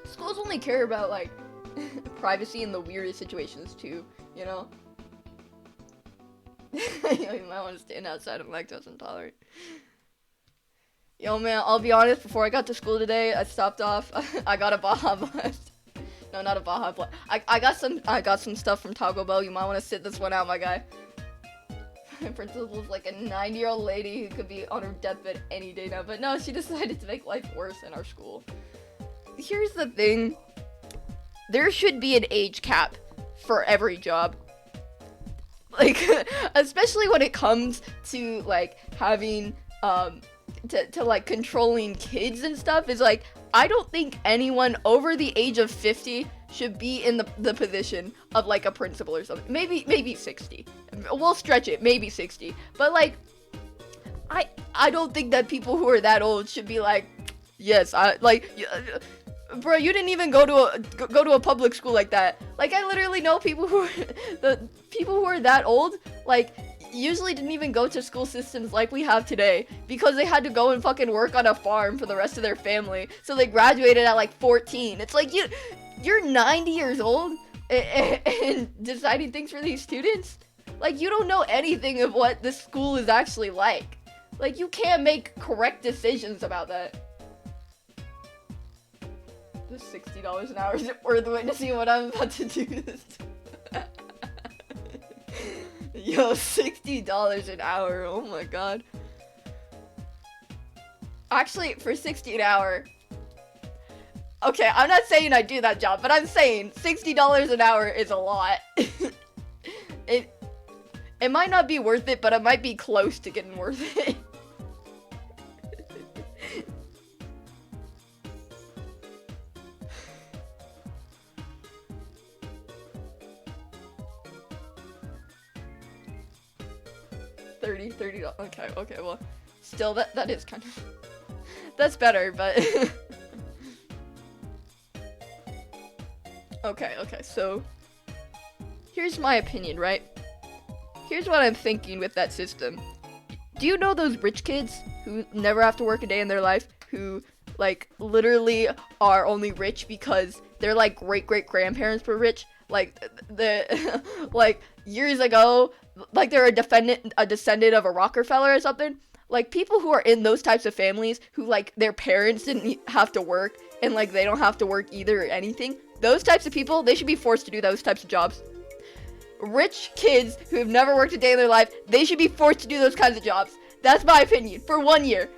Schools only care about, like, privacy in the weirdest situations, too, you know? You might want to stand outside of lactose intolerant. Yo, man, I'll be honest, before I got to school today, I stopped off, I got a Baja Blast. No, not a Baja Blast. I got some stuff from Taco Bell. You might want to sit this one out, my guy. My principal's like a 90-year-old lady who could be on her deathbed any day now, but no, she decided to make life worse in our school. Here's the thing. There should be an age cap for every job. Like, especially when it comes to, like, having, to like, controlling kids and stuff, is like, I don't think anyone over the age of 50 should be in the position of, like, a principal or something. Maybe 60. We'll stretch it, maybe 60. But, like, I don't think that people who are that old should be like, yes, bro, you didn't even go to a public school like that. Like, I literally know people who are that old, like, usually didn't even go to school systems like we have today because they had to go and fucking work on a farm for the rest of their family. So they graduated at like 14. It's like you're 90 years old and deciding things for these students. Like, you don't know anything of what the school is actually like. Like, you can't make correct decisions about that. The $60 an hour is it worth witnessing what I'm about to do this? Yo, $60 an hour, oh my god. Actually, for $60 an hour, okay, I'm not saying I do that job, but I'm saying $60 an hour is a lot. It might not be worth it, but it might be close to getting worth it. $30, okay, well, still, that is kind of, that's better, but, okay, so, here's my opinion, right? Here's what I'm thinking with that system. Do you know those rich kids who never have to work a day in their life, who, like, literally are only rich because their, like, great-great-grandparents were rich? Like, like, years ago, like, they're a descendant of a Rockefeller or something. Like, people who are in those types of families who, like, their parents didn't have to work and, like, they don't have to work either or anything. Those types of people, they should be forced to do those types of jobs. Rich kids who have never worked a day in their life, they should be forced to do those kinds of jobs. That's my opinion. For 1 year.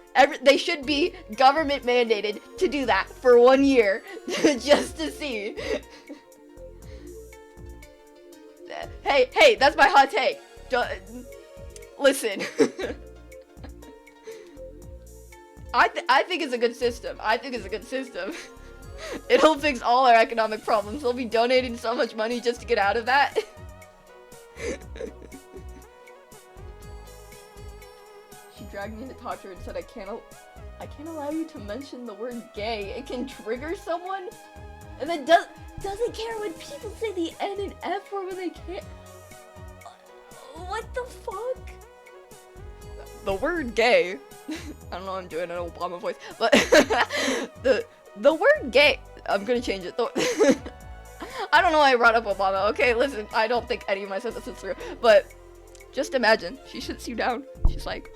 They should be government mandated to do that for 1 year. Just to see. Hey, that's my hot take. Listen. I think it's a good system. It'll fix all our economic problems. We'll be donating so much money just to get out of that. She dragged me in to talk to her and said I can't I can't allow you to mention the word gay. It can trigger someone. And then doesn't care when people say the N and F word when they can't. What the fuck? The word gay. I don't know, I'm doing an Obama voice, but the word gay. I'm gonna change it. I don't know why I brought up Obama. Okay, listen, I don't think any of my sentences is true, but just imagine she sits you down. She's like,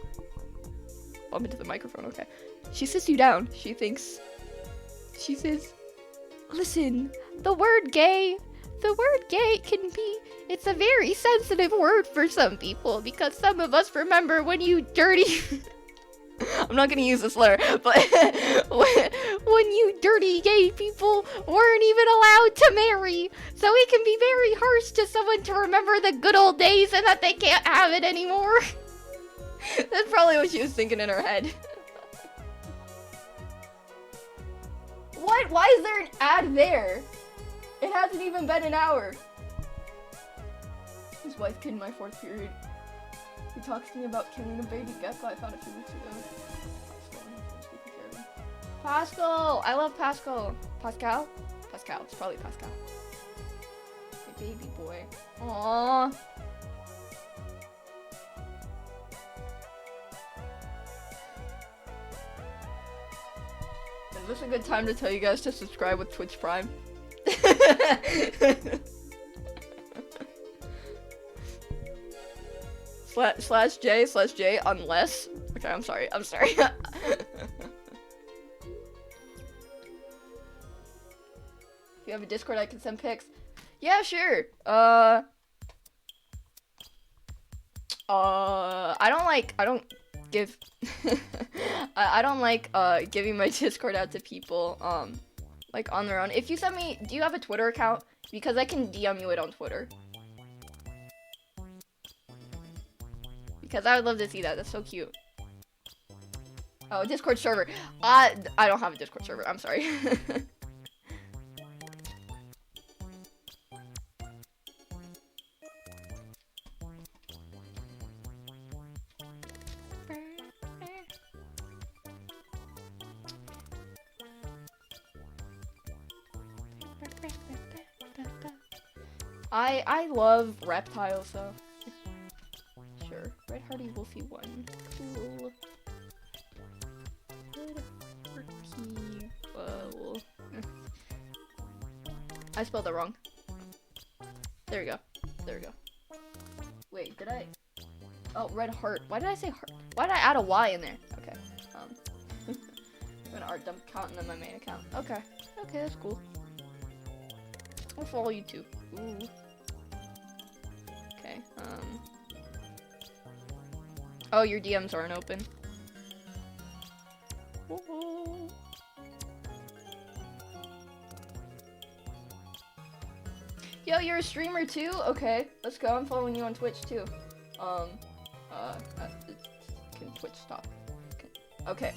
bump into the microphone. Okay, she sits you down. She says, listen, the word gay can be, it's a very sensitive word for some people because some of us remember when you dirty I'm not gonna use this slur, but when you dirty gay people weren't even allowed to marry, so it can be very harsh to someone to remember the good old days and that they can't have it anymore. That's probably what she was thinking in her head. What? Why is there an ad there? It hasn't even been an hour. His wife kid in my 4th period. He talks to me about killing a baby gecko I found a few weeks ago. Pascal! I love Pascal. Pascal? Pascal. It's probably Pascal. My baby boy. Aww. Is this a good time to tell you guys to subscribe with Twitch Prime? /J unless. Okay, I'm sorry. If you have a Discord, I can send pics. Yeah, sure. I don't give I don't like giving my Discord out to people like on their own. If you send me, do you have a Twitter account? Because I can DM you it on Twitter. Because I would love to see that. That's so cute. Oh, Discord server. I don't have a Discord server. I'm sorry. I love reptiles, so sure. Red Hardy Wolfie 1. Cool. Red Hardy Wolf. I spelled it wrong. There we go. There we go. Wait, did I? Oh, Red Heart. Why did I say heart? Why did I add a Y in there? Okay. I'm gonna art dump account and then my main account. Okay. Okay, that's cool. I'll follow you too. Ooh. Okay, oh, your DMs aren't open. Whoa. Yo, you're a streamer too? Okay, let's go. I'm following you on Twitch too. Can Twitch stop? Okay.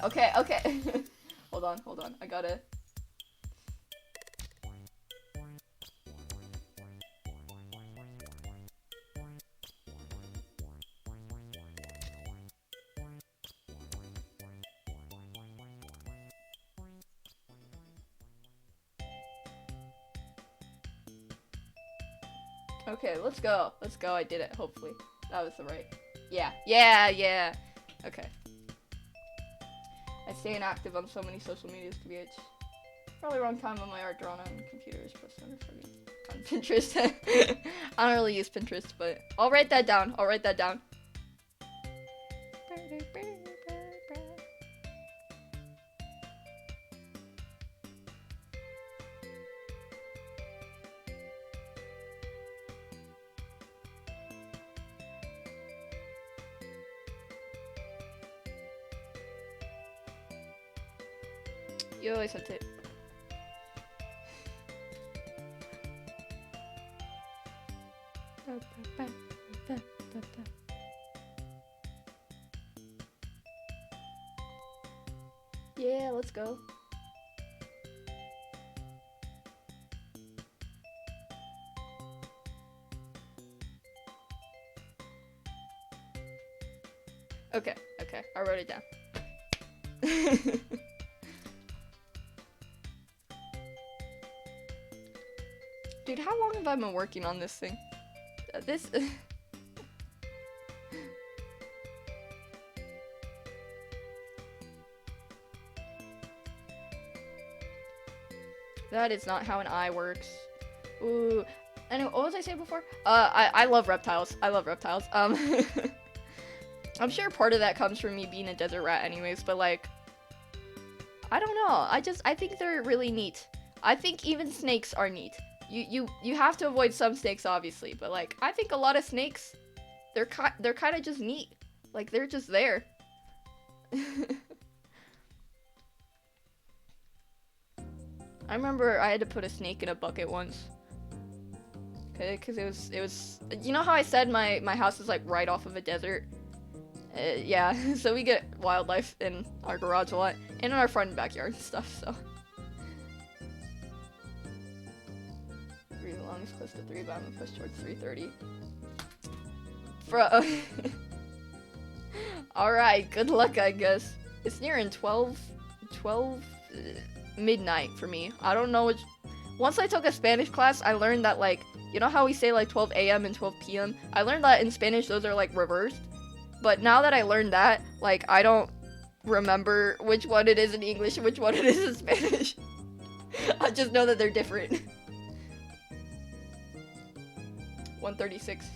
Hold on. I gotta. Okay, let's go. I did it, hopefully. That was the right. Yeah. Okay. I stay inactive on so many social medias, TBH. Probably wrong time on my art drawn on computers, plus on Pinterest. I don't really use Pinterest, but I'll write that down. You always have to. Yeah, let's go. Okay, I wrote it down. Dude, how long have I been working on this thing? This... That is not how an eye works. Ooh. Anyway, what was I saying before? I love reptiles. I love reptiles. I'm sure part of that comes from me being a desert rat anyways, but like, I don't know. I think they're really neat. I think even snakes are neat. You have to avoid some snakes, obviously, but like, I think a lot of snakes, they're kind of just neat. Like, they're just there. I remember I had to put a snake in a bucket once. Okay, because it was, you know how I said my house is like right off of a desert? Yeah, so we get wildlife in our garage a lot, and in our front and backyard and stuff, so. 3 long is close to 3, but I'm gonna push towards 330. Alright, good luck, I guess. It's nearing 12 midnight for me. I don't know which. Once I took a Spanish class, I learned that, like, you know how we say like 12 a.m. and 12 p.m.? I learned that in Spanish those are like reversed. But now that I learned that, like, I don't remember which one it is in English and which one it is in Spanish. I just know that they're different. 136.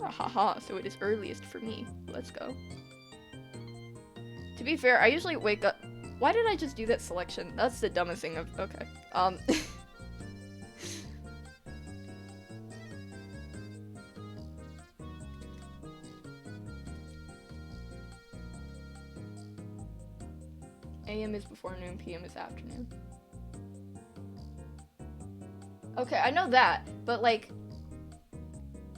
Haha, so it is earliest for me. Let's go. To be fair, I usually wake up. Why did I just do that selection? That's the dumbest thing of. Okay. AM is before noon, PM is afternoon. Okay, I know that, but like,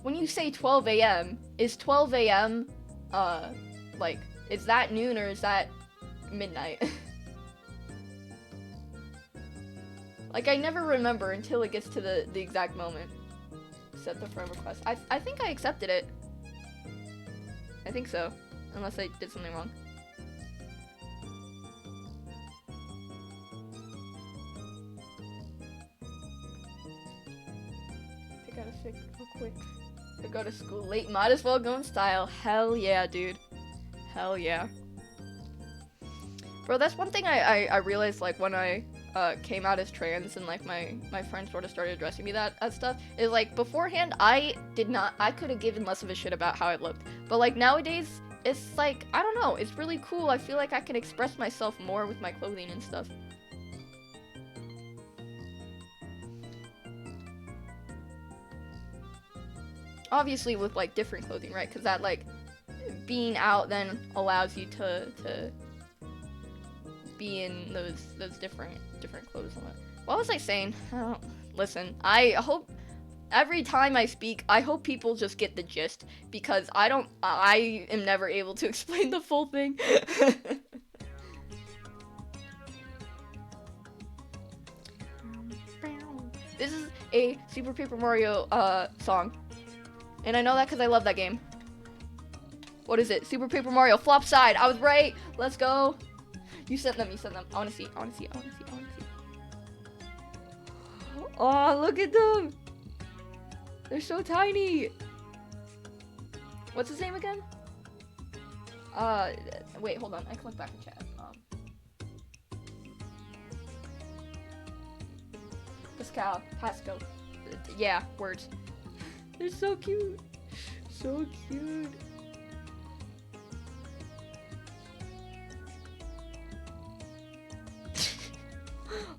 when you say 12 a.m., is 12 a.m., like, is that noon or is that midnight? Like, I never remember until it gets to the exact moment. Set the friend request. I think I accepted it. I think so. Unless I did something wrong. I gotta fix real quick. I go to school late. Might as well go in style. Hell yeah, dude. Hell yeah. Bro, that's one thing I realized, like, when I came out as trans and like my friends sort of started addressing me that as stuff, is like beforehand I could have given less of a shit about how I looked, but like nowadays it's like, I don't know, it's really cool. I feel like I can express myself more with my clothing and stuff. Obviously with like different clothing, right? Because that, like, being out then allows you to be in those different clothes and what was I saying? Listen, I hope every time I speak, I hope people just get the gist, because I am never able to explain the full thing. This is a Super Paper Mario song, and I know that because I love that game. What is it? Super Paper Mario Flop Side. I was right. Let's go. You sent them. I wanna see. Oh, look at them. They're so tiny. What's his name again? Wait, hold on. I can look back in chat. Pascal. Yeah, words. They're so cute. So cute.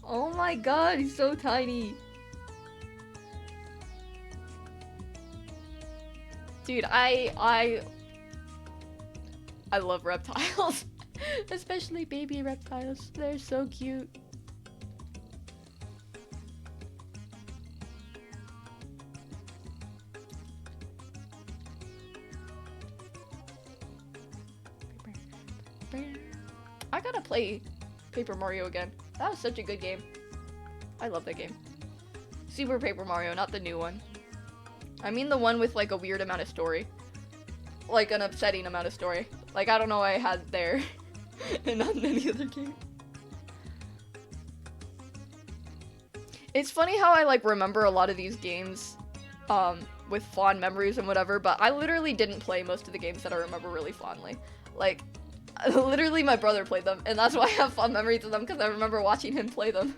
Oh my god, he's so tiny. Dude, I love reptiles. Especially baby reptiles. They're so cute. I gotta play Paper Mario again. That was such a good game. I love that game. Super Paper Mario, not the new one. I mean the one with like a weird amount of story. Like an upsetting amount of story. Like I don't know why I had there and not in any other game. It's funny how I like remember a lot of these games with fond memories and whatever, but I literally didn't play most of the games that I remember really fondly. Like literally my brother played them, and that's why I have fond memories of them, because I remember watching him play them.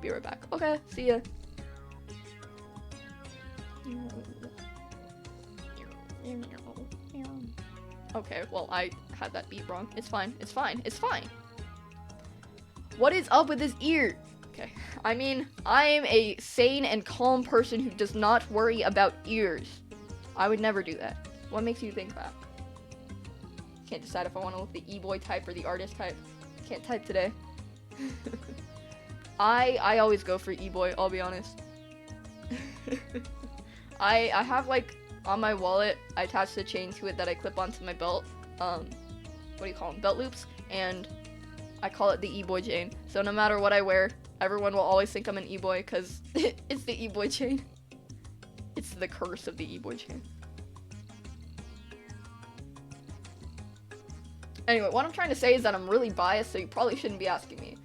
Be right back. Okay, see ya. Okay, well, I had that beat wrong. It's fine. It's fine. It's fine. What is up with his ear? Okay. I mean, I am a sane and calm person who does not worry about ears. I would never do that. What makes you think that? Can't decide if I want to look the e-boy type or the artist type. Can't type today. I always go for e-boy, I'll be honest. I have like on my wallet, I attached a chain to it that I clip onto my belt. What do you call them? Belt loops, and I call it the e-boy chain. So no matter what I wear, everyone will always think I'm an e-boy because it's the e-boy chain. It's the curse of the e-boy chain. Anyway, what I'm trying to say is that I'm really biased, so you probably shouldn't be asking me.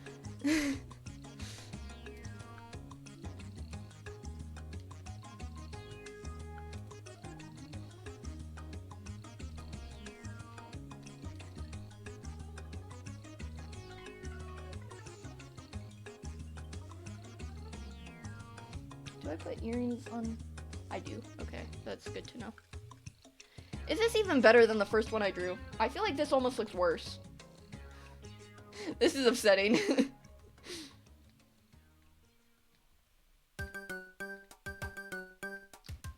Do I put earrings on? I do. Okay, that's good to know. Is this even better than the first one I drew? I feel like this almost looks worse. This is upsetting.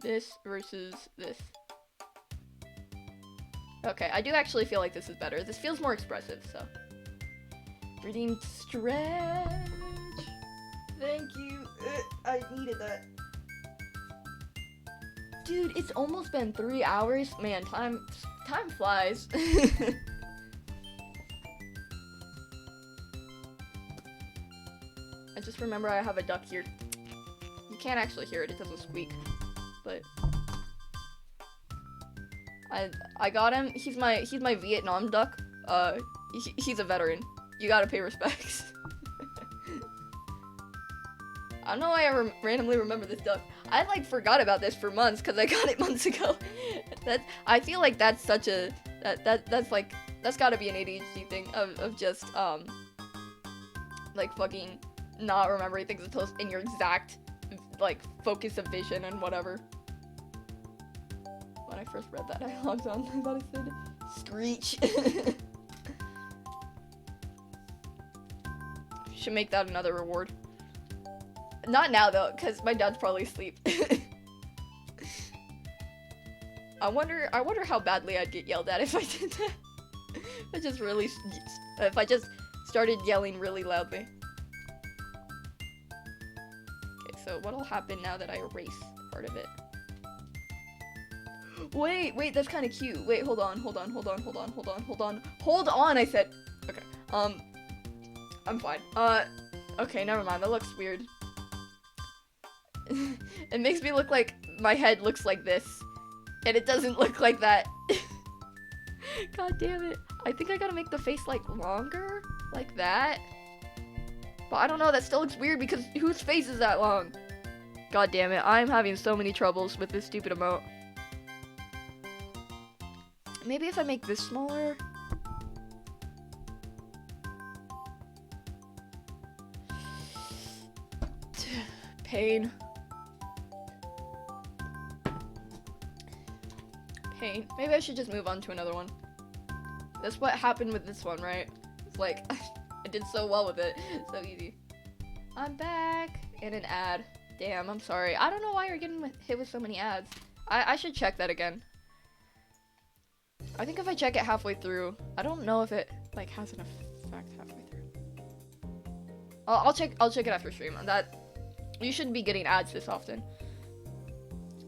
This versus this. Okay, I do actually feel like this is better. This feels more expressive, so. Reading stretch. Thank you. I needed that. Dude, it's almost been 3 hours. Man, time flies. I just remember I have a duck here. You can't actually hear it, it doesn't squeak. But I got him. He's my Vietnam duck. He's a veteran. You gotta pay respects. I don't know why I randomly remember this duck. I like forgot about this for months because I got it months ago. I feel like that's such a that's gotta be an ADHD thing of just like fucking not remembering things until it's in your exact like focus of vision and whatever. When I first read that, I logged on. I thought it said Screech. Should make that another reward. Not now though, because my dad's probably asleep. I wonder how badly I'd get yelled at if I did that. If I just started yelling really loudly. Okay, so what'll happen now that I erase part of it? Wait, that's kind of cute. Wait, hold on, I said. Okay, I'm fine. Okay, never mind, that looks weird. It makes me look like my head looks like this, and it doesn't look like that. God damn it. I think I gotta make the face like longer, like that. But I don't know, that still looks weird because whose face is that long? God damn it, I'm having so many troubles with this stupid emote. Maybe if I make this smaller. Pain. Maybe I should just move on to another one. That's what happened with this one, right? It's like, I did so well with it. So easy. I'm back. And an ad. Damn, I'm sorry. I don't know why you're getting hit with so many ads. I should check that again. I think if I check it halfway through, I don't know if it like has an effect halfway through. I'll check it after stream. That you shouldn't be getting ads this often.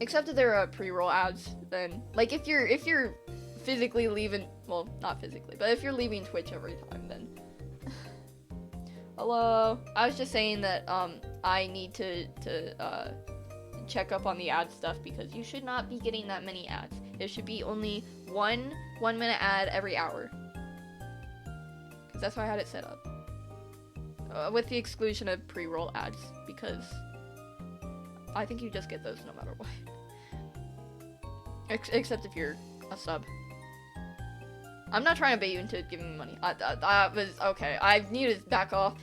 Except if they're pre-roll ads, then like if you're physically leaving, well, not physically, but if you're leaving Twitch every time, then hello. I was just saying that I need to check up on the ad stuff, because you should not be getting that many ads. It should be only one 1-minute ad every hour. Because that's how I had it set up. With the exclusion of pre-roll ads, because I think you just get those no matter what. Except if you're a sub. I'm not trying to bait you into giving me money. I was okay. I need to back off.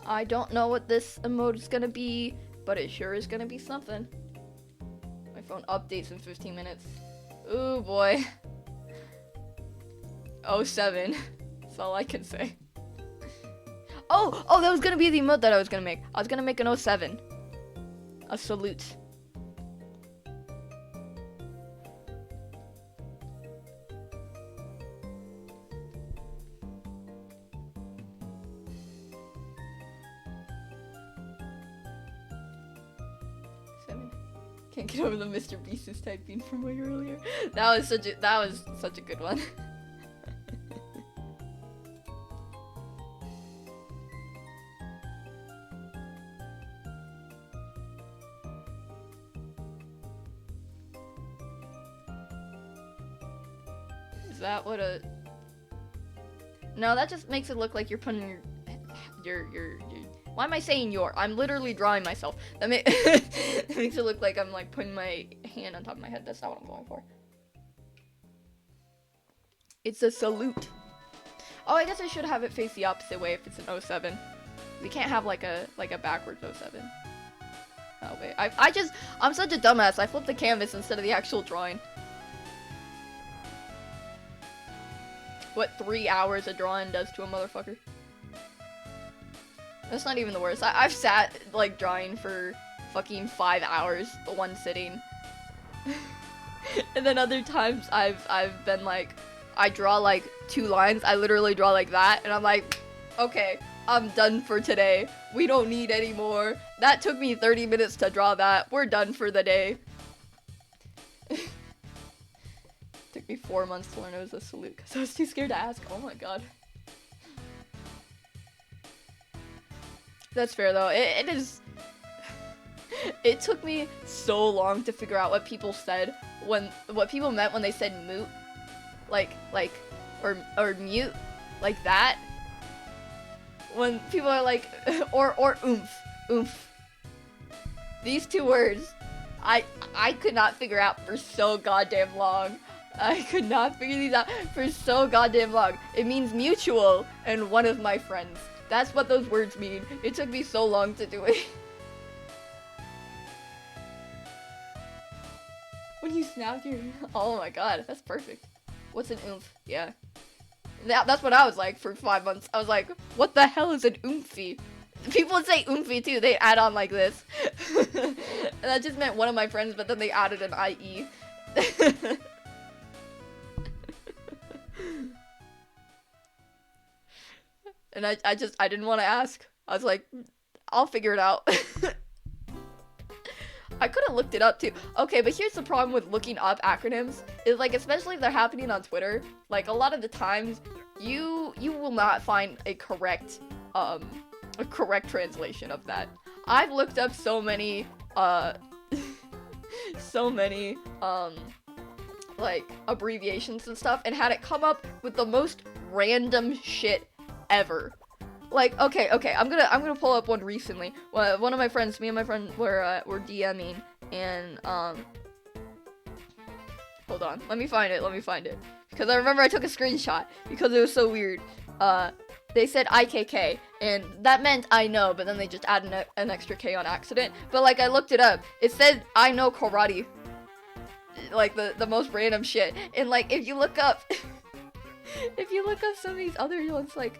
I don't know what this emote is gonna be, but it sure is gonna be something. My phone updates in 15 minutes. Ooh boy. 07. That's all I can say. Oh, that was gonna be the emote that I was gonna make. I was gonna make an 07. A salute. Can't get over the Mr. Beast's typing from way earlier. That was such a good one. Is that what a... No, that just makes it look like you're putting your why am I saying your? I'm literally drawing myself. That it makes it look like I'm like putting my hand on top of my head. That's not what I'm going for. It's a salute. Oh, I guess I should have it face the opposite way if it's an 07. We can't have like a backwards 07. Oh wait, I'm such a dumbass. I flipped the canvas instead of the actual drawing. What 3 hours a drawing does to a motherfucker. That's not even the worst. I've sat like drawing for fucking 5 hours, the one sitting. And then other times I've been like, I draw like 2 lines. I literally draw like that, and I'm like, okay, I'm done for today. We don't need any more. That took me 30 minutes to draw that. We're done for the day. Took me 4 months to learn it was a salute because I was too scared to ask. Oh my god. That's fair though. It is. It took me so long to figure out what people said what people meant when they said moot, or mute, like that. When people are like, or oomph. These 2 words, I could not figure out for so goddamn long. I could not figure these out for so goddamn long. It means mutual and one of my friends. That's what those words mean. It took me so long to do it. When you snapped your... Oh my god, that's perfect. What's an oomph? Yeah. That's what I was like for 5 months. I was like, what the hell is an oomphy? People would say oomphy too. They add on like this. And that just meant one of my friends, but then they added an IE. And I didn't want to ask. I was like, I'll figure it out. I could have looked it up too. Okay, but here's the problem with looking up acronyms. Is like, especially if they're happening on Twitter, like a lot of the times you will not find a correct translation of that. I've looked up so many like abbreviations and stuff and had it come up with the most random shit ever. Like, okay, I'm gonna pull up one recently. One of my friends, me and my friend were DMing, and hold on, let me find it, because I remember I took a screenshot because it was so weird. They said IKK, and that meant I know, but then they just added an extra K on accident. But like, I looked it up, it said I know karate. Like the most random shit. And like, if you look up some of these other ones, like,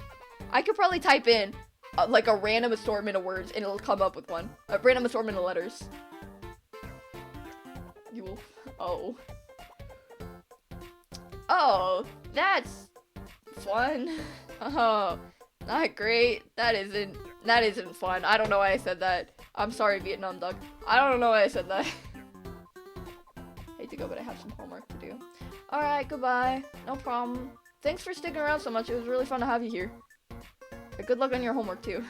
I could probably type in like a random assortment of words and it'll come up with one. A random assortment of letters. You will... Oh, that's fun. Oh, not great. That isn't fun. I don't know why I said that. I'm sorry, Vietnam Duck. I don't know why I said that. Hey, need to go, but I have some homework to do. Alright, goodbye. No problem. Thanks for sticking around so much. It was really fun to have you here. But good luck on your homework, too.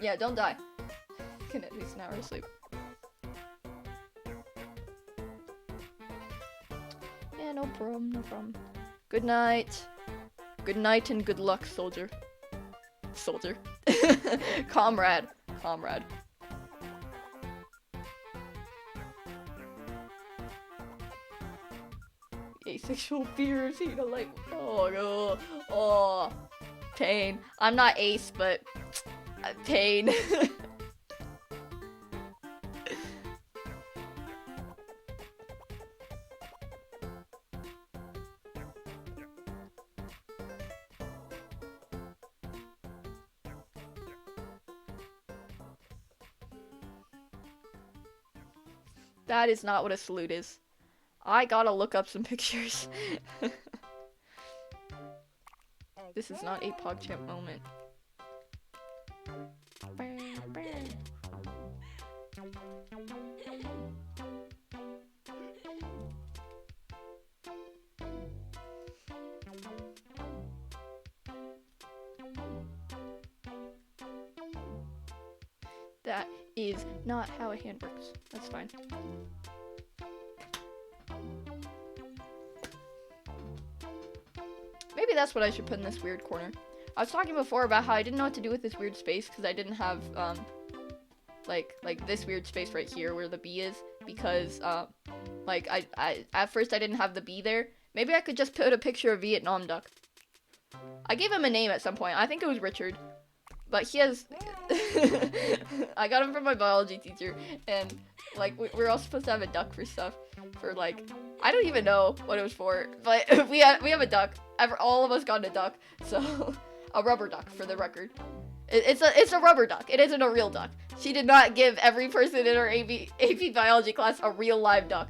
Yeah, don't die. Get at least an hour of sleep. Yeah, no problem, no problem. Good night. Good night and good luck, soldier. Soldier. Comrade. Comrade. Asexual fears, you know, like, oh no, oh, pain. I'm not ace, but pain. That is not what a salute is. I gotta look up some pictures. This is not a PogChamp moment. That is not how a hand works. That's fine. Maybe that's what I should put in this weird corner. I was talking before about how I didn't know what to do with this weird space because I didn't have, like this weird space right here where the bee is because, like, I at first I didn't have the bee there. Maybe I could just put a picture of Vietnam duck. I gave him a name at some point. I think it was Richard. But he has... I got him from my biology teacher, and, like, we're all supposed to have a duck for stuff. For, like, I don't even know what it was for, but we have a duck. All of us got a duck, so... a rubber duck, for the record. It's a rubber duck. It isn't a real duck. She did not give every person in her AP biology class a real live duck.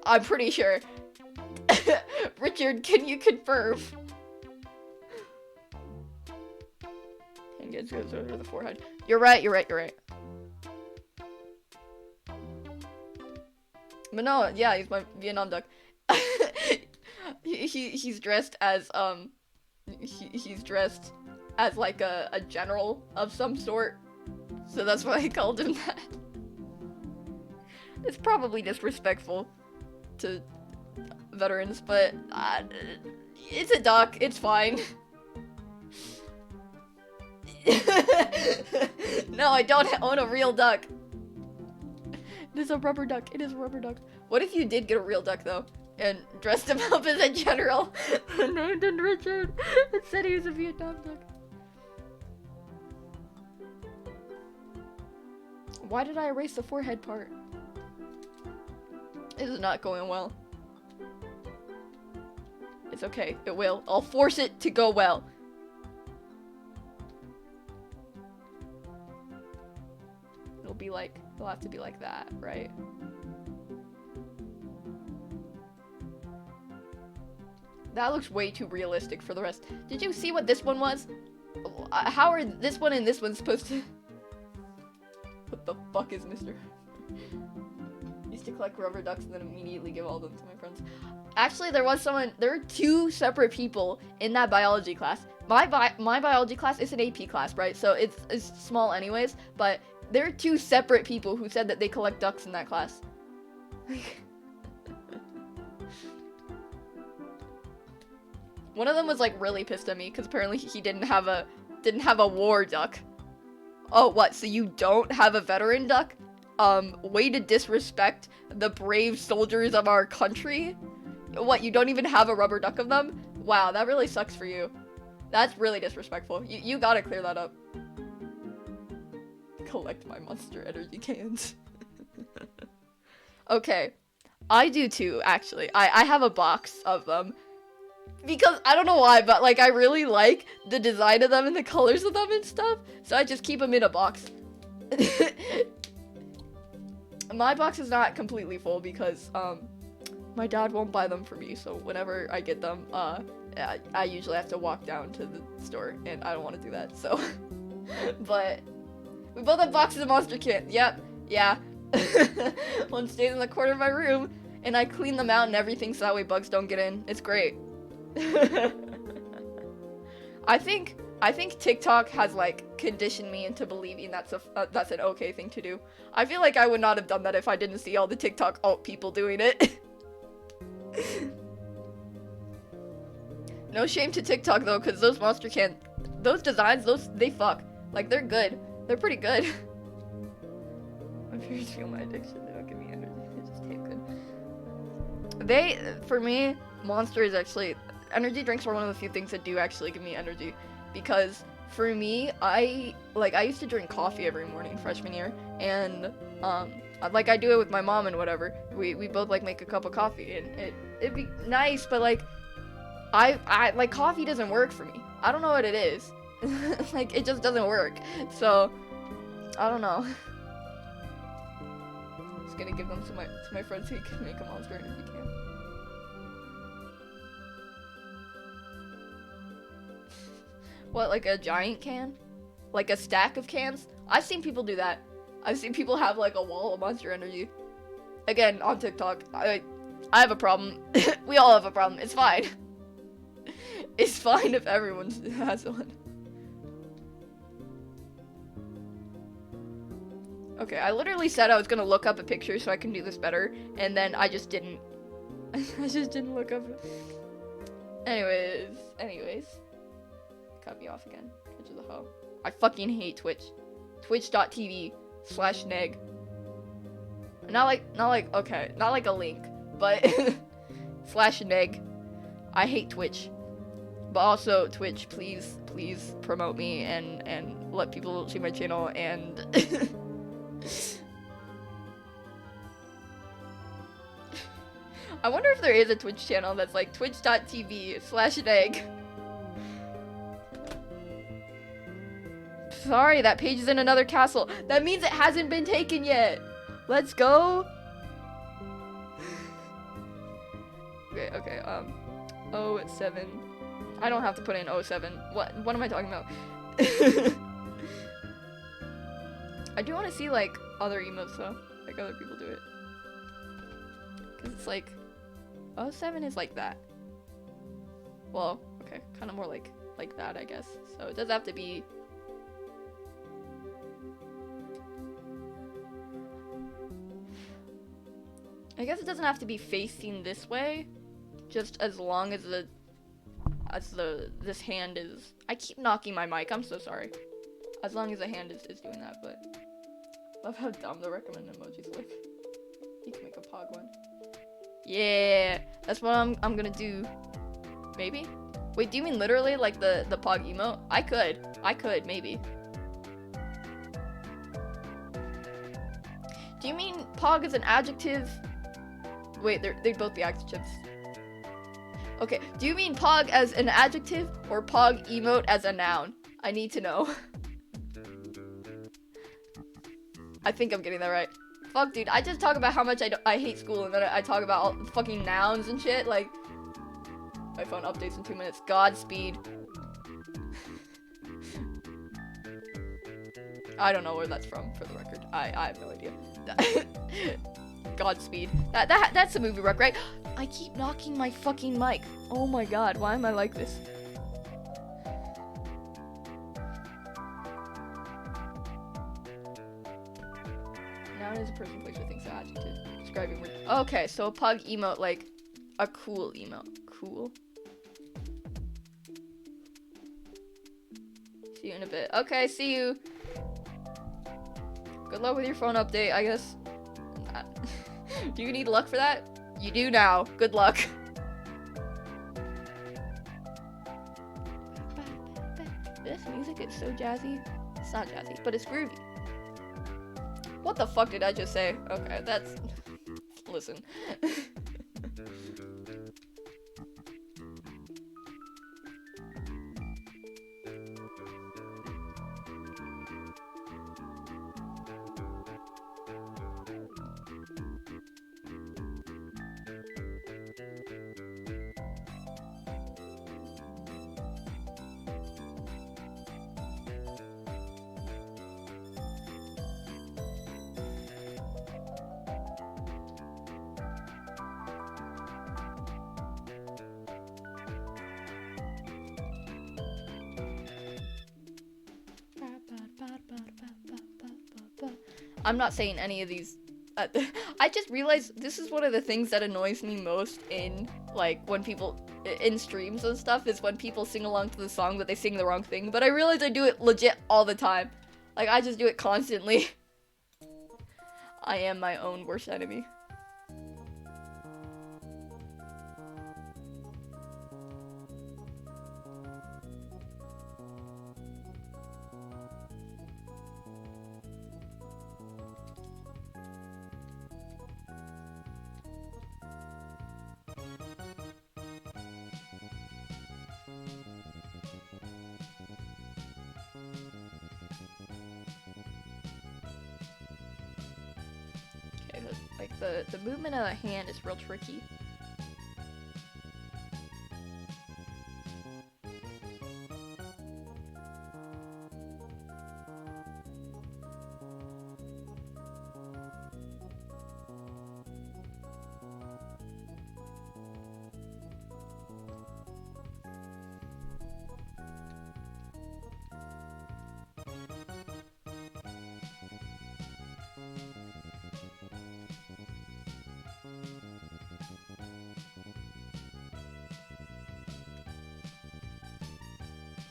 I'm pretty sure. Richard, can you confirm? And gets goes over the forehead. You're right. But no, yeah, he's my Vietnam duck. He's dressed as he's dressed as like a general of some sort. So that's why I called him that. It's probably disrespectful to veterans, but it's a duck. It's fine. No, I don't own a real duck. It is a rubber duck. It is a rubber duck. What if you did get a real duck, though, and dressed him up as a general, named him Richard, and said he was a Vietnam duck? Why did I erase the forehead part? This is not going well. It's okay. It will. I'll force it to go well. It'll have to be like that, right? That looks way too realistic for the rest. Did you see what this one was? How are this one and this one supposed to... What the fuck is Mr. Used to collect rubber ducks and then immediately give all of them to my friends. Actually, there were two separate people in that biology class. My biology class is an AP class, right? So it's small anyways, but there are two separate people who said that they collect ducks in that class. One of them was like really pissed at me because apparently he didn't have a war duck. Oh, what? So you don't have a veteran duck? Way to disrespect the brave soldiers of our country? What, you don't even have a rubber duck of them? Wow, that really sucks for you. That's really disrespectful. You gotta clear that up. Collect my Monster Energy cans. Okay. I do too, actually. I have a box of them. Because, I don't know why, but like, I really like the design of them and the colors of them and stuff. So I just keep them in a box. My box is not completely full because, my dad won't buy them for me. So whenever I get them, I usually have to walk down to the store and I don't want to do that, so. But we both have boxes of monster kit. Yep. Yeah. One stays in the corner of my room, and I clean them out and everything so that way bugs don't get in. It's great. I think TikTok has like conditioned me into believing that's an okay thing to do. I feel like I would not have done that if I didn't see all the TikTok alt people doing it. No shame to TikTok though, cause those those designs, they fuck. Like they're good. They're pretty good. My parents feel my addiction. They don't give me energy. They just taste good. For me, Monster is actually, energy drinks are one of the few things that do actually give me energy, because for me, I used to drink coffee every morning freshman year, and like I do it with my mom and whatever. We both like make a cup of coffee, and it'd be nice, but like I like coffee doesn't work for me. I don't know what it is. Like it just doesn't work. So I don't know. Just gonna give them to my friends so he can make a Monster Energy can. What, like a giant can? Like a stack of cans? I've seen people do that. I've seen people have like a wall of Monster Energy. Again, on TikTok. I have a problem. We all have a problem. It's fine. It's fine if everyone has one. Okay, I literally said I was gonna look up a picture so I can do this better, and then I just didn't. I just didn't look up. Anyways. Cut me off again. Which is a hoe. I fucking hate Twitch. Twitch.tv/neg. Not like a link, but /neg. I hate Twitch. But also, Twitch, please promote me and let people see my channel and I wonder if there is a Twitch channel that's like twitch.tv/neg. Sorry, that page is in another castle. That means it hasn't been taken yet. Let's go. Okay, 07. I don't have to put in 07. What am I talking about? I do want to see like other emotes though, like other people do it. Cause it's like 07 is like that. Well, okay, kind of more like that, I guess. So it does have to be. I guess it doesn't have to be facing this way, just as long as this hand is. I keep knocking my mic. I'm so sorry. As long as the hand is doing that, but love how dumb the recommended emojis look. You can make a pog one. Yeah, that's what I'm gonna do. Maybe. Wait, do you mean literally like the pog emote? I could maybe. Do you mean pog is an adjective? Wait, they'd both be adjectives. Okay, do you mean pog as an adjective or pog emote as a noun? I need to know. I think I'm getting that right. Fuck, dude, I just talk about how much I hate school, and then I talk about all the fucking nouns and shit, like. My phone updates in 2 minutes. Godspeed. I don't know where that's from, for the record. I have no idea. Godspeed. That's a movie rec, right? I keep knocking my fucking mic. Oh my god, why am I like this? Noun is a person, place, or thing, so adjective. Describing word. Okay, so a pug emote, like a cool emote. Cool. See you in a bit. Okay, see you. Good luck with your phone update, I guess. Do you need luck for that? You do now. Good luck. This music is so jazzy. It's not jazzy, but it's groovy. What the fuck did I just say? Okay, that's... Listen. I'm not saying any of these. I just realized this is one of the things that annoys me most in, like, when people, in streams and stuff, is when people sing along to the song but they sing the wrong thing. But I realize I do it legit all the time. Like, I just do it constantly. I am my own worst enemy. Okay, like the movement of the hand is real tricky.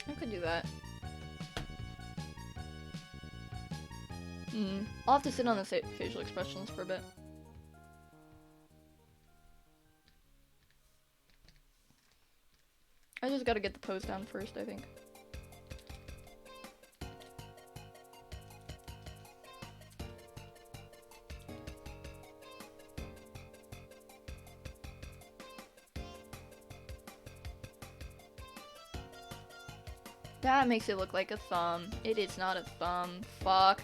I could do that. I'll have to sit on the facial expressions for a bit. I just gotta get the pose down first, I think. That makes it look like a thumb. It is not a thumb. Fuck.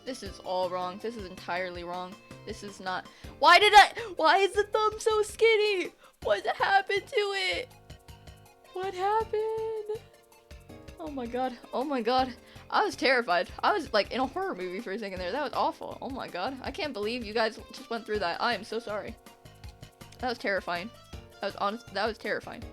This is all wrong. This is entirely wrong. This is not. Why is the thumb so skinny? What happened to it? What happened? Oh my god. Oh my god. I was terrified. I was like in a horror movie for a second there. That was awful. Oh my god. I can't believe you guys just went through that. I am so sorry. That was terrifying. That was honest. That was terrifying.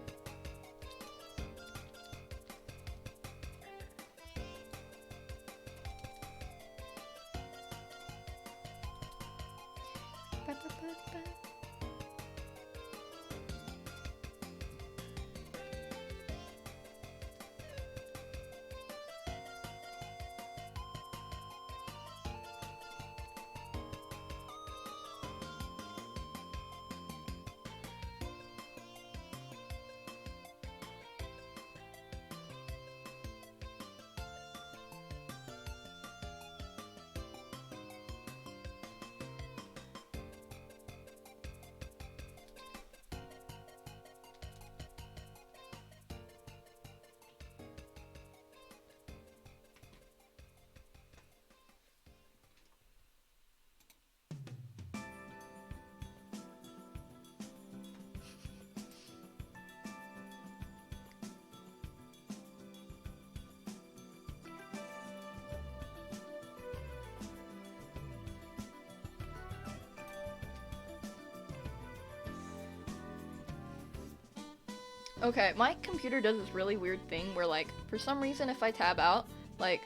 Okay, my computer does this really weird thing where, like, for some reason if I tab out, like,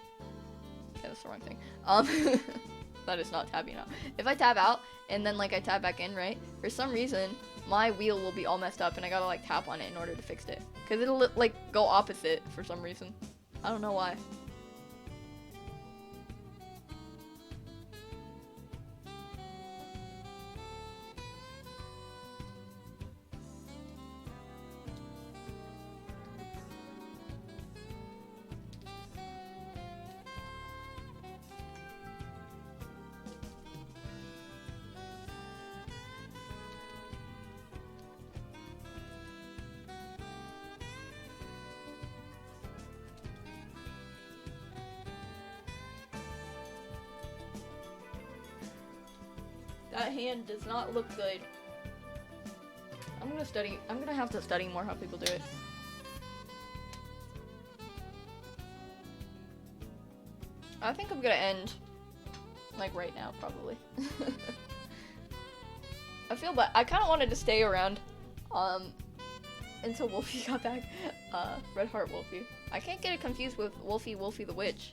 yeah, that's the wrong thing. That is not tabbing out. If I tab out and then, like, I tab back in, right, for some reason my wheel will be all messed up and I gotta, like, tap on it in order to fix it. Because it'll, like, go opposite for some reason. I don't know why. That hand does not look good. I'm gonna have to study more how people do it. I think I'm gonna end, like, right now, probably. I feel bad. I kind of wanted to stay around, until Wolfie got back. Red Heart Wolfie. I can't get it confused with Wolfie the Witch.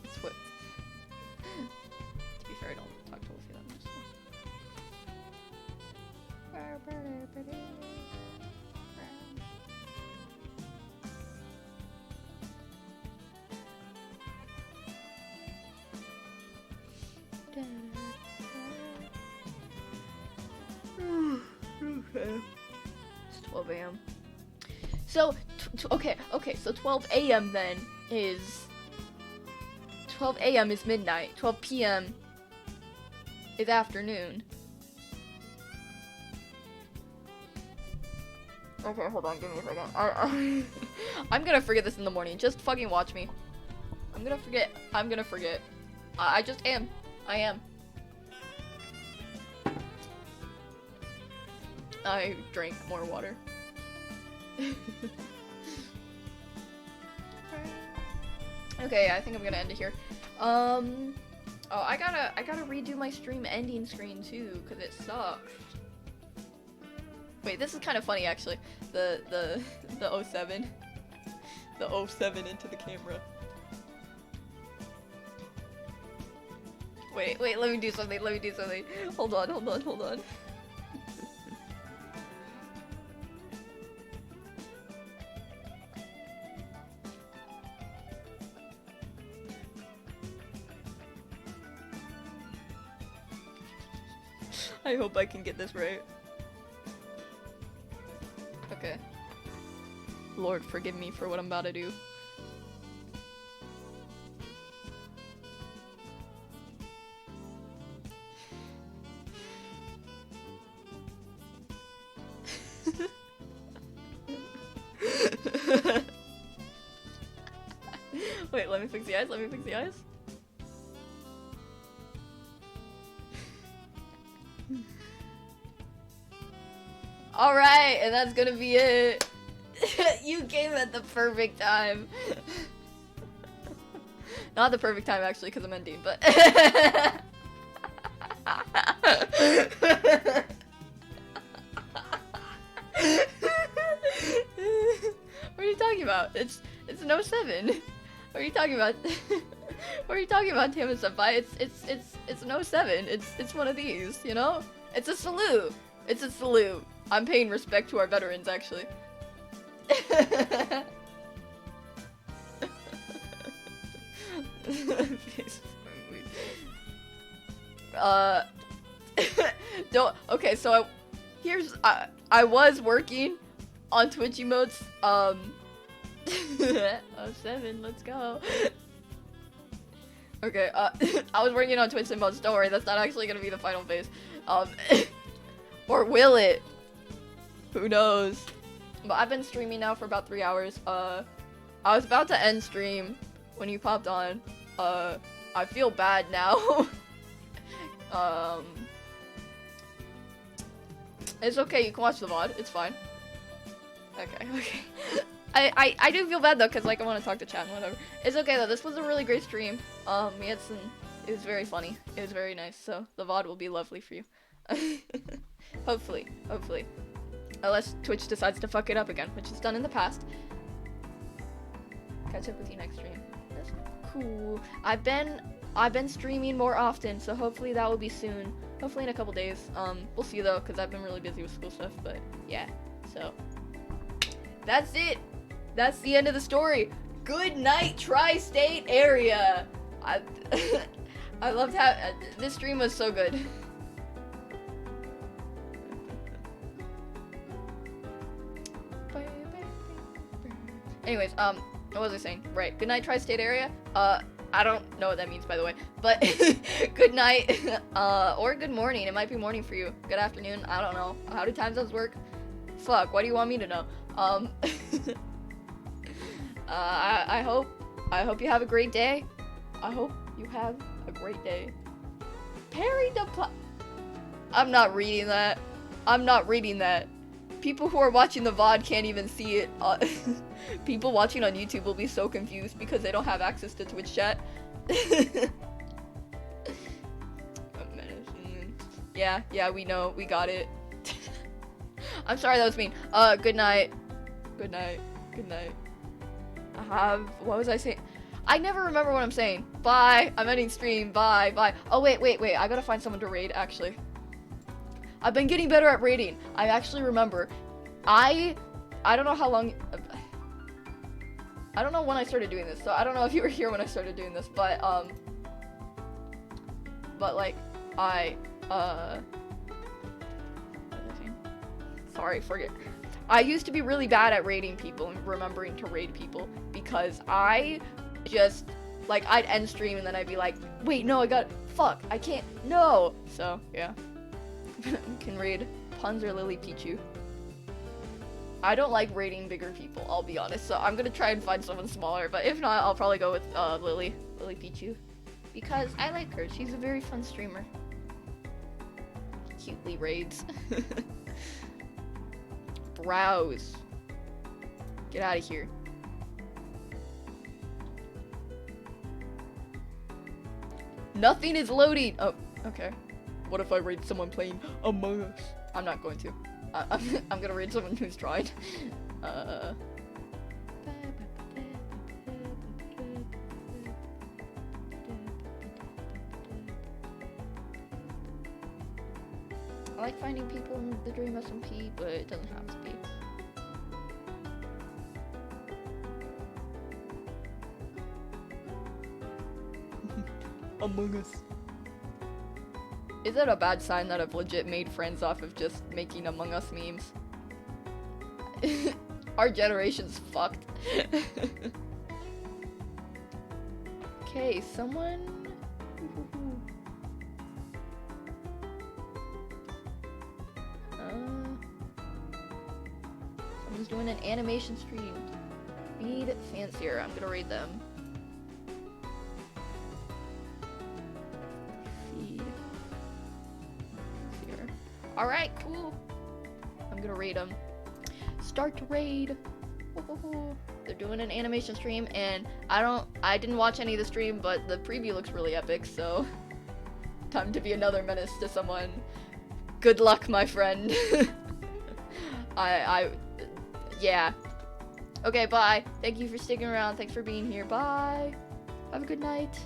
It's what... To be fair, I don't talk to Wolfie that much. Okay. It's 12 a.m. So, okay, so 12 a.m. then is... 12 a.m. is midnight. 12 p.m. is afternoon. Okay, hold on, give me a second. I'm gonna forget this in the morning. Just fucking watch me. I'm gonna forget. I just am. I am. I drank more water. Okay, I think I'm gonna end it here. Oh, I gotta redo my stream ending screen too, cause it sucks. Wait, this is kind of funny actually. The 07. The 07 into the camera. Wait, let me do something. Hold on. I hope I can get this right. Okay. Lord, forgive me for what I'm about to do. Wait, let me fix the eyes. Alright, and that's gonna be it. You came at the perfect time. Not the perfect time, actually, because I'm ending, but... What are you talking about? It's an 07. What are you talking about? What are you talking about, Tama-senpai? It's an 07. It's one of these, you know? It's a salute. It's a salute. I'm paying respect to our veterans, actually. Okay, so I was working on Twitch emotes, 07, let's go. Okay, I was working on Twitch emotes, don't worry, that's not actually gonna be the final phase. Or will it? Who knows? But I've been streaming now for about 3 hours. I was about to end stream when you popped on. I feel bad now. It's okay, you can watch the VOD, it's fine. Okay. I do feel bad though, cause like I want to talk to chat and whatever. It's okay though, this was a really great stream. It was very funny. It was very nice, so the VOD will be lovely for you. Hopefully. Unless Twitch decides to fuck it up again, which it's done in the past. Catch up with you next stream. That's cool. I've been streaming more often, so hopefully that will be soon. Hopefully in a couple days. We'll see though, because I've been really busy with school stuff, but yeah. So that's it. That's the end of the story. Good night, tri-state area. I loved how this stream was so good. Anyways, what was I saying? Right, good night, tri-state area. I don't know what that means, by the way, but good night, or good morning. It might be morning for you. Good afternoon. I don't know. How do time zones work? Fuck. What do you want me to know? I hope you have a great day. I hope you have a great day. Parry the I'm not reading that. I'm not reading that. People who are watching the VOD can't even see it. People watching on YouTube will be so confused because they don't have access to Twitch chat. Yeah, we know. We got it. I'm sorry, that was mean. Good night. Good night. Good night. What was I saying? I never remember what I'm saying. Bye. I'm ending stream. Bye. Bye. Oh, wait. I gotta find someone to raid, actually. I've been getting better at raiding. I actually remember. I don't know how long... I don't know when I started doing this, so I don't know if you were here when I started doing this, but, like, sorry, forget. I used to be really bad at raiding people and remembering to raid people because I just, like, I'd end stream and then I'd be like, wait, no, fuck, I can't, no. So, yeah. Can raid Puns or Lily Pichu. I don't like raiding bigger people, I'll be honest, so I'm gonna try and find someone smaller, but if not, I'll probably go with, Lily Pichu. Because I like her, she's a very fun streamer. Cutely raids. Browse. Get out of here. Nothing is loading. Oh, okay. What if I raid someone playing Among Us? I'm not going to. I'm gonna raid someone who's tried. I like finding people in the Dream SMP, but it doesn't have to be. Among Us. Is it a bad sign that I've legit made friends off of just making Among Us memes? Our generation's fucked. Okay, someone... Someone's doing an animation stream. Feed Fancier. I'm gonna raid them. Feed Fancier. Alright, cool. I'm gonna raid them. Start to raid. They're doing an animation stream, and I didn't watch any of the stream, but the preview looks really epic, so time to be another menace to someone. Good luck, my friend. Yeah. Okay, bye. Thank you for sticking around. Thanks for being here. Bye. Have a good night.